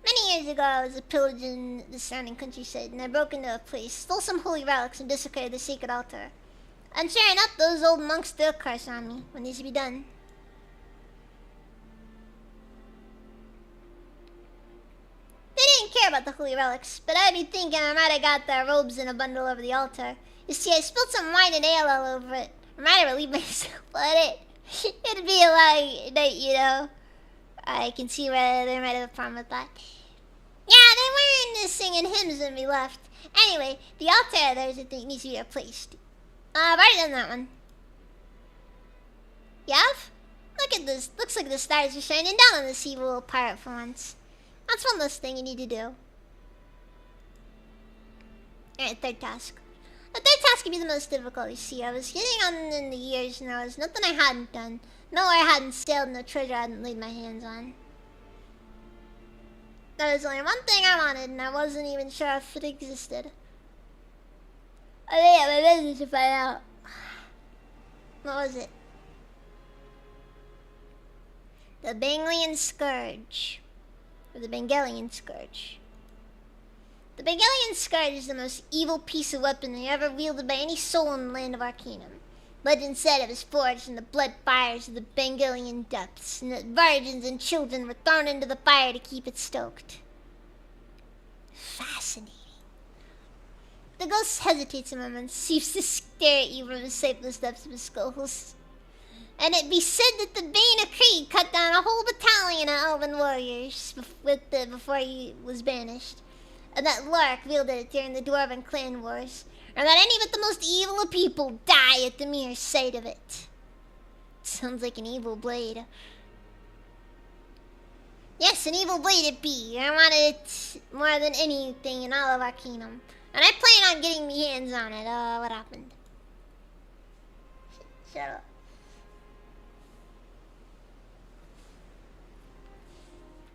Many years ago, I was pillaging the surrounding countryside, and I broke into a place, stole some holy relics, and desecrated the sacred altar. And sure enough, those old monks still curse on me when these be done. They didn't care about the holy relics, but I'd be thinking I might have got their robes in a bundle over the altar. You see, I spilled some wine and ale all over it. I might have relieved myself, but it'd be a long night, you know. I can see where they might have a problem with that. Yeah, they weren't singing hymns when we left. Anyway, the altar there's a thing needs to be replaced. I've already done that one. You have? Look at this. Looks like the stars are shining down on this evil pirate for once. That's one less thing you need to do. Alright, third task. The third task can be the most difficult, you see. I was getting on in the years and there was nothing I hadn't done. No, I hadn't sailed, no treasure I hadn't laid my hands on. There was only one thing I wanted and I wasn't even sure if it existed. I made it my business to find out. What was it? The Bangalian Scourge. Or the Bangalian Scourge. The Bangalian Scourge is the most evil piece of weaponry ever wielded by any soul in the land of Arcanum. Legend said it was forged in the blood fires of the Bangalian depths, and that virgins and children were thrown into the fire to keep it stoked. Fascinating. The ghost hesitates a moment, seems to stare at you from the shapeless depths of his skulls. And it be said that the Bane of Krieg cut down a whole battalion of elven warriors before he was banished. And that Lark wielded it during the Dwarven clan wars. And that any but the most evil of people die at the mere sight of it. Sounds like an evil blade. Yes, an evil blade it be. I wanted it more than anything in all of Arcanum. And I plan on getting my hands on it. What happened? Shut up.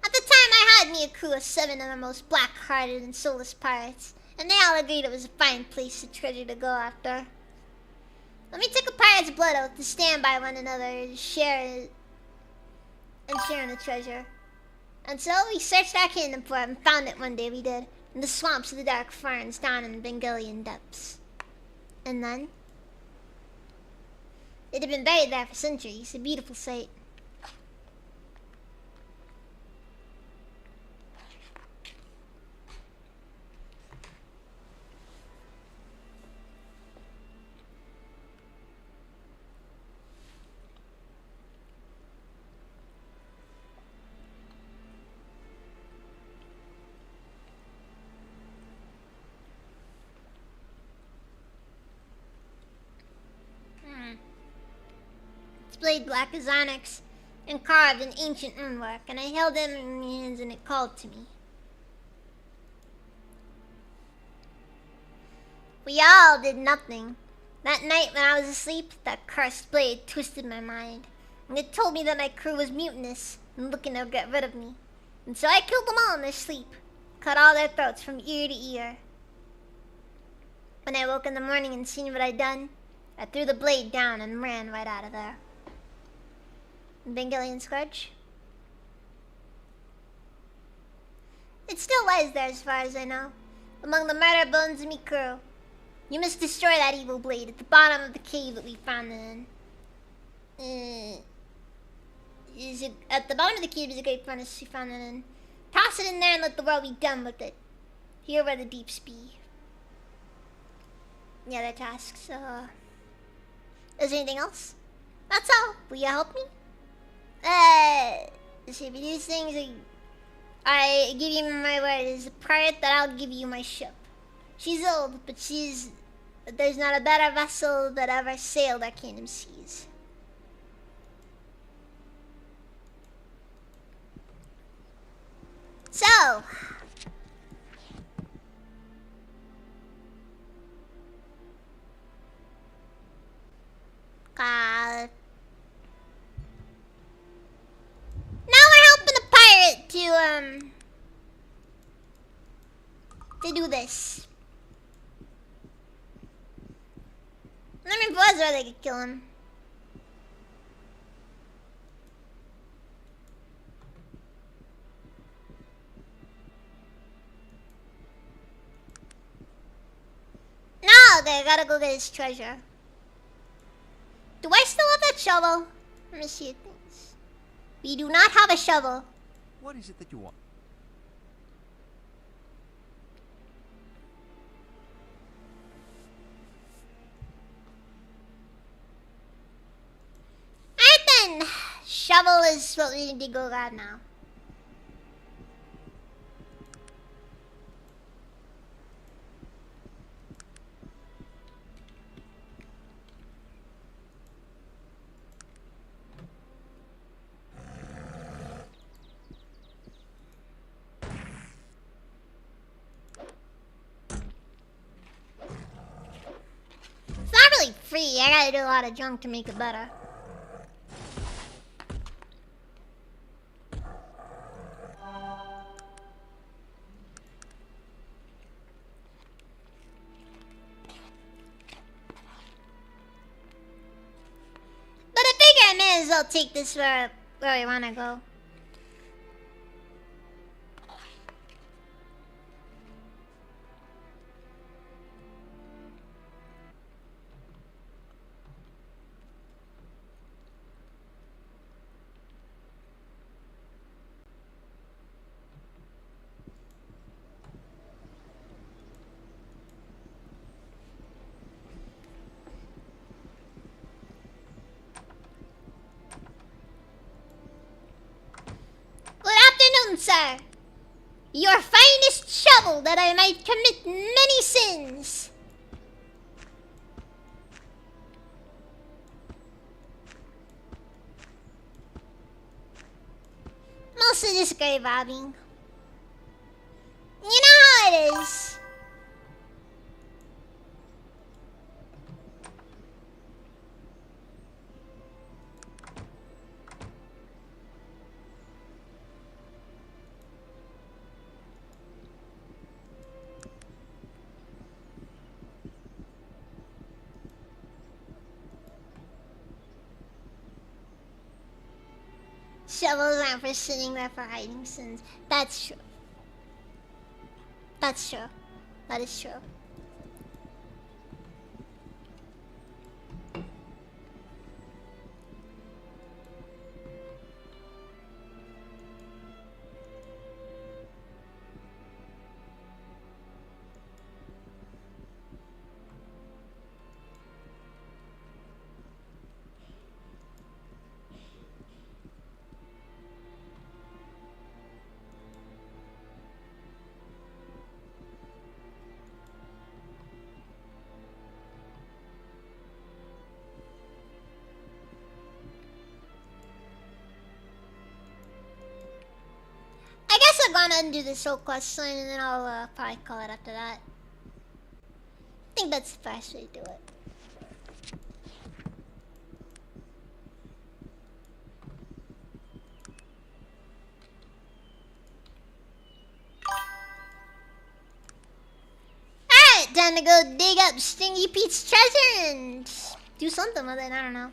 At the time, I had me a crew of 7 of the most black-hearted and soulless pirates, and they all agreed it was a fine place to treasure to go after. Then we took a pirate's blood oath to stand by one another and share in the treasure. And so we searched our kingdom for it and found it one day we did, in the swamps of the dark ferns down in the Bangalian depths. And then, it had been buried there for centuries, a beautiful sight. Blade black as onyx and carved in ancient runework, and I held it in my hands and it called to me. We all did nothing. That night when I was asleep, that cursed blade twisted my mind, and it told me that my crew was mutinous and looking to get rid of me. And so I killed them all in their sleep, cut all their throats from ear to ear. When I woke in the morning and seen what I'd done, I threw the blade down and ran right out of there. Bangalian Scourge? It still lies there as far as I know, among the murder bones of me crew. You must destroy that evil blade at the bottom of the cave that we found it in. At the bottom of the cave is a great furnace we found it in. Toss it in there and let the world be done with it. Here where the deeps be. Yeah, that task, so... Is there anything else? That's all. Will you help me? So if you do these things, I give you my word as a pirate that I'll give you my ship. She's old, but there's not a better vessel that ever sailed Arcanum seas. So, now we're helping a pirate to do this. I mean, boys, or they could kill him. No, okay, I gotta go get his treasure. Do I still have that shovel? Let me see things. We do not have a shovel. What is it that you want? Alright then. Shovel is what we need to go grab now. free. I gotta do a lot of junk to make it better. But I figure I may as well take this where we wanna go. Good afternoon, sir. Your finest shovel that I might commit many sins. Mostly just grave robbing. You know how it is. Shovels aren't for sitting there for hiding sins. That's true. That's true. That is true. I guess I'm gonna undo this whole quest line and then I'll probably call it after that. I think that's the best way to do it. Alright, time to go dig up Stingy Pete's treasure and do something with it, I don't know.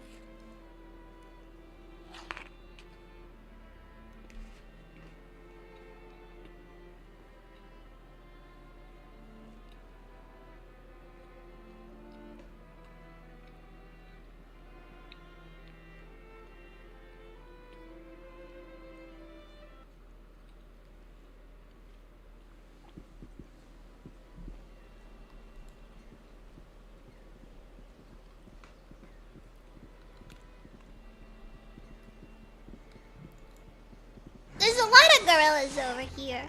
There's a lot of gorillas over here.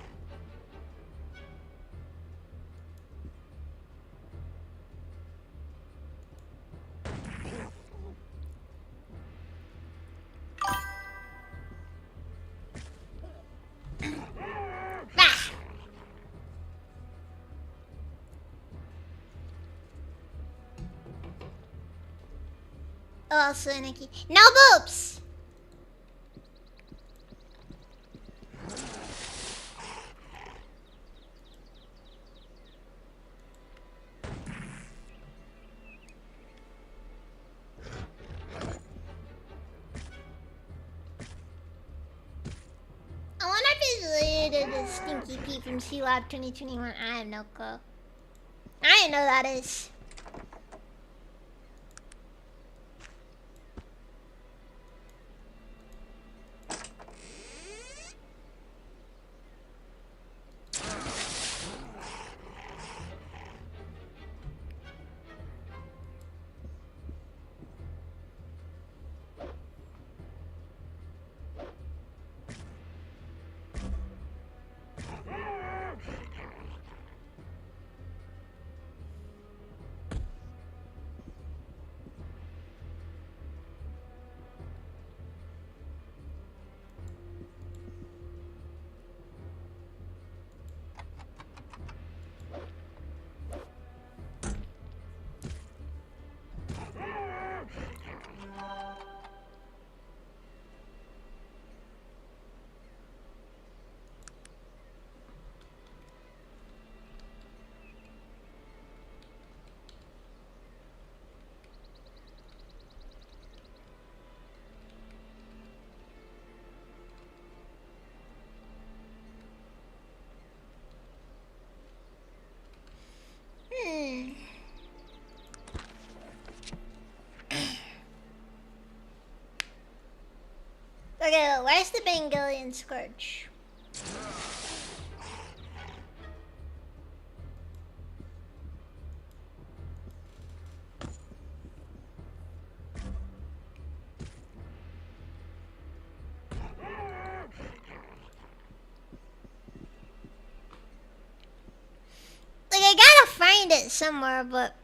Ah. Oh, Sonicky. No boobs! I wonder if it's related to Stinky Pete from C-Lab 2021. I have no clue. I didn't know that is. Okay, where's the Bangalian Scourge? Like, I gotta find it somewhere, but...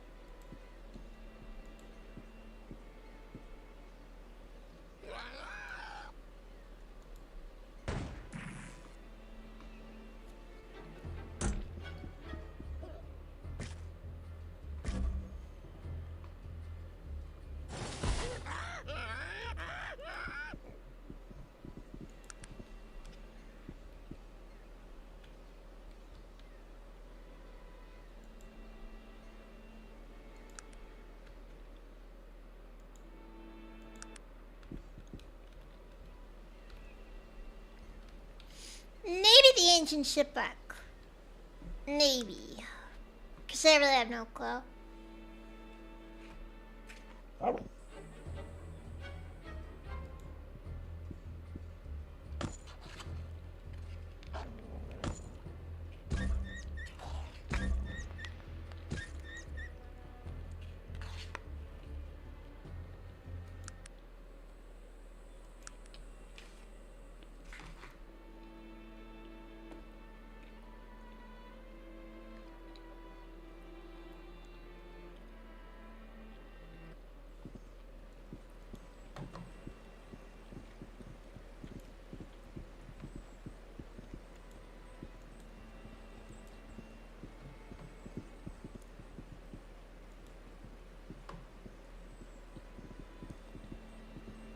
Maybe the ancient shipwreck. Maybe. Because I really have no clue.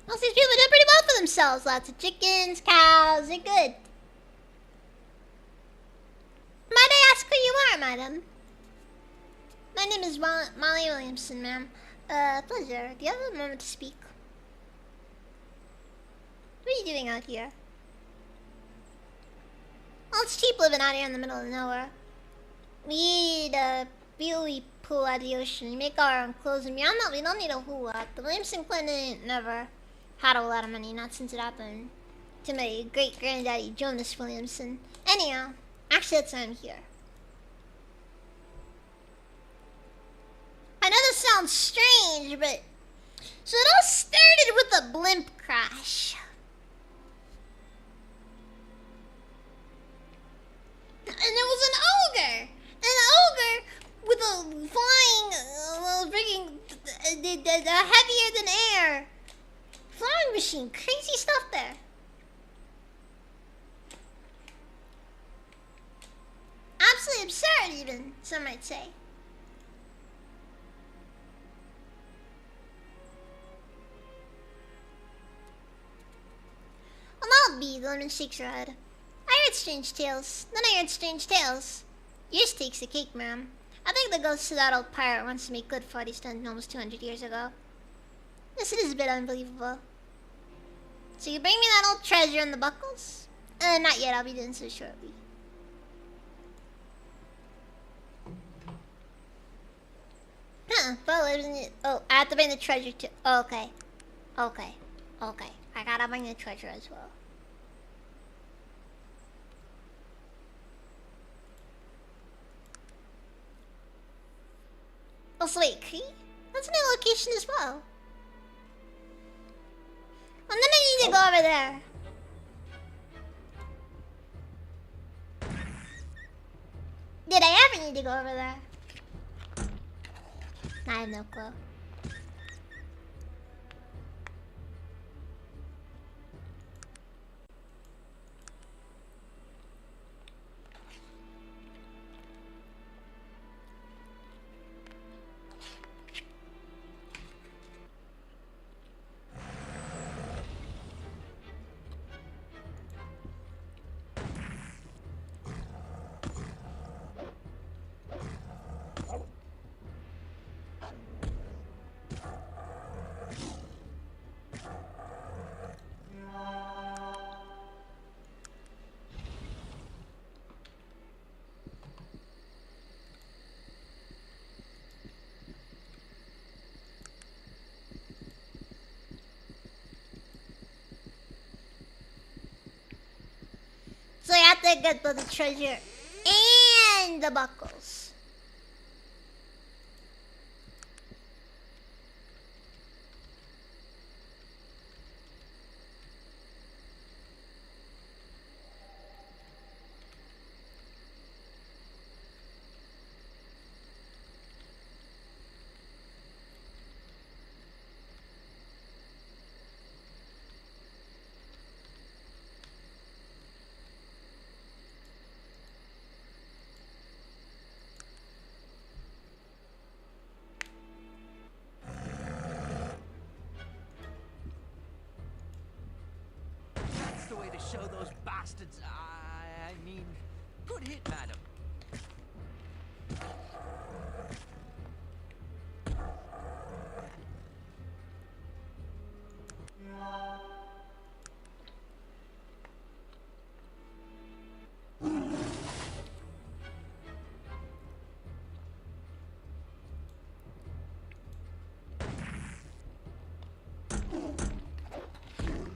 Most of these people are doing pretty well for themselves. Lots of chickens, cows, they're good. Might I ask who you are, madam? My name is Molly Williamson, ma'am. Pleasure. Do you have a moment to speak? What are you doing out here? Well, it's cheap living out here in the middle of nowhere. We eat we pull out of the ocean. We make our own clothes and we don't need a whole lot. The Williamson clan ain't never had a lot of money, not since it happened to my great granddaddy Jonas Williamson. Anyhow, actually that's why I'm here. I know this sounds strange, but so it all started with a blimp crash. And there was an ogre with a flying, freaking, heavier than air flying machine. Crazy stuff there. Absolutely absurd, even some might say. Well, I'll be the woman shakes her head. I heard strange tales. Then I heard strange tales. Yours takes the cake, ma'am. I think the ghost of that old pirate wants to make good for what he's done almost 200 years ago. Yes, it is a bit unbelievable. So you bring me that old treasure in the buckles? Not yet. I'll be doing so shortly. Huh, but isn't it? Oh, I have to bring the treasure too. Oh, okay. Okay. I gotta bring the treasure as well. Also, wait, Cree? That's a new location as well. And then I need to go over there. Did I ever need to go over there? I have no clue. gotta get both the treasure and the buckles. That's the way to show those bastards. I mean, good hit, madam.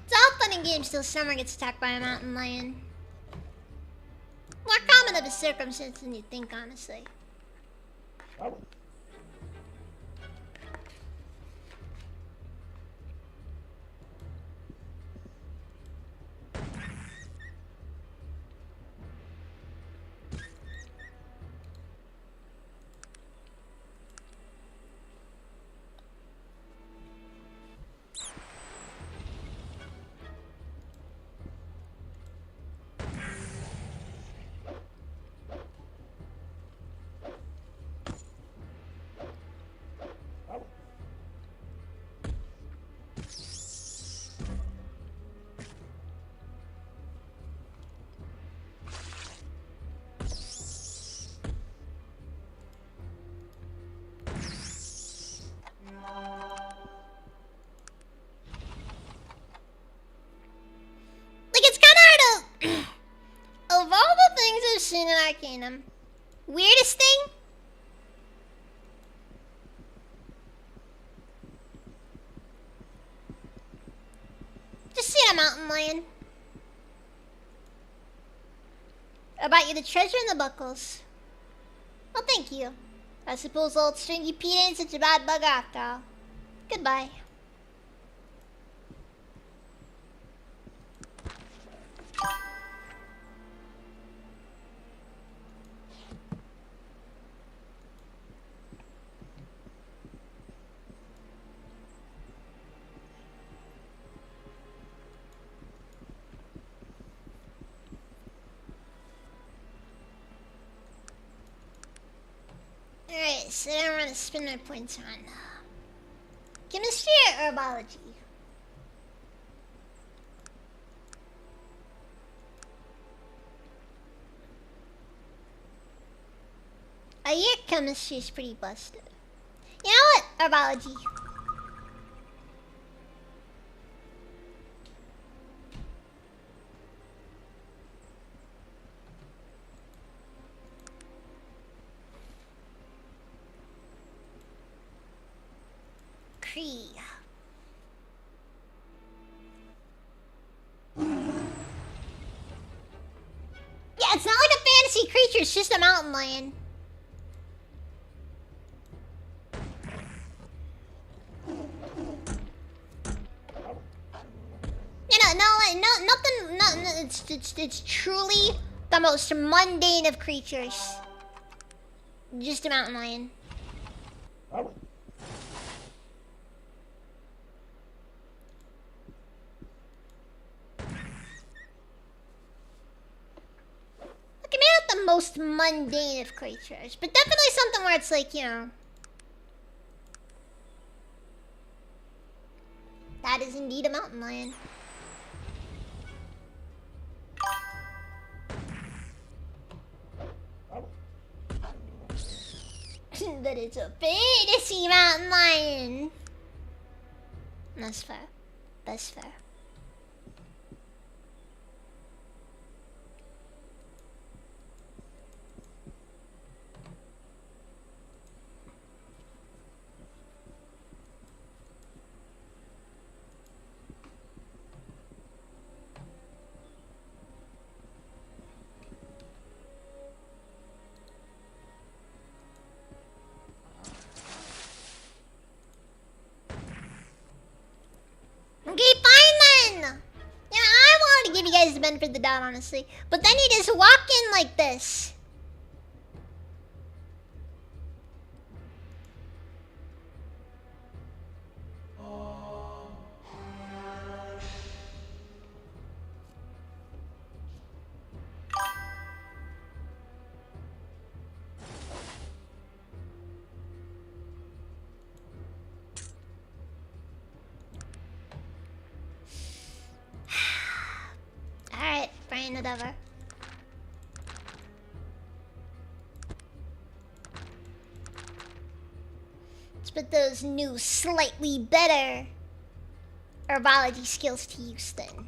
It's all fun and games till Summer gets attacked by a mountain lion. More common of a circumstance than you think, honestly. Like, it's kind of hard to... Of all the things I've seen in Arcanum, weirdest thing? Just seeing a mountain lion. About you the treasure and the buckles. Well, thank you. I suppose old Stringy Pete ain't such a bad bug after all. Goodbye. Alright, so then I'm gonna spend my points on chemistry or herbology. Your chemistry is pretty busted. You know what? Herbology. Cree. Yeah, it's not like a fantasy creature, it's just a mountain lion. Nothing. It's truly the most mundane of creatures. Just a mountain lion. Okay, maybe not the most mundane of creatures, but definitely something where it's like, you know, that is indeed a mountain lion. That it's a fantasy mountain lion. That's fair. That's fair. the benefit of the doubt, honestly. But then you just walk in like this. Alright, fine, whatever. Let's put those new, slightly better herbology skills to use then.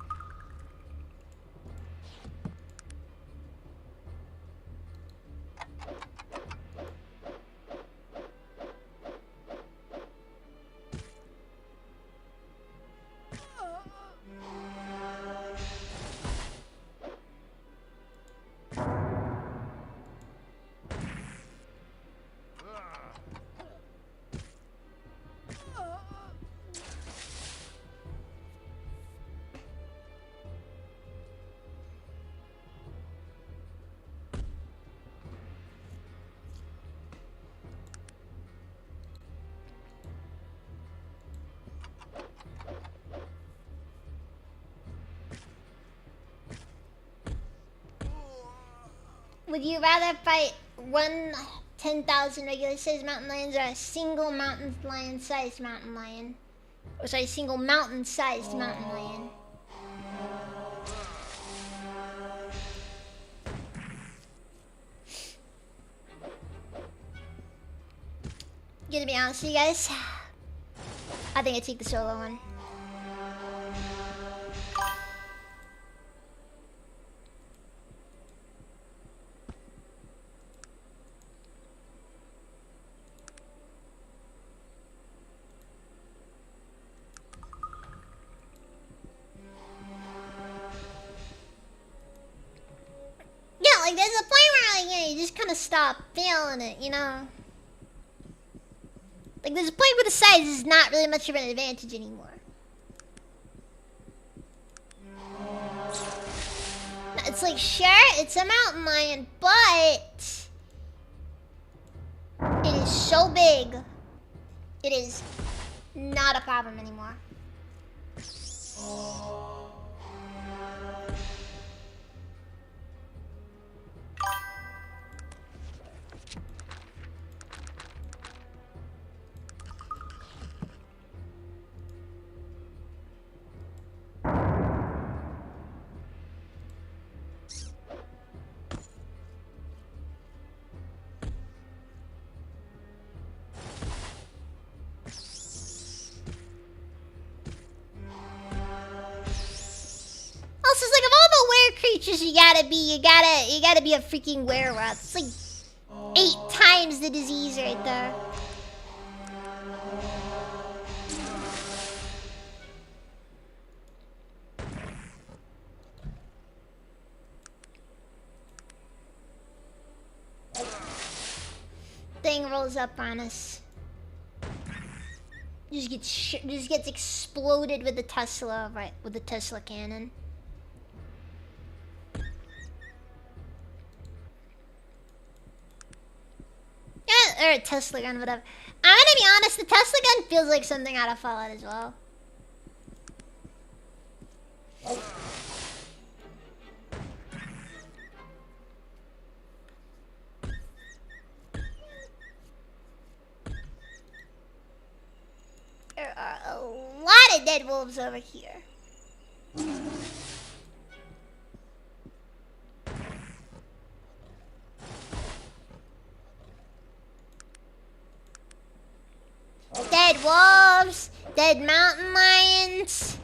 Would you rather fight 10,000 regular-sized mountain lions or a single mountain lion-sized mountain lion? Or sorry, single mountain-sized mountain lion. Gonna be honest with you guys, I think I take the solo one. Yeah, like there's a point where like, yeah, you just kind of stop feeling it, you know? Like there's a point where the size is not really much of an advantage anymore. It's like, sure, it's a mountain lion, but it is so big, it is not a problem anymore. Also, it's like of all the were creatures you gotta be a freaking werewolf. It's like 8 times the disease right there. Thing rolls up on us. Just gets exploded with the Tesla, right? With the Tesla cannon. Yeah, or a Tesla gun, whatever. I'm gonna be honest, the Tesla gun feels like something out of Fallout as well. There are a lot of dead wolves over here. Dead wolves, dead mountain lions.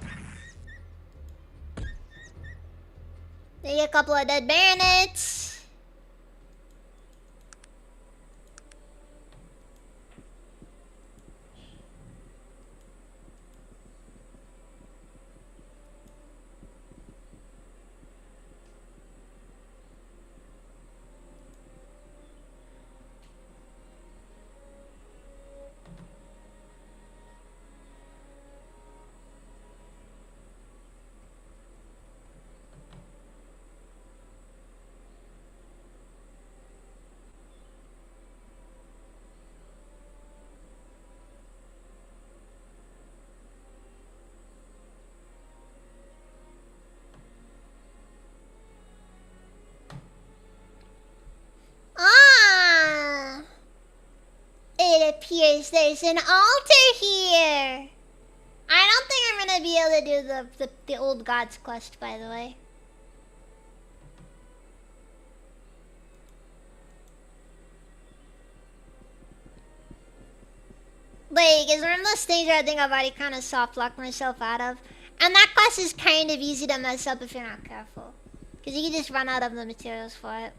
Maybe a couple of dead bandits. appears there's an altar here. I don't think I'm gonna be able to do the old gods quest, by the way. Like, it's one of those things where I think I've already kind of soft-locked myself out of. And that quest is kind of easy to mess up if you're not careful. Because you can just run out of the materials for it.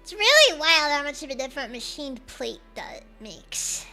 It's really wild how much of a different machined plate that makes.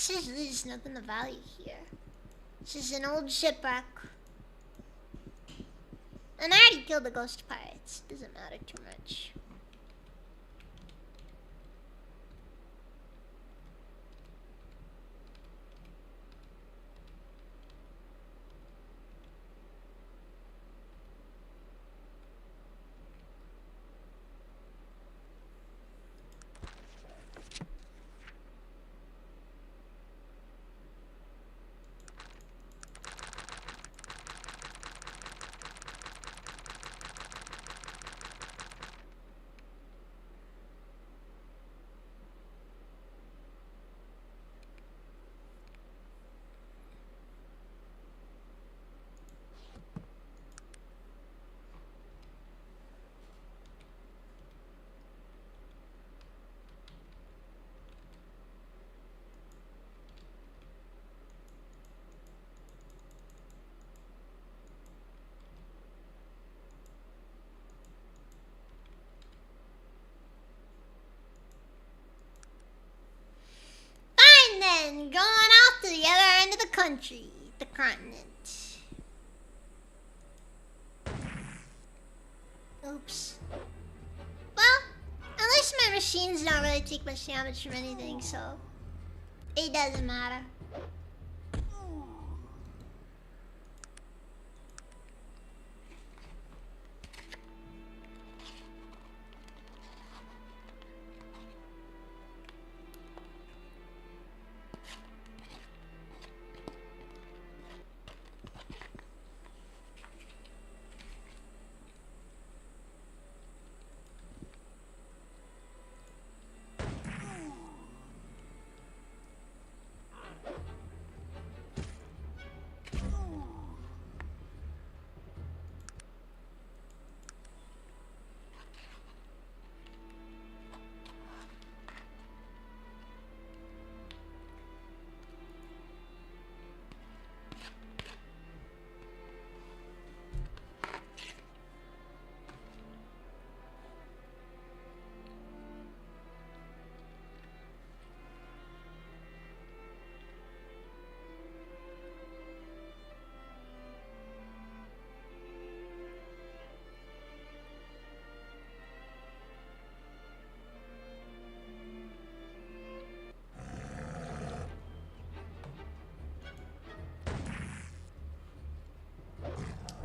There's nothing of value here. It's just an old shipwreck. And I already killed the ghost pirates. Doesn't matter too much. Then going off to the other end of the country, the continent. Oops. Well, at least my machines don't really take much damage from anything, so it doesn't matter.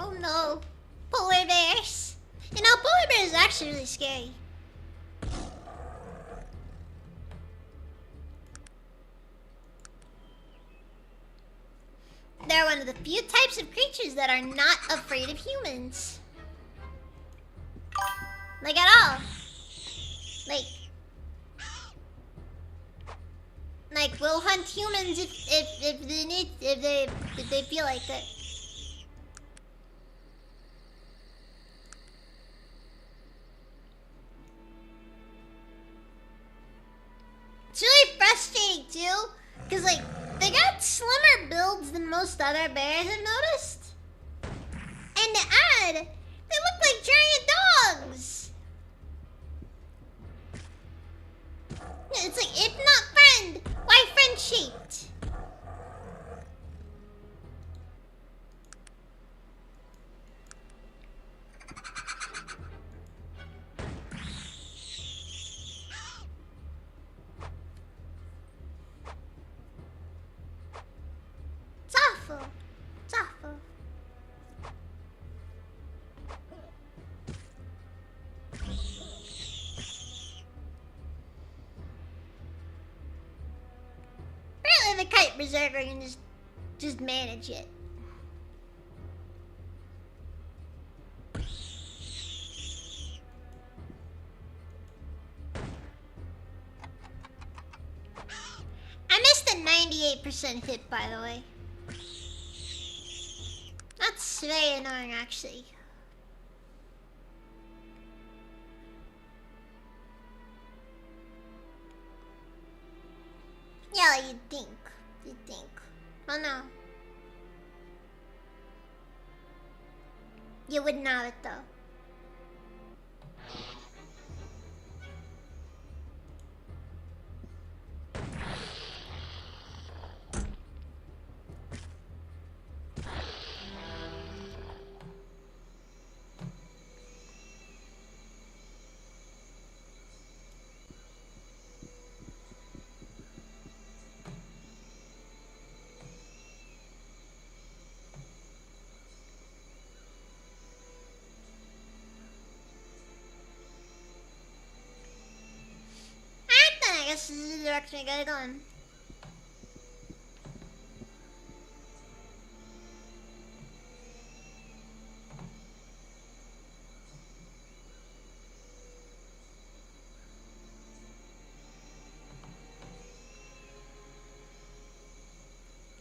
Oh no, polar bears. You know, polar bears is actually really scary. they're one of the few types of creatures that are not afraid of humans. Like at all. Like will hunt humans if they need if they feel like it. It's really frustrating too, cause like they got slimmer builds than most other bears I've noticed. And to add, they look like giant dogs. It's like, if not friend, why friend-shaped? It's awful. It's awful. Apparently the kite berserker can just manage it. I missed a 98% hit, by the way. That's very annoying, actually. Yeah, like you'd think. You'd think. Oh no. You wouldn't have it though. I guess this is the direction I gotta go in.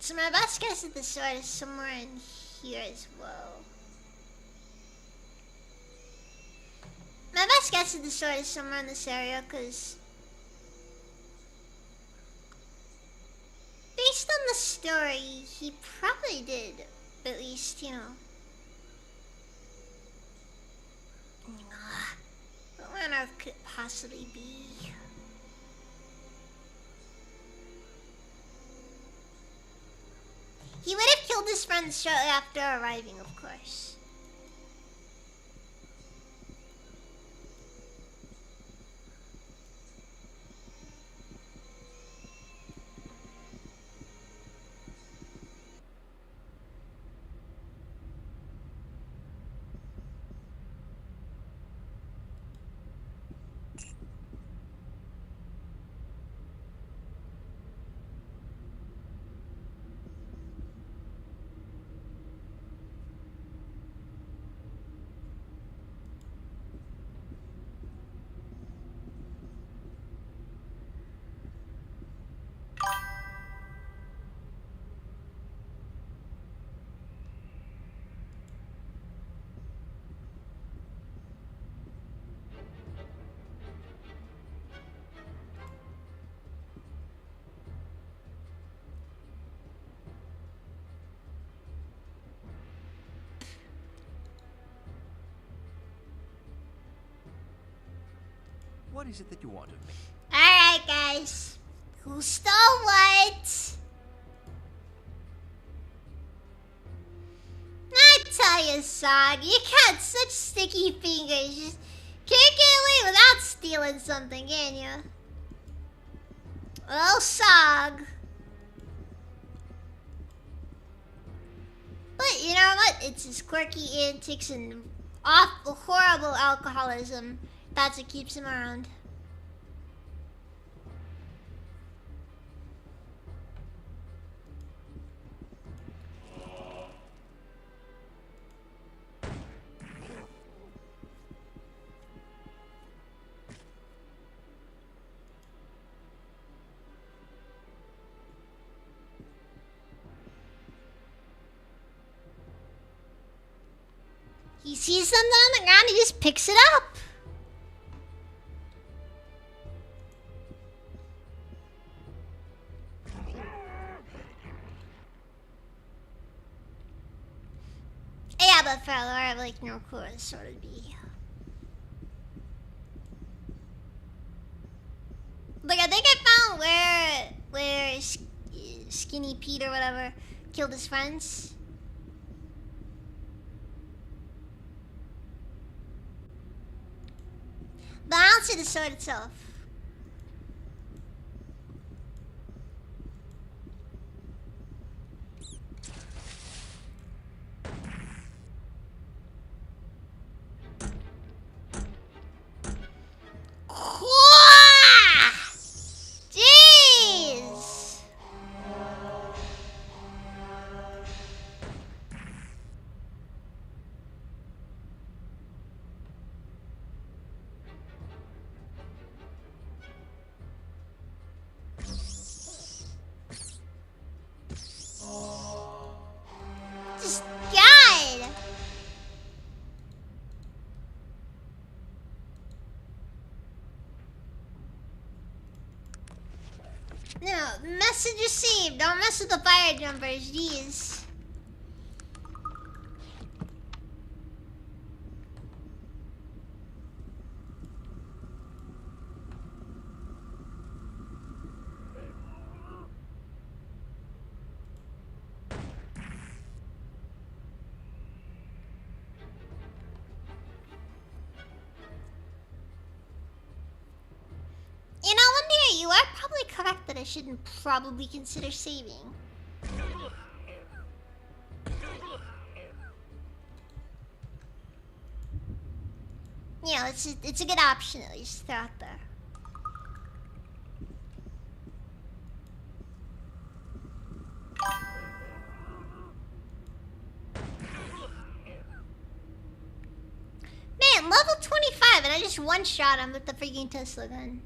So my best guess at the sword is somewhere in here as well. My best guess at the sword is somewhere in this area, because based on the story, he probably did, at least, you know. Where on earth could it possibly be? He would have killed his friends shortly after arriving, of course. What is it that you want of me? Alright, guys. Who stole what? I tell you, Sog, you got such sticky fingers. You just can't get away without stealing something, can you? Oh, Sog. But you know what? It's his quirky antics and awful, horrible alcoholism. That's what keeps him around. sees something on the ground, he just picks it up. Yeah, but for Laura, I have like no clue what this sword would be. Like, I think I found where Skinny Pete or whatever killed his friends. But I don't see the sword itself. Jeez! Just God! No, message received. Don't mess with the fire jumpers, jeez. You know, Wonder, you are probably correct that I shouldn't probably consider saving. Yeah, it's a good option at least throw out there. Man, level 25 and I just one-shot him with the freaking Tesla gun.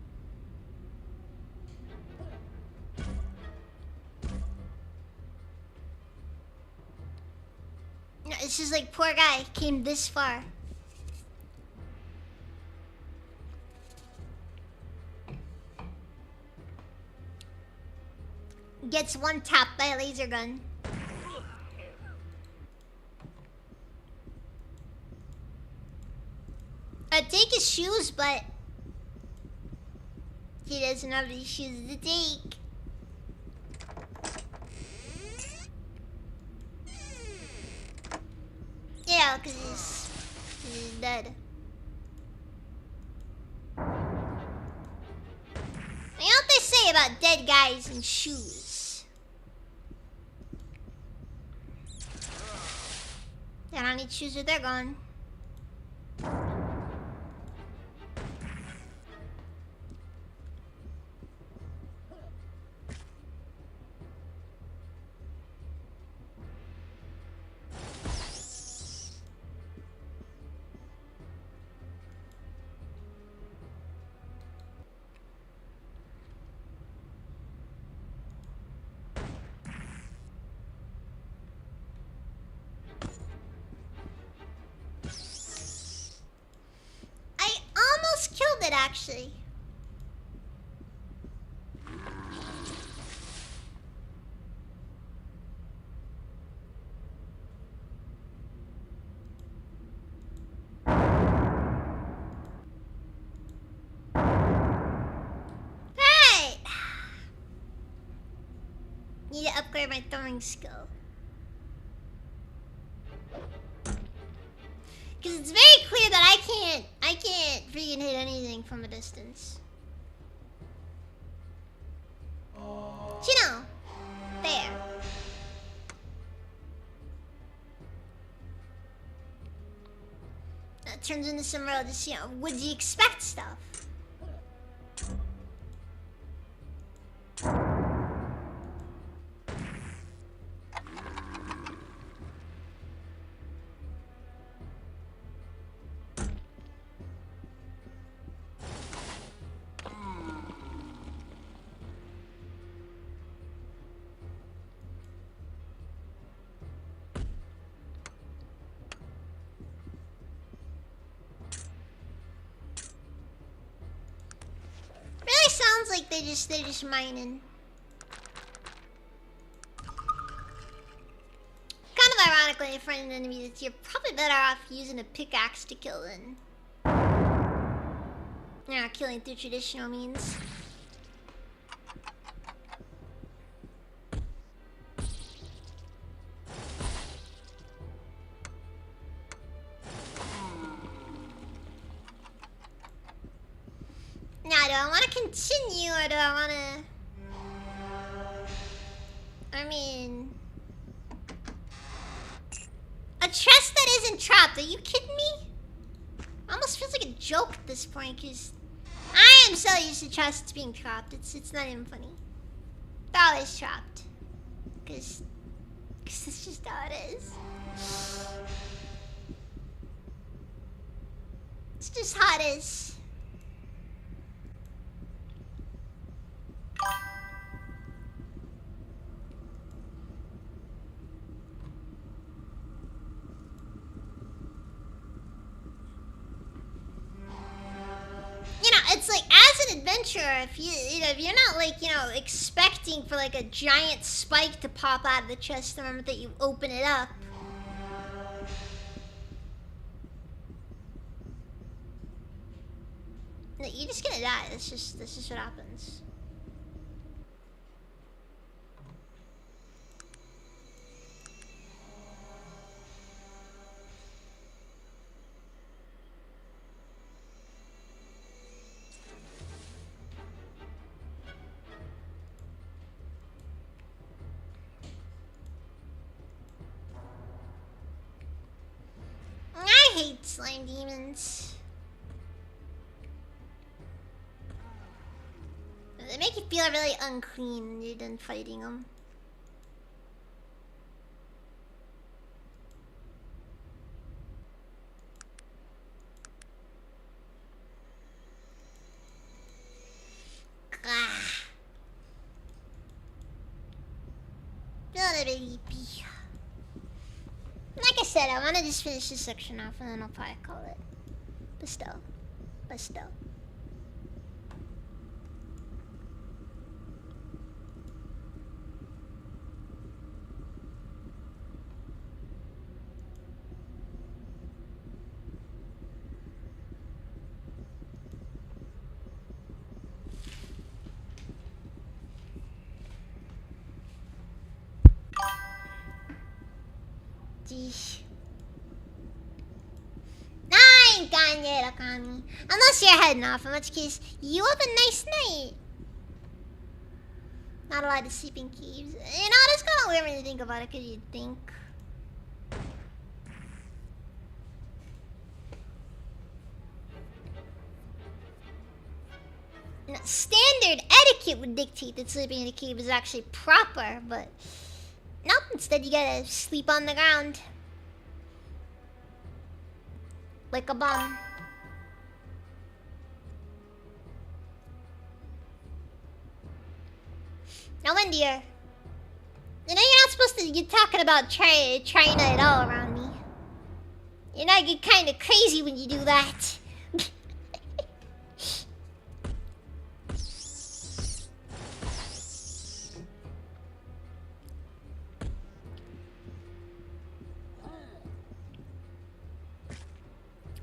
No, it's just like, poor guy came this far. Gets one tap by a laser gun. I'd take his shoes, but he doesn't have any shoes to take. Yeah, because he's dead. You know what they say about dead guys and shoes? They don't need shoes or they're gone. Killed it actually. Right. Need to upgrade my throwing skill. Because it's very clear that I can't freaking hit anything from a distance. You know, there. That turns into some real just, you know, would you expect stuff? they're just mining. Kind of ironic when you find an enemy that you're probably better off using a pickaxe to kill than killing through traditional means. Now, do I want to continue or do I want to... I mean... A chest that isn't trapped, are you kidding me? Almost feels like a joke at this point, because I am so used to chests being trapped, it's not even funny. They're always trapped. Because it's just how it is. It's just how it is. You know, it's like, as an adventurer, if if you're not like, expecting for like a giant spike to pop out of the chest the moment that you open it up. You're just gonna die. That's just what happens. I hate slime demons. They make you feel really unclean when you're done fighting them. Feel a bit eepy. Like I said, I want to just finish this section off and then I'll probably call it. But still. Geesh. I ain't gone yet, Akami. Unless you're heading off, in which case, you have a nice night. Not allowed to sleep in caves. You know, it's kind of weird when you think about it, because you'd think. You know, standard etiquette would dictate that sleeping in a cave is actually proper, but nope, instead you gotta sleep on the ground. Like a bum. Now, India, you know you're not supposed to be talking about China at all around me. You know, you get kind of crazy when you do that.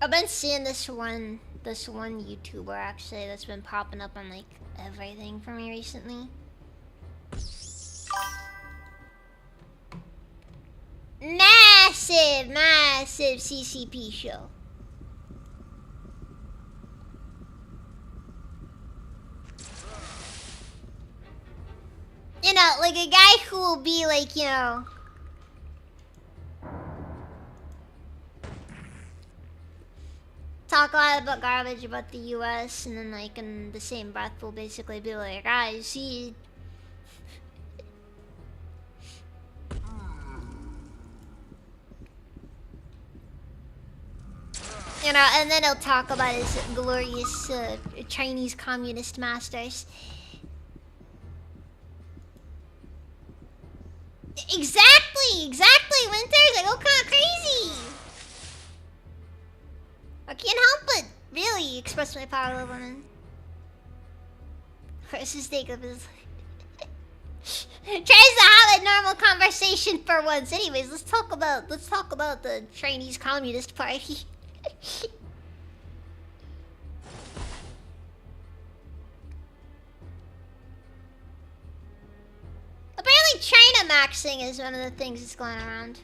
I've been seeing this one YouTuber actually that's been popping up on like everything for me recently. Massive CCP show. You know, like a guy who will be like, you know, talk a lot about garbage about the US, and then like in the same breath will basically be like, you see, you know, and then he'll talk about his glorious Chinese communist masters. Exactly, Winters, I go kind of crazy. I can't help but really express my power over women. What's the stake of his tries to have a normal conversation for once. Anyways, let's talk about the Chinese Communist Party. Apparently China maxing is one of the things that's going around.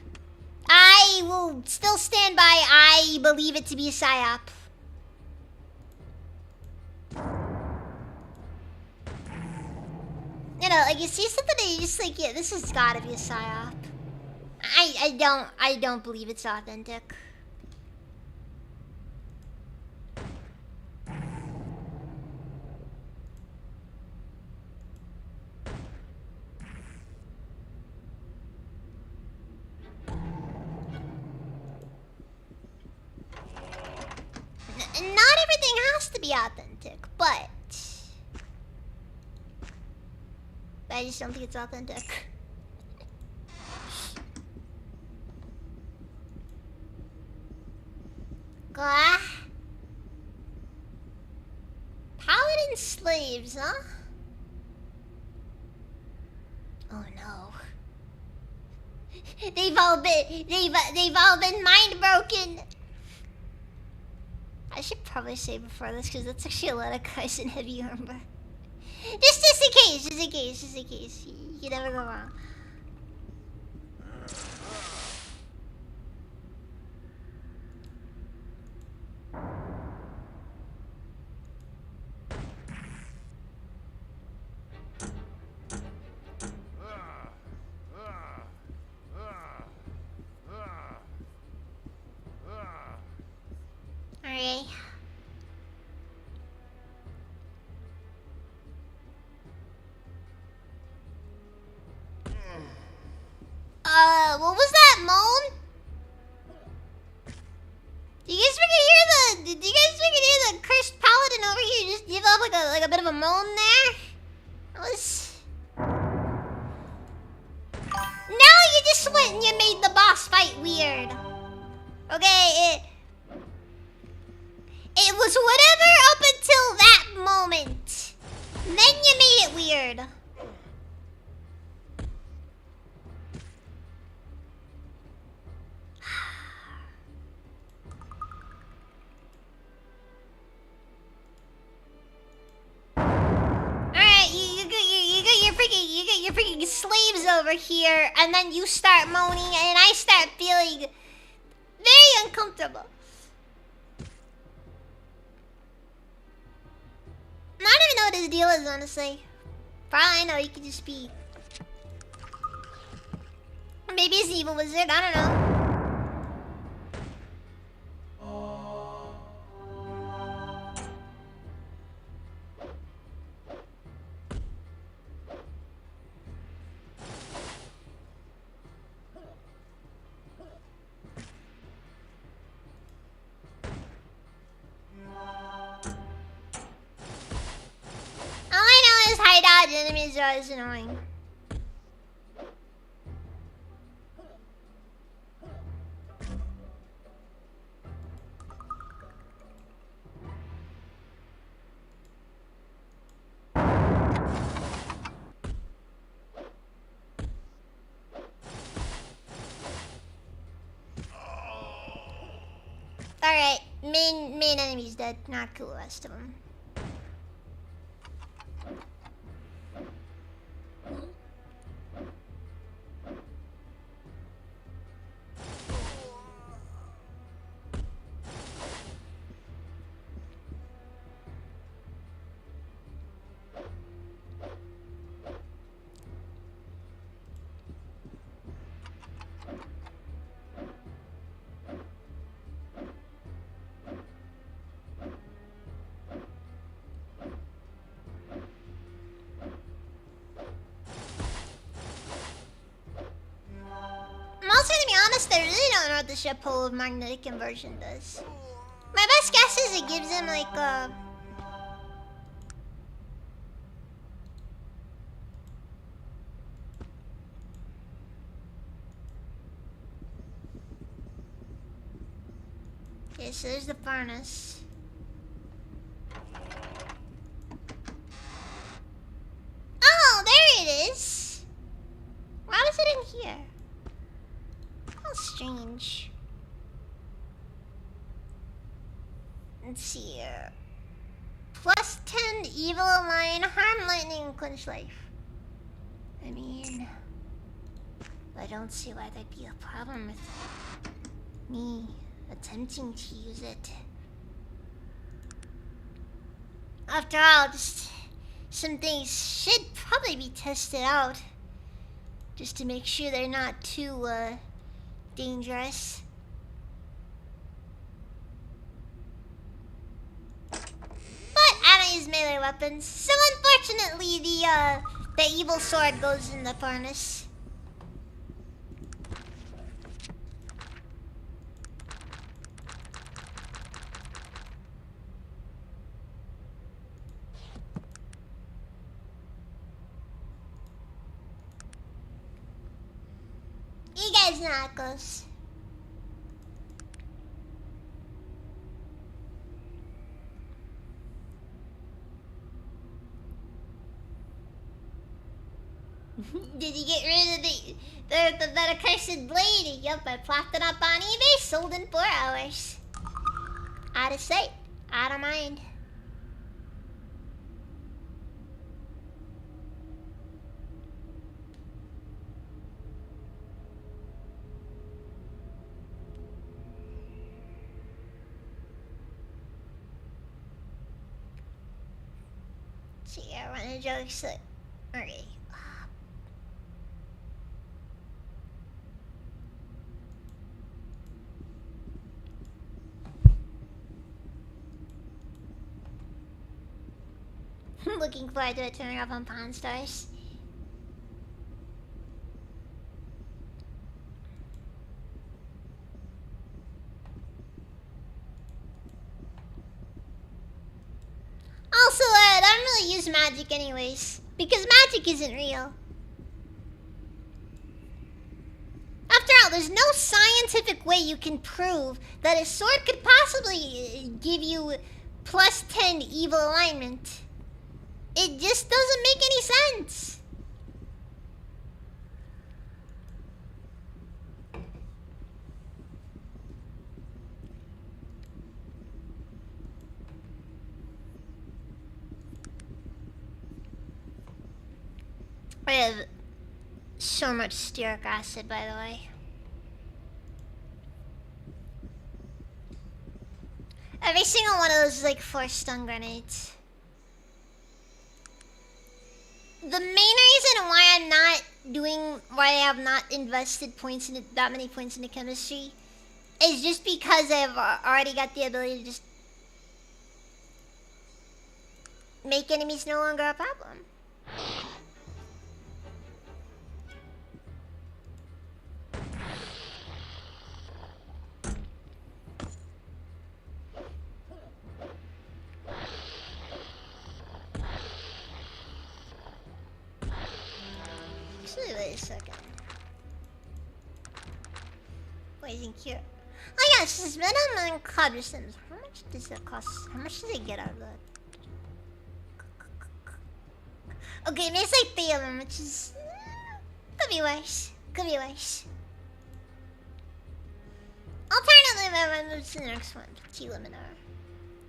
I will still stand by I believe it to be a psyop. You know, like you see something and you just like, yeah, this has gotta be a psyop. I don't believe it's authentic. Not everything has to be authentic, but I just don't think it's authentic. Paladin slaves, huh? Oh no. They've all been mind broken. I should probably say before this because that's actually a lot of guys in heavy armor. Just in case. You never go wrong. Alright. What was that moan? Did you guys freaking hear the cursed paladin over here just give up like a bit of a moan there? It was. Now you just went and you made the boss fight weird. Okay, it was whatever up until that moment. Then you made it weird. You got your freaking slaves over here, and then you start moaning, and I start feeling very uncomfortable. I don't even know what his deal is, honestly. For all I know, he could just be. Maybe he's an evil wizard, I don't know. Enemies are always annoying. Alright, main enemy's dead. Not cool, the rest of them. I really don't know what the ship hole of magnetic inversion does. My best guess is it gives him like a. Okay, so there's the furnace. here? How strange. Let's see here. Plus 10 evil line, harm lightning, quench life. I mean, I don't see why there'd be a problem with me attempting to use it. After all, just some things should probably be tested out. Just to make sure they're not too, dangerous. But I don't use melee weapons, so unfortunately the evil sword goes in the furnace. You guys know how it goes. Did you get rid of the accursed blade? Yup, I plopped it up on eBay, sold in 4 hours. Out of sight, out of mind. See, I want to jokes that. Okay. Looking forward to it turning up on Pawn Stars. Also, I don't really use magic anyways, because magic isn't real. After all, there's no scientific way you can prove that a sword could possibly give you plus 10 evil alignment. It just doesn't make any sense. I have so much stearic acid, by the way. Every single one of those is like 4 stun grenades. The main reason why I'm not why I have not invested points into that many points into chemistry is just because I've already got the ability to just make enemies no longer a problem. Actually, wait a second. Poison cure. Oh yeah, it's just venom and cobblestone. How much does that cost? How much does it get out of that? Okay, there's like 3 of them, which is could be worse. Could be worse. Alternatively, I run to the next one. T-Liminar.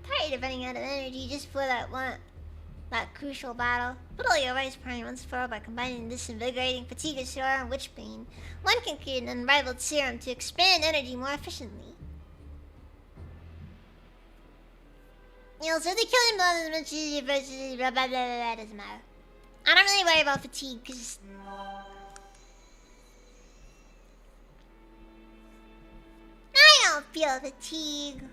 Tired of running out of energy just for that crucial battle. Put all your rice prime once for all by combining this invigorating fatigue serum and witchbane. One can create an unrivaled serum to expand energy more efficiently. You'll certainly kill him as much as you versus blah blah blah blah, doesn't matter. I don't really worry about fatigue because I don't feel fatigue.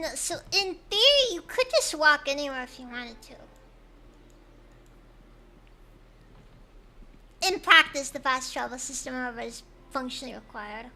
No, so in theory, you could just walk anywhere if you wanted to. In practice, the fast travel system, however, is functionally required.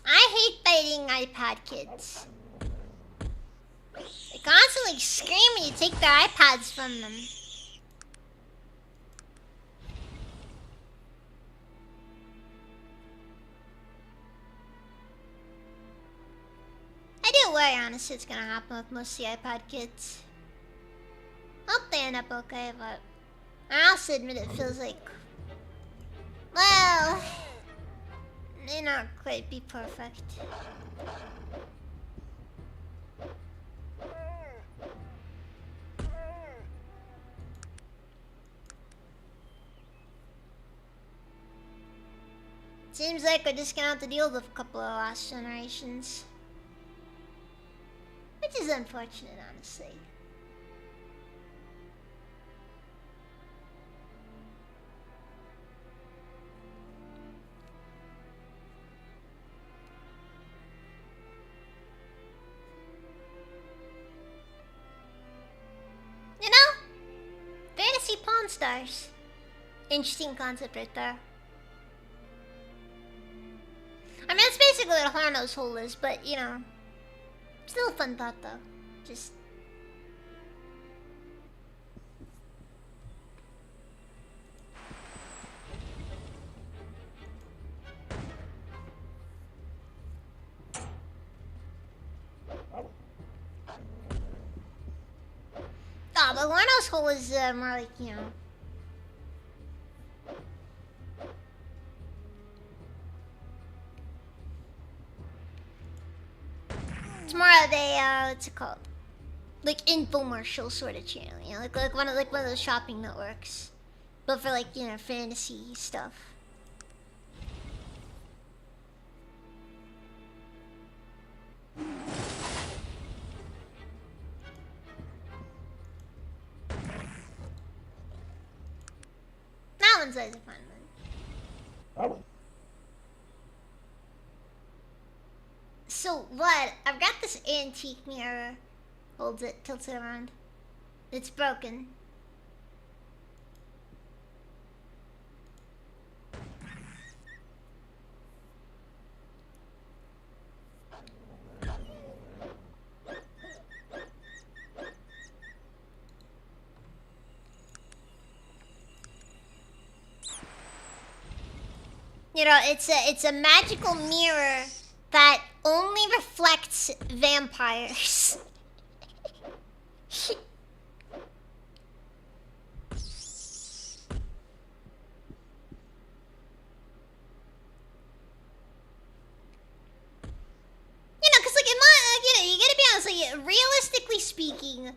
I hate fighting iPad kids. They constantly scream when you take their iPads from them. I do worry, honestly, it's gonna happen with most of the iPad kids. Hope they end up okay, but I also admit it feels like, well, may not quite be perfect. Seems like we're just gonna have to deal with a couple of lost generations. Which is unfortunate, honestly. You know, fantasy pawn stars. Interesting concept right there. I mean, that's basically what Horno's hole is, but you know, still a fun thought though. Just. Oh, but Horno's hole is more like, you know. It's more of a what's it called? Like infomercial sort of channel, you know, like one of those shopping networks, but for like, you know, fantasy stuff. That one's always a fun one. So what? I've got this antique mirror. Holds it, tilts it around. It's broken. You know, it's a magical mirror that only reflects vampires. You know, cause like you gotta be honest, like realistically speaking,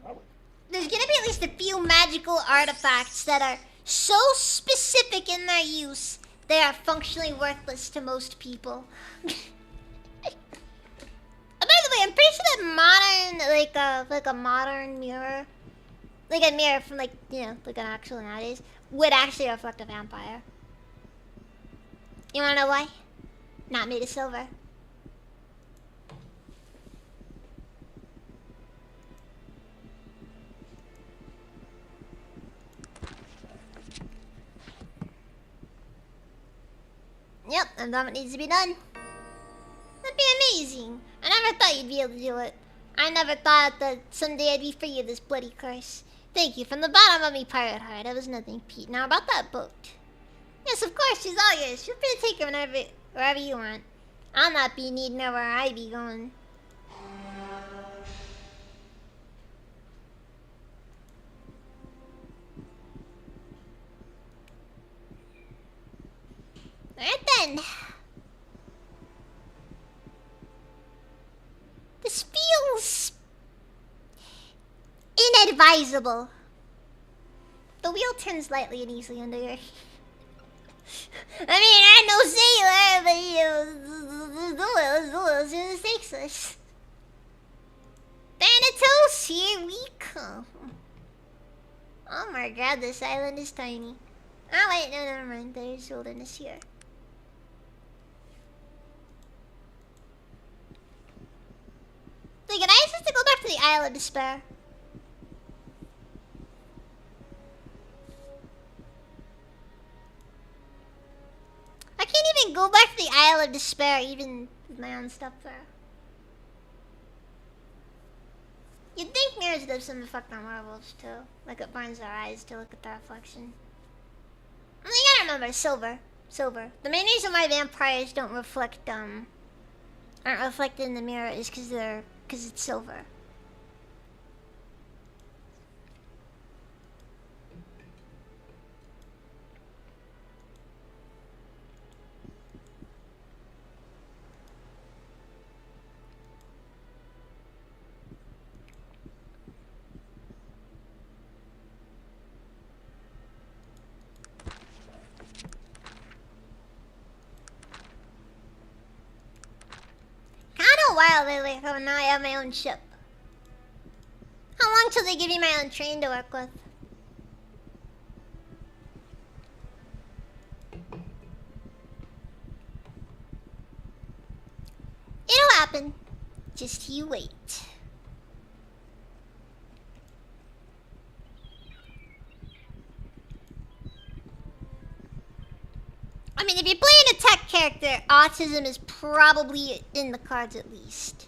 there's gonna be at least a few magical artifacts that are so specific in their use they are functionally worthless to most people. By the way, I'm pretty sure that modern, like a modern mirror, like a mirror from like, you know, like an actual nowadays, would actually reflect a vampire. You wanna know why? Not made of silver. Yep, I've done what needs to be done. That'd be amazing. I never thought you'd be able to do it. I never thought that someday I'd be free of this bloody curse. Thank you from the bottom of me pirate heart. It was nothing, Pete. Now about that boat. Yes, of course, she's all yours. Feel free to take her wherever you want. I'll not be needing her where I be going. Alright then. advisable. The wheel turns lightly and easily under your... I mean, I'm no sailor, but the wheels are the sexless. Thanatos, here we come. Oh my god, this island is tiny. Oh wait, no, never mind. There's wilderness here. Like, can I just to go back to the Isle of Despair? I can't even go back to the Isle of Despair, even with my own stuff there. You'd think mirrors live some effect on werewolves too. Like it burns our eyes to look at the reflection. I mean, you gotta remember, silver. Silver. The main reason why vampires don't reflect, aren't reflected in the mirror is because it's silver. Kinda wild lately, how now I have my own ship. How long till they give me my own train to work with? It'll happen. Just you wait. I mean, if you're playing a tech character, autism is probably in the cards at least.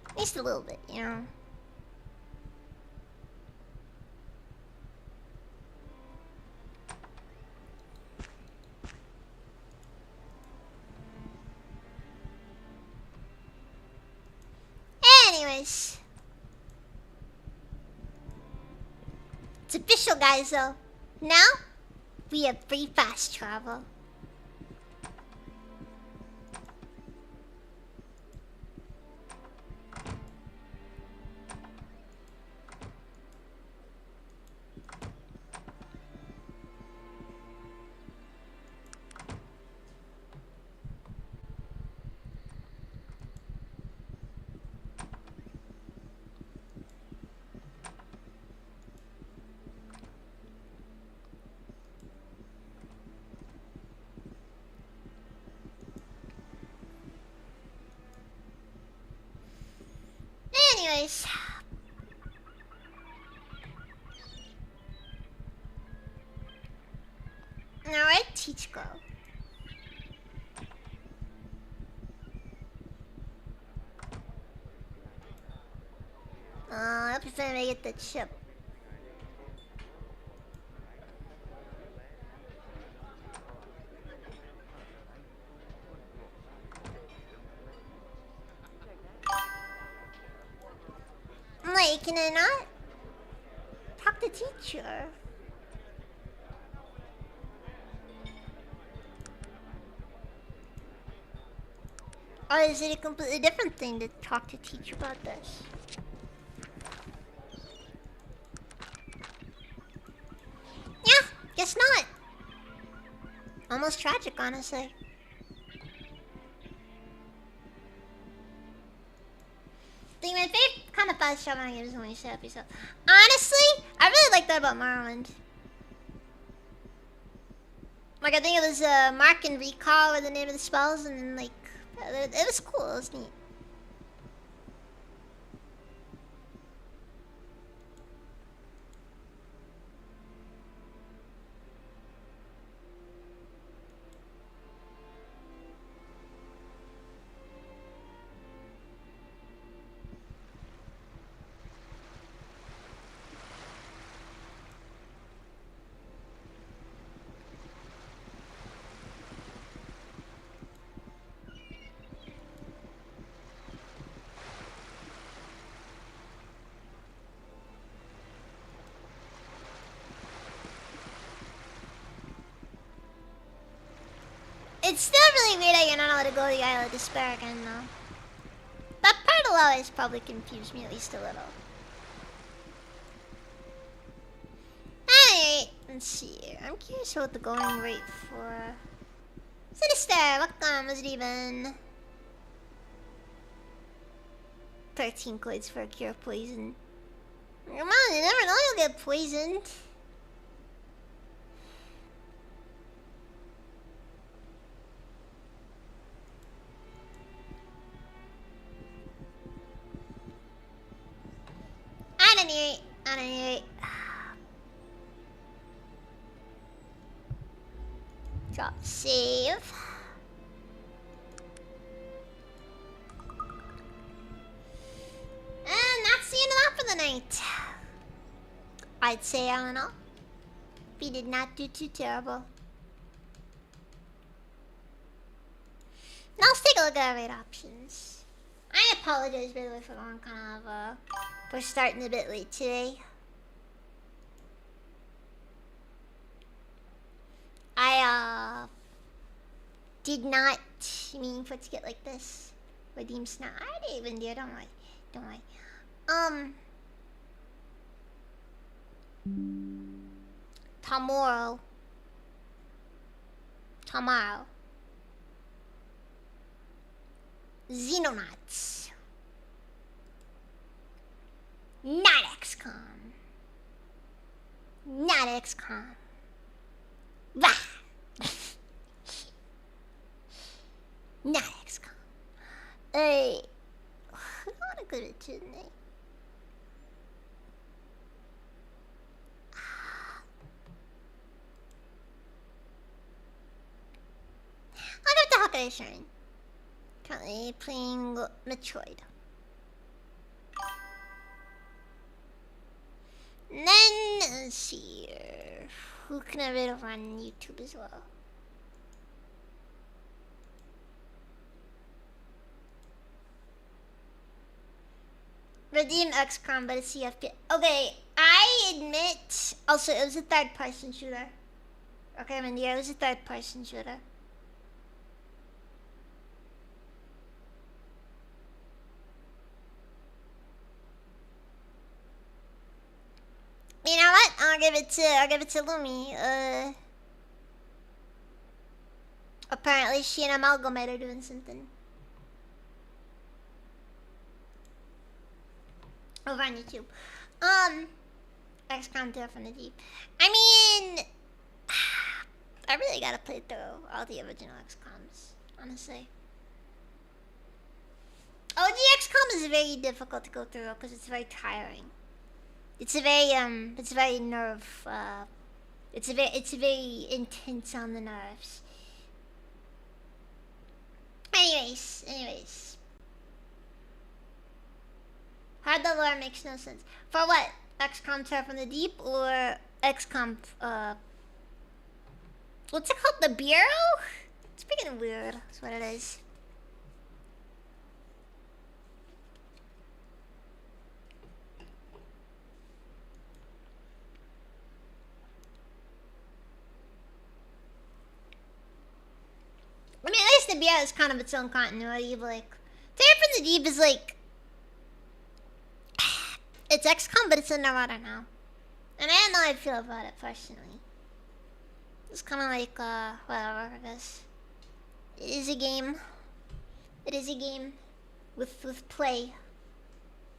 At least a little bit, you know? Anyways. It's official, guys, though. Now, we have free fast travel. Anyways. Now where'd Teach go? I hope he's gonna get that ship. Wait, can I not talk to teacher? Or is it a completely different thing to talk to teacher about this? Yeah, guess not. Almost tragic, honestly. I think my favorite kind of fast traveling game is when you set up yourself. Honestly, I really like that about Morrowind. Like, I think it was Mark and Recall were the name of the spells, and then, like, it was cool, it was neat. It's still really weird that you're not allowed to go to the Isle of Despair again, though. That part will always probably confuse me at least a little. Let's see. I'm curious what the going rate for. Sinister, welcome. Was it even 13 coins for a cure of poison? Come on, you never know you'll get poisoned. I don't need it. Drop save. And that's the end of that for the night. I'd say, I don't know. We did not do too terrible. Now let's take a look at our raid options. I apologize, by the way, for going kind of, we're starting a bit late today. I, did not mean for it to get like this. Redeem snap. I didn't even do, don't worry. Don't worry. Tomorrow. Xenonauts. Not XCOM. Not XCOM. Bah! Not XCOM. I want to go to tonight. I'll go to Hawkeye Shrine. Currently playing Metroid. And then, let's see here. Who can I read over on YouTube as well? Redeem XCOM, but it's CFP. Okay, I admit. Also, it was a third-person shooter. Okay, Mindy, it was a third-person shooter. You know what? I'll give it to Lumi. Apparently she and Amalgamate are doing something. Over on YouTube. XCOM 2 from the Deep. I mean, I really gotta play through all the original XCOMs, honestly. OG XCOM is very difficult to go through because it's very tiring. It's very nerve, it's very intense on the nerves. Anyways. Hard the lore makes no sense. For what? XCOM Terror from the Deep or XCOM, what's it called? The Bureau? It's freaking weird, that's what it is. I mean, at least the Bureau is kind of its own continuity, but like, Terror from the Deep is like, it's XCOM, but it's in Nevada now. And I don't know how I feel about it, personally. It's kind of like, whatever, I guess. It is a game. It is a game with play,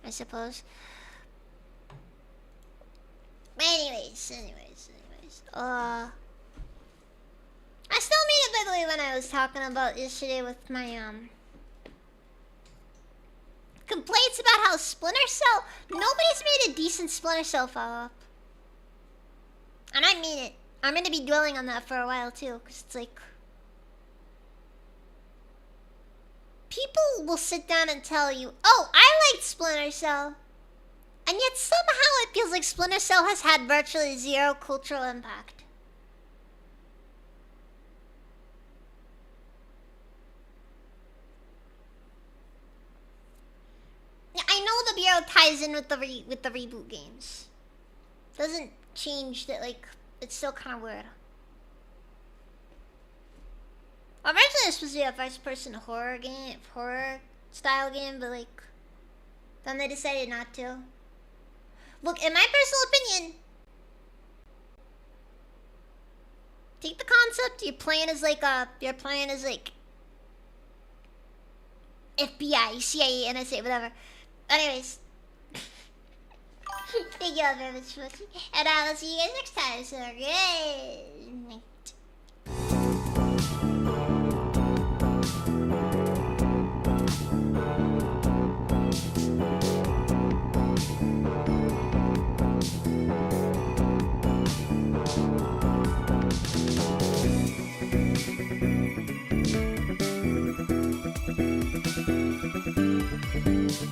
I suppose. Anyways. I still mean it, by the way, when I was talking about yesterday with my, complaints about how Splinter Cell... Nobody's made a decent Splinter Cell follow-up. And I mean it. I'm gonna be dwelling on that for a while, too. Because it's like... People will sit down and tell you, oh, I liked Splinter Cell. And yet somehow it feels like Splinter Cell has had virtually zero cultural impact. I know the Bureau ties in with the reboot games. Doesn't change that, like, it's still kind of weird. Originally this was a first-person horror style game, but like, then they decided not to. Look, in my personal opinion, concept? You're playing as like FBI, CIA, NSA, whatever. Anyways. Thank you all very much for watching. And I will see you guys next time. So, good.